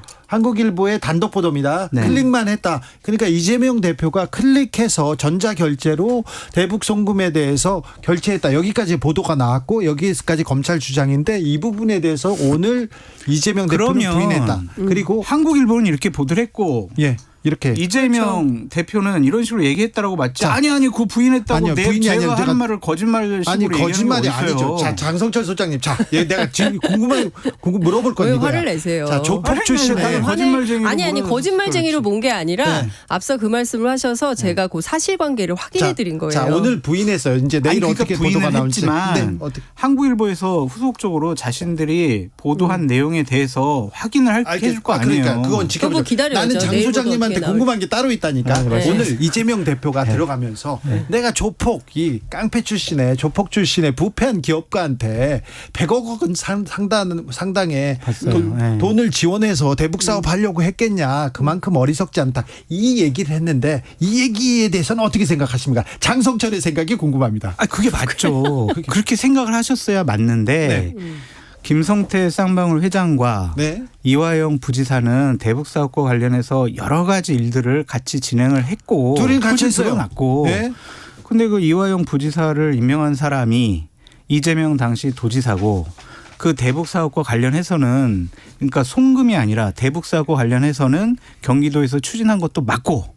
단독 보도입니다. 클릭만 했다. 그러니까 이재명 대표가 클릭해서 전자결제로 대북 송금에 대해서 결제했다. 여기까지 보도가 나왔고 여기까지 검찰 주장인데 이 부분에 대해서 오늘 이재명 대표는 부인했다. 그리고 한국일보는 이렇게 보도를 했고 이렇게 이재명 대표는 이런 식으로 얘기했다라고 맞지? 아니 그거 부인했다고 제가 하는 말을 거짓말식으로 거짓말이 아니죠. 자, 장성철 소장님, 내가 지금 물어볼 건데 왜 화를 내세요? 자, 조폭 출신에 거짓말쟁이로 아니 거짓말쟁이로 본 게 아니라 앞서 그 말씀을 하셔서 제가 그 사실관계를 확인해 드린 거예요. 자, 오늘 부인했어요. 이제 내일 어떻게 보도가 나올지. 한국일보에서 후속적으로 자신들이 보도한 내용에 대해서 확인을 해줄 거 아니에요. 그러니까 그건 지켜보죠. 나는 장 소장님한테 저한테 궁금한 게 따로 있다니까. 네. 오늘 이재명 대표가 들어가면서 내가 조폭 이 깡패 출신의 조폭 출신의 부패한 기업가한테 100억 원 상당의 돈을 지원해서 대북 사업 하려고 했겠냐. 그만큼 어리석지 않다. 이 얘기를 했는데 이 얘기에 대해서는 어떻게 생각하십니까? 장성철의 생각이 궁금합니다. 그게 맞죠. 그렇게 생각을 하셨어야 맞는데 김성태 쌍방울 회장과 이화영 부지사는 대북 사업과 관련해서 여러 가지 일들을 같이 진행을 했고 둘이 같이 했어요. 났고. 근데 그 이화영 부지사를 임명한 사람이 이재명 당시 도지사고 그 대북 사업과 관련해서는 그러니까 송금이 아니라 대북 사업과 관련해서는 경기도에서 추진한 것도 맞고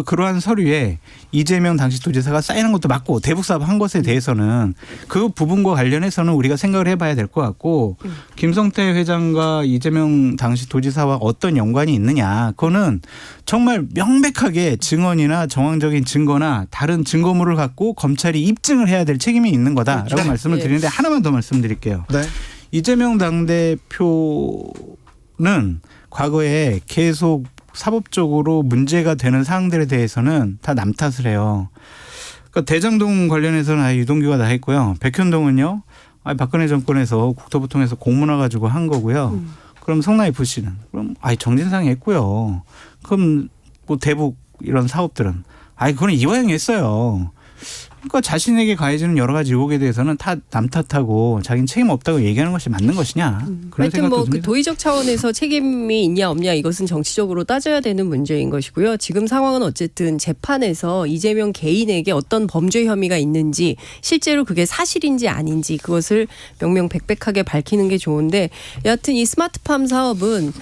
그러한 서류에 이재명 당시 도지사가 사인한 것도 맞고 대북 사업 한 것에 대해서는 그 부분과 관련해서는 우리가 생각을 해봐야 될 것 같고 김성태 회장과 이재명 당시 도지사와 어떤 연관이 있느냐 그거는 정말 명백하게 증언이나 정황적인 증거나 다른 증거물을 갖고 검찰이 입증을 해야 될 책임이 있는 거다라고 말씀을 드리는데 하나만 더 말씀드릴게요. 이재명 당대표는 과거에 계속 사법적으로 문제가 되는 사항들에 대해서는 다 남 탓을 해요. 그러니까 대장동 관련해서는 유동규가 다 했고요. 백현동은요. 박근혜 정권에서 국토부 통해서 공문화 가지고 한 거고요. 그럼 성남FC는 그럼 정진상이 했고요. 그럼 뭐 대북 이런 사업들은 그건 이화영이 했어요. 그러니까 자신에게 가해지는 여러 가지 의혹에 대해서는 다 남 탓하고 자기는 책임 없다고 얘기하는 것이 맞는 것이냐. 그런 하여튼 생각도 그 도의적 차원에서 책임이 있냐 없냐 이것은 정치적으로 따져야 되는 문제인 것이고요. 지금 상황은 어쨌든 재판에서 이재명 개인에게 어떤 범죄 혐의가 있는지 실제로 그게 사실인지 아닌지 그것을 명명백백하게 밝히는 게 좋은데 여하튼 이 스마트팜 사업은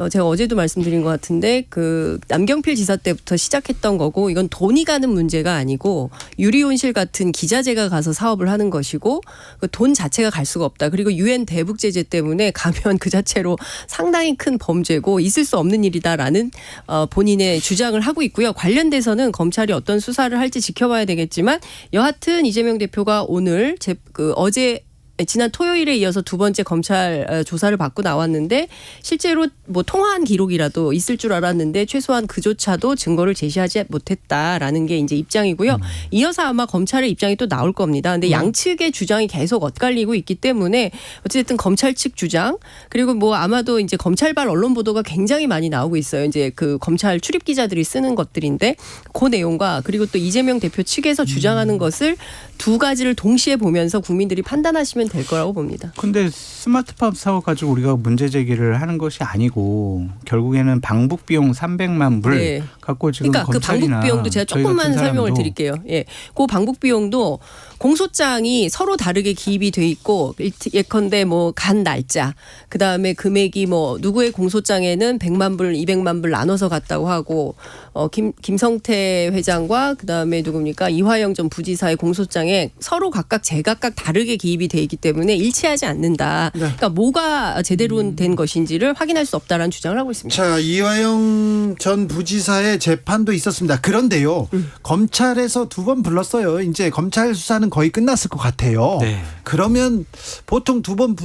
제가 어제도 말씀드린 것 같은데 그 남경필 지사 때부터 시작했던 거고 이건 돈이 가는 문제가 아니고 유리온실 같은 기자재가 가서 사업을 하는 것이고 그 돈 자체가 갈 수가 없다. 그리고 UN 대북 제재 때문에 가면 그 자체로 상당히 큰 범죄고 있을 수 없는 일이다라는 본인의 주장을 하고 있고요. 관련돼서는 검찰이 어떤 수사를 할지 지켜봐야 되겠지만 여하튼 이재명 대표가 오늘 어제 지난 토요일에 이어서 두 번째 검찰 조사를 받고 나왔는데 실제로 뭐 통화한 기록이라도 있을 줄 알았는데 최소한 그조차도 증거를 제시하지 못했다라는 게 이제 입장이고요. 이어서 아마 검찰의 입장이 또 나올 겁니다. 근데 양측의 주장이 계속 엇갈리고 있기 때문에 어쨌든 검찰 측 주장 그리고 뭐 아마도 이제 검찰발 언론 보도가 굉장히 많이 나오고 있어요. 이제 그 검찰 출입 기자들이 쓰는 것들인데 그 내용과 그리고 또 이재명 대표 측에서 주장하는 것을 두 가지를 동시에 보면서 국민들이 판단하시면 될 거라고 봅니다. 근데 스마트팜 사업 가지고 우리가 문제 제기를 하는 것이 아니고 결국에는 방북 비용 300만 불 갖고 지금 그러니까 그 방북 비용도 제가 조금만 설명을 드릴게요. 그 방북 비용도 공소장이 서로 다르게 기입이 돼 있고 예컨대 뭐 간 날짜 그다음에 금액이 뭐 누구의 공소장에는 100만 불 200만 불 나눠서 갔다고 하고 김성태 회장과 그다음에 누굽니까 이화영 전 부지사의 공소장에 서로 각각 제각각 다르게 기입이 돼 있기 때문에 일치하지 않는다. 그러니까 뭐가 제대로 된 것인지를 확인할 수 없다라는 주장을 하고 있습니다. 자, 이화영 전 부지사의 재판도 있었습니다. 그런데요. 검찰에서 두 번 불렀어요. 이제 검찰 수사는 거의 끝났을 것 같아요. 그러면 보통 두 번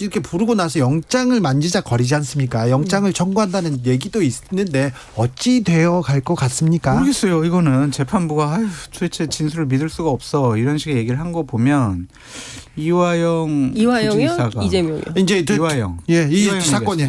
이렇게 부르고 나서 영장을 만지작거리지 않습니까? 영장을 청구한다는 얘기도 있는데 어찌 되어 갈 것 같습니까? 모르겠어요. 이거는 재판부가 도대체 진술을 믿을 수가 없어 이런 식의 얘기를 한 거 보면 이화영이요? 이재명이요? 이제 이화영. 이 사건이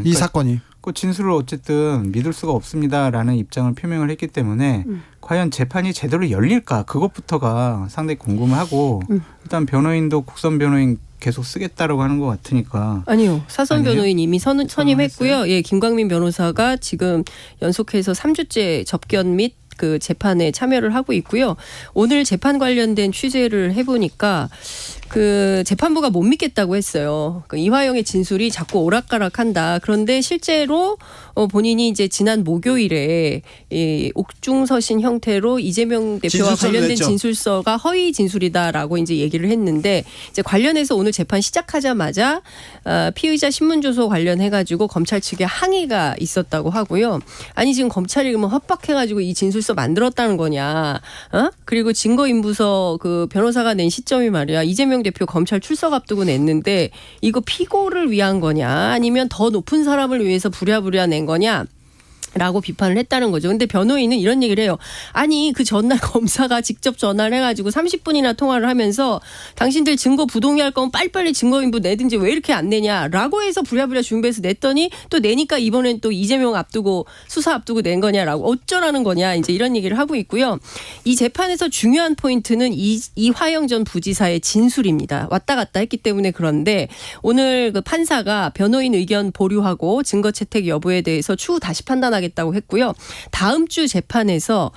이 사건이 그 진술을 어쨌든 믿을 수가 없습니다라는 입장을 표명을 했기 때문에 과연 재판이 제대로 열릴까 그것부터가 상당히 궁금하고 일단 변호인도 국선 변호인 계속 쓰겠다라고 하는 것 같으니까. 아니요. 사선 변호인 이미 선임했고요. 김광민 변호사가 지금 연속해서 3주째 접견 및 그 재판에 참여를 하고 있고요. 오늘 재판 관련된 취재를 해보니까 그 재판부가 못 믿겠다고 했어요. 그 이화영의 진술이 자꾸 오락가락한다. 그런데 실제로 본인이 이제 지난 목요일에 이 옥중서신 형태로 이재명 대표와 관련된 냈죠. 진술서가 허위 진술이다라고 이제 얘기를 했는데 이제 관련해서 오늘 재판 시작하자마자 피의자 신문조서 관련해가지고 검찰 측에 항의가 있었다고 하고요. 아니 지금 검찰이 그러면 협박해가지고 이 진술서 만들었다는 거냐? 그리고 증거인부서 그 변호사가 낸 시점이 말이야. 이재명 대표 검찰 출석 앞두고 냈는데 이거 피고를 위한 거냐 아니면 더 높은 사람을 위해서 부랴부랴 낸 거냐 라고 비판을 했다는 거죠. 근데 변호인은 이런 얘기를 해요. 아니 그 전날 검사가 직접 전화를 해가지고 30분이나 통화를 하면서 당신들 증거 부동의할 거면 빨리빨리 증거인부 내든지 왜 이렇게 안 내냐라고 해서 부랴부랴 준비해서 냈더니 또 내니까 이번엔 또 이재명 앞두고 수사 앞두고 낸 거냐라고 어쩌라는 거냐 이제 이런 얘기를 하고 있고요. 이 재판에서 중요한 포인트는 이화영 전 부지사의 진술입니다. 왔다 갔다 했기 때문에 그런데 오늘 그 판사가 변호인 의견 보류하고 증거 채택 여부에 대해서 추후 다시 판단하겠다고 했고요. 다음 주 재판에서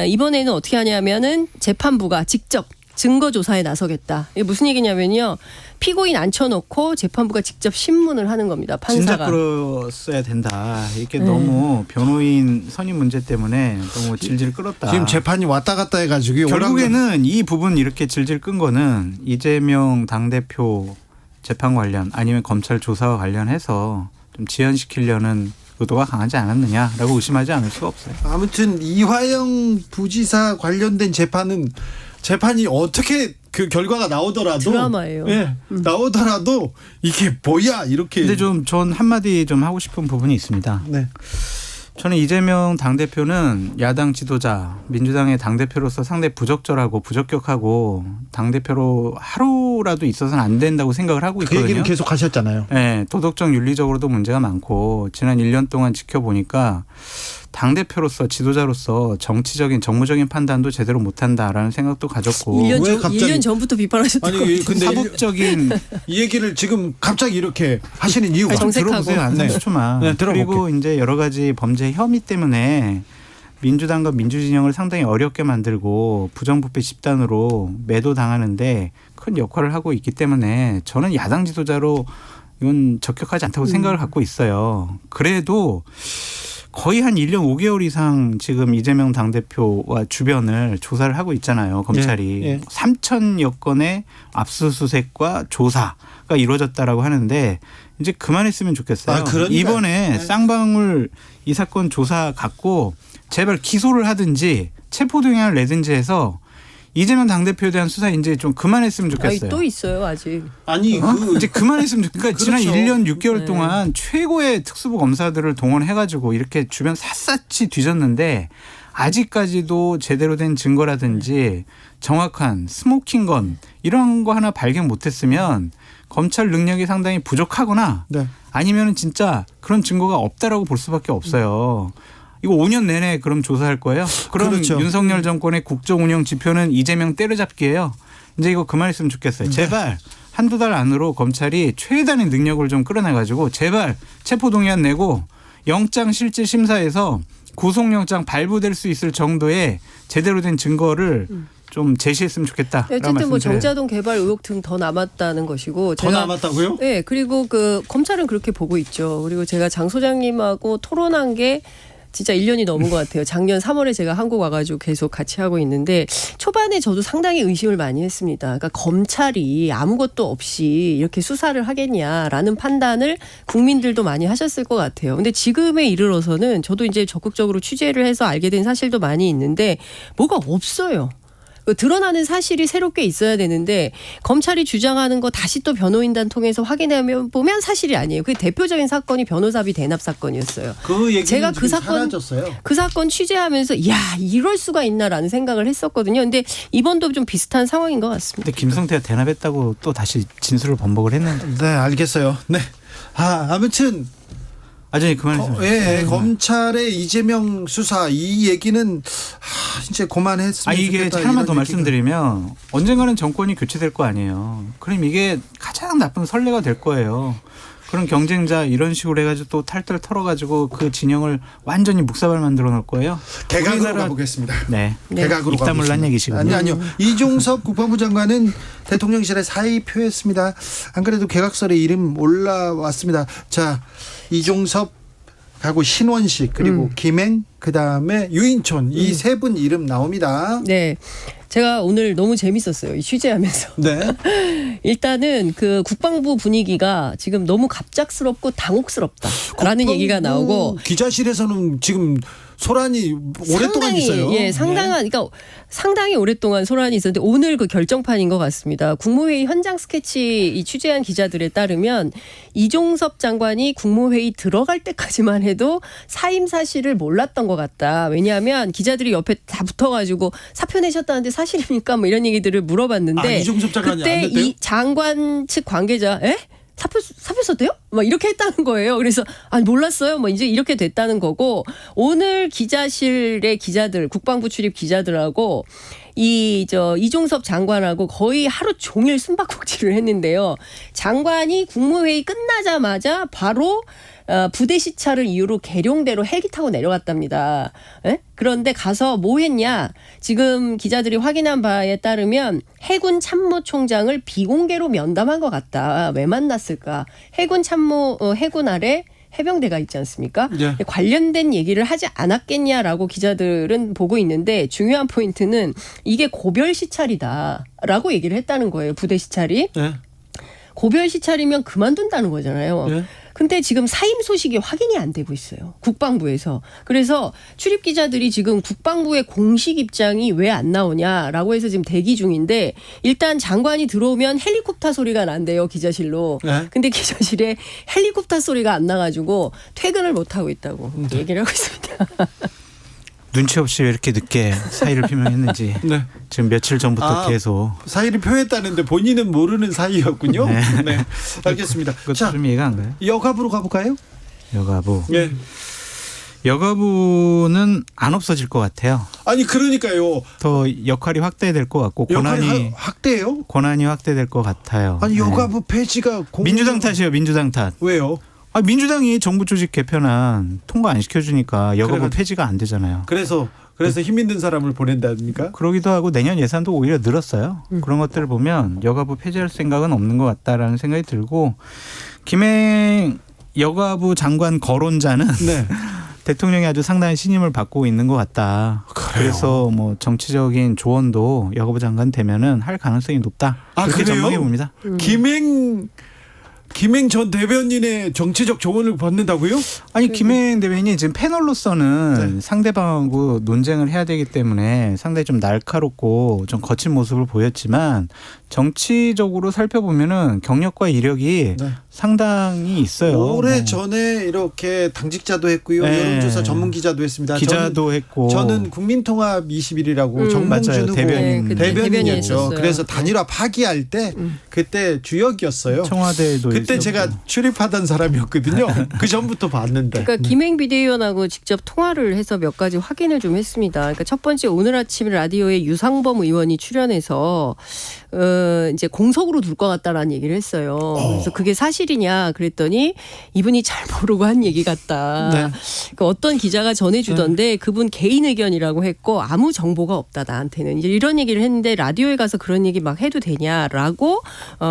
이번에는 어떻게 하냐면은 재판부가 직접 증거 조사에 나서겠다. 이게 무슨 얘기냐면요. 피고인 앉혀놓고 재판부가 직접 신문을 하는 겁니다. 판사가. 진작 끌었어야 된다. 이게 너무 변호인 선임 문제 때문에 너무 질질 끌었다. 지금 재판이 왔다 갔다 해가지고 결국에는 이 부분 이렇게 질질 끈 거는 이재명 당대표 재판 관련 아니면 검찰 조사와 관련해서 좀 지연시키려는 의도가 강하지 않았느냐라고 의심하지 않을 수가 없어요. 아무튼 이화영 부지사 관련된 재판이 어떻게 그 결과가 나오더라도 드라마예요. 예, 나오더라도 이게 뭐야 이렇게. 근데 전 한마디 좀 하고 싶은 부분이 있습니다. 네. 저는 이재명 당대표는 야당 지도자, 민주당의 당대표로서 상당히 부적절하고 부적격하고 당대표로 하루라도 있어서는 안 된다고 생각을 하고 있거든요. 그 얘기는 계속 하셨잖아요. 네, 도덕적 윤리적으로도 문제가 많고 지난 1년 동안 지켜보니까 당대표로서 지도자로서 정치적인 정무적인 판단도 제대로 못한다라는 생각도 가졌고 1년 전부터 비판하셨던 것 같아요. 근데 사법적인 이 얘기를 지금 갑자기 이렇게 하시는 이유가 좀 들어보세요. 한 30초만. 네, 그리고 이제 여러 가지 범죄 혐의 때문에 민주당과 민주진영을 상당히 어렵게 만들고 부정부패 집단으로 매도당하는데 큰 역할을 하고 있기 때문에 저는 야당 지도자로 이건 적격하지 않다고 생각을 갖고 있어요. 그래도 거의 한 1년 5개월 이상 지금 이재명 당대표와 주변을 조사를 하고 있잖아요. 검찰이. 예. 3,000여 건의 압수수색과 조사가 이루어졌다라고 하는데 이제 그만했으면 좋겠어요. 이번에 쌍방울 이 사건 조사 갖고 제발 기소를 하든지 체포동의안을 내든지 해서 이재명 당대표에 대한 수사 이제 좀 그만했으면 좋겠어요. 아니, 또 있어요 아직. 아니 이제 그만했으면 좋겠어요. 그러니까 지난 그렇죠. 1년 6개월 동안 최고의 특수부 검사들을 동원해가지고 이렇게 주변 샅샅이 뒤졌는데 아직까지도 제대로 된 증거라든지 정확한 스모킹건 이런 거 하나 발견 못했으면 검찰 능력이 상당히 부족하거나 아니면 진짜 그런 증거가 없다라고 볼 수밖에 없어요. 이거 5년 내내 그럼 조사할 거예요? 그럼 그렇죠. 윤석열 정권의 국정 운영 지표는 이재명 때려잡기예요. 이제 이거 그만했으면 좋겠어요. 제발 한두 달 안으로 검찰이 최대한의 능력을 좀 끌어내가지고 제발 체포동의안 내고 영장 실질 심사에서 구속영장 발부될 수 있을 정도의 제대로 된 증거를 좀 제시했으면 좋겠다. 어쨌든 뭐 정자동 개발 의혹 등 더 남았다는 것이고 더 남았다고요? 네, 그리고 그 검찰은 그렇게 보고 있죠. 그리고 제가 장 소장님하고 토론한 게 진짜 1년이 넘은 것 같아요. 작년 3월에 제가 한국 와가지고 계속 같이 하고 있는데 초반에 저도 상당히 의심을 많이 했습니다. 그러니까 검찰이 아무것도 없이 이렇게 수사를 하겠냐라는 판단을 국민들도 많이 하셨을 것 같아요. 근데 지금에 이르러서는 저도 이제 적극적으로 취재를 해서 알게 된 사실도 많이 있는데 뭐가 없어요. 드러나는 사실이 새롭게 있어야 되는데 검찰이 주장하는 거 다시 또 변호인단 통해서 확인해 보면 사실이 아니에요. 그 대표적인 사건이 변호사비 대납 사건이었어요. 그 얘기는 제가 그 지금 사건 사라졌어요. 그 사건 취재하면서 야 이럴 수가 있나라는 생각을 했었거든요. 근데 이번도 좀 비슷한 상황인 것 같습니다. 근데 김성태가 대납했다고 또 다시 진술을 번복을 했는데. 네, 알겠어요. 네. 아무튼 아저씨 그만했습니다. 예, 검찰의 이재명 수사 이 얘기는 이제 그만했으면 이게 좋겠다. 하나만 더 이런 말씀드리면 언젠가는 정권이 교체될 거 아니에요. 그럼 이게 가장 나쁜 선례가 될 거예요. 그런 경쟁자 이런 식으로 해가지고 또 탈탈 털어가지고 그 진영을 완전히 묵사발 만들어 놓을 거예요. 개각으로 가보겠습니다. 네. 개각으로 입다물란 얘기시군요. 아니요. 이종섭 국방부 장관은 대통령실에 사의 표했습니다. 안 그래도 개각설에 이름 올라왔습니다. 자, 이종섭 하고 신원식 그리고 김행 그다음에 유인촌 이 세 분 이름 나옵니다. 네. 제가 오늘 너무 재밌었어요. 이 취재하면서. 네. 일단은 그 국방부 분위기가 지금 너무 갑작스럽고 당혹스럽다라는 얘기가 나오고 기자실에서는 지금 소란이 오랫동안 있어요. 예, 그러니까 상당히 오랫동안 소란이 있었는데 오늘 그 결정판인 것 같습니다. 국무회의 현장 스케치 이 취재한 기자들에 따르면 이종섭 장관이 국무회의 들어갈 때까지만 해도 사임 사실을 몰랐던 것 같다. 왜냐하면 기자들이 옆에 다 붙어가지고 사표 내셨다는데 사실입니까? 뭐 이런 얘기들을 물어봤는데 이종섭 장관이 안 그때 냈대요? 이 장관 측 관계자 사표 썼대요? 막 이렇게 했다는 거예요. 그래서 아니 몰랐어요. 뭐 이제 이렇게 됐다는 거고 오늘 기자실의 기자들 국방부 출입 기자들하고 이종섭 장관하고 거의 하루 종일 숨바꼭질을 했는데요. 장관이 국무회의 끝나자마자 바로 부대 시찰을 이유로 계룡대로 헬기 타고 내려갔답니다. 그런데 가서 뭐 했냐? 지금 기자들이 확인한 바에 따르면 해군 참모총장을 비공개로 면담한 것 같다. 왜 만났을까? 해군 아래 해병대가 있지 않습니까? 네. 관련된 얘기를 하지 않았겠냐라고 기자들은 보고 있는데 중요한 포인트는 이게 고별 시찰이다라고 얘기를 했다는 거예요. 부대 시찰이. 네. 고별 시찰이면 그만둔다는 거잖아요. 네. 근데 지금 사임 소식이 확인이 안 되고 있어요. 국방부에서. 그래서 출입 기자들이 지금 국방부의 공식 입장이 왜 안 나오냐라고 해서 지금 대기 중인데 일단 장관이 들어오면 헬리콥터 소리가 난대요. 기자실로. 네. 근데 기자실에 헬리콥터 소리가 안 나가지고 퇴근을 못하고 있다고 얘기를 하고 있습니다. 눈치 없이 왜 이렇게 늦게 사의를 표명했는지 네. 지금 며칠 전부터 계속 사의를 표했다는데 본인은 모르는 사이였군요. 네. 네. 알겠습니다. 그것도 좀 이해가 안 가요. 여가부로 가볼까요? 여가부. 네. 여가부는 안 없어질 것 같아요. 아니 그러니까요. 더 역할이 확대될 것 같고 역할이 확대해요? 권한이 확대될 것 같아요. 아니 여가부 폐지가 민주당 탓이에요. 민주당 탓. 왜요? 민주당이 정부 조직 개편안 통과 안 시켜주니까 여가부 폐지가 안 되잖아요. 그래서 힘 있는 사람을 보낸다니까? 그러기도 하고 내년 예산도 오히려 늘었어요. 그런 것들을 보면 여가부 폐지할 생각은 없는 것 같다라는 생각이 들고 김행 여가부 장관 거론자는 대통령이 아주 상당한 신임을 받고 있는 것 같다. 그래서 뭐 정치적인 조언도 여가부 장관 되면은 할 가능성이 높다. 그렇게 전망해 봅니다. 김행 전 대변인의 정치적 조언을 받는다고요? 아니 김행 대변인이 지금 패널로서는 상대방하고 논쟁을 해야 되기 때문에 상당히 좀 날카롭고 좀 거친 모습을 보였지만 정치적으로 살펴보면은 경력과 이력이 상당히 있어요. 오래 전에 이렇게 당직자도 했고요. 여론조사 전문 기자도 했습니다. 기자도 했고. 저는 국민통합 21이라고 정몽준 후보 대변인이었죠. 그래서 단일화 파기할 때 그때 주역이었어요. 청와대에도 그때 있었고. 제가 출입하던 사람이었거든요. 그 전부터 봤는데. 그러니까 김행 비대위원하고 직접 통화를 해서 몇 가지 확인을 좀 했습니다. 그러니까 첫 번째 오늘 아침 라디오에 유상범 의원이 출연해서 이제 공석으로 둘 것 같다라는 얘기를 했어요. 그래서 그게 사실이냐 그랬더니 이분이 잘 모르고 한 얘기 같다. 그러니까 어떤 기자가 전해주던데 그분 개인 의견이라고 했고 아무 정보가 없다 나한테는 이제 이런 얘기를 했는데 라디오에 가서 그런 얘기 막 해도 되냐라고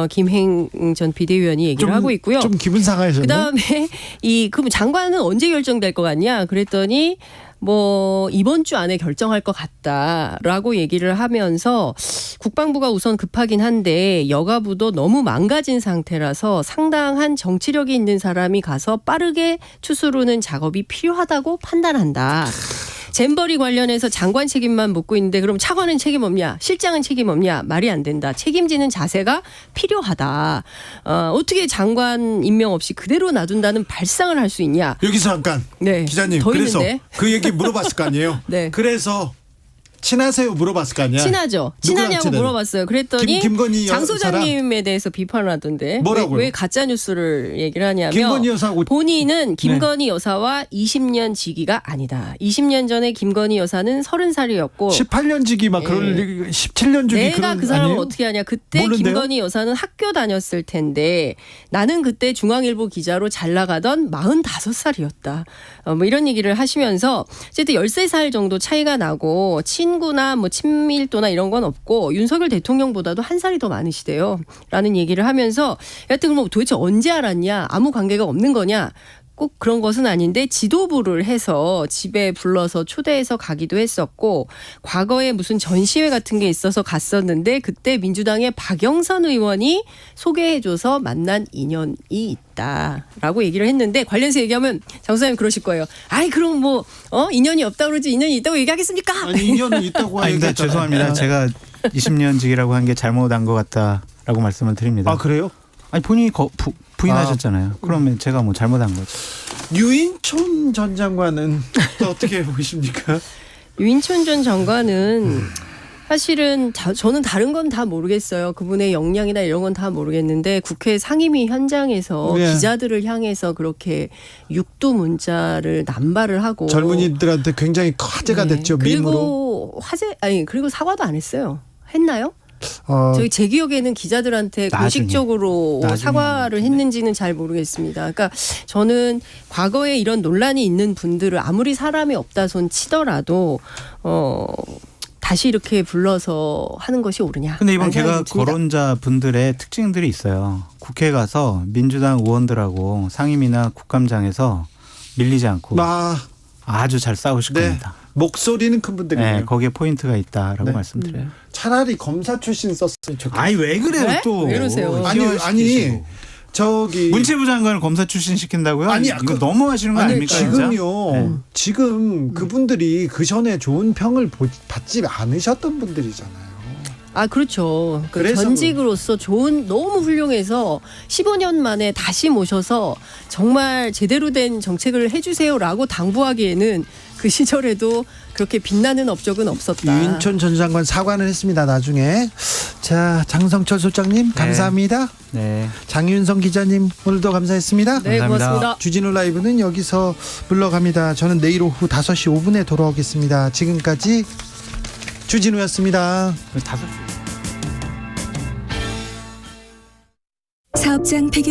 김행 전 비대위원이 얘기를 하고 있고요. 좀 기분 상하셨네. 그다음에 그럼 장관은 언제 결정될 것 같냐 그랬더니 뭐 이번 주 안에 결정할 것 같다라고 얘기를 하면서 국방부가 우선 급하긴 한데 여가부도 너무 망가진 상태라서 상당한 정치력이 있는 사람이 가서 빠르게 추스르는 작업이 필요하다고 판단한다. 잼버리 관련해서 장관 책임만 묻고 있는데 그럼 차관은 책임 없냐? 실장은 책임 없냐? 말이 안 된다. 책임지는 자세가 필요하다. 어떻게 장관 임명 없이 그대로 놔둔다는 발상을 할 수 있냐? 여기서 잠깐 기자님 더 그래서 있는데. 그 얘기 물어봤을 거 아니에요? 그래서 친하세요 물어봤을 거 아니야? 친하죠. 친하냐고 물어봤어요. 그랬더니 김건희 장 소장님에 대해서 비판을 하던데 뭐라고요? 왜 가짜 뉴스를 얘기를 하냐면 김건희 여사하고 본인은 김건희 여사와 20년 지기가 아니다. 20년 전에 김건희 여사는 30살이었고 18년 지기 막 그럴 17년 지기 내가 그런 그 사람을 아니에요? 어떻게 하냐. 그때 모르는데요? 김건희 여사는 학교 다녔을 텐데 나는 그때 중앙일보 기자로 잘 나가던 45살이었다. 뭐 이런 얘기를 하시면서 어쨌든 13살 정도 차이가 나고 친구나 뭐 친밀도나 이런 건 없고 윤석열 대통령보다도 한 살이 더 많으시대요. 라는 얘기를 하면서 여하튼 그럼 도대체 언제 알았냐. 아무 관계가 없는 거냐. 꼭 그런 것은 아닌데 지도부를 해서 집에 불러서 초대해서 가기도 했었고 과거에 무슨 전시회 같은 게 있어서 갔었는데 그때 민주당의 박영선 의원이 소개해줘서 만난 인연이 있다라고 얘기를 했는데 관련해서 얘기하면 장 소장님 그러실 거예요. 아이 그럼 뭐 인연이 없다고 그러지 인연이 있다고 얘기하겠습니까? 아니 인연은 있다고 아니, 근데 죄송합니다. 제가 20년직이라고 한 게 잘못한 것 같다라고 말씀을 드립니다. 아 그래요? 아니 본인이 부인하셨잖아요. 그러면 제가 뭐 잘못한 거죠. 유인촌 전 장관은 또 어떻게 보십니까? 유인촌 전 장관은 사실은 저는 다른 건 다 모르겠어요. 그분의 역량이나 이런 건 다 모르겠는데 국회 상임위 현장에서 네. 기자들을 향해서 그렇게 육두 문자를 남발을 하고 젊은이들한테 굉장히 화제가 됐죠. 밈으로. 그리고 사과도 안 했어요. 했나요? 저희 제 기억에는 기자들한테 공식적으로 사과를 했는지는 잘 모르겠습니다. 그러니까 저는 과거에 이런 논란이 있는 분들을 아무리 사람이 없다 손 치더라도 다시 이렇게 불러서 하는 것이 옳으냐. 근데 이번 개각 거론자 분들의 특징들이 있어요. 국회에 가서 민주당 의원들하고 상임위나 국감장에서 밀리지 않고 아주 잘 싸우실 겁니다. 목소리는 큰 분들이에요. 네, 거기에 포인트가 있다라고 말씀드려요. 차라리 검사 출신 썼으면 좋겠어요. 아니 왜 그래요 네? 또? 왜 이러세요? 아니 저기 문체부 장관을 검사 출신 시킨다고요? 아니, 이거 너무 하시는 거 아닙니까? 지금요. 네. 지금 그분들이 그 전에 좋은 평을 받지 않으셨던 분들이잖아요. 그렇죠. 그래서 전직으로서 너무 훌륭해서 15년 만에 다시 모셔서 정말 제대로 된 정책을 해주세요라고 당부하기에는 그 시절에도 그렇게 빛나는 업적은 없었다. 유인촌 전 장관 사과는 했습니다. 나중에. 자, 장성철 소장님 감사합니다. 네. 장윤성 기자님 오늘도 감사했습니다. 네, 고맙습니다. 주진우 라이브는 여기서 물러갑니다. 저는 내일 오후 5시 5분에 돌아오겠습니다. 지금까지 주진우였습니다. 사업장 폐기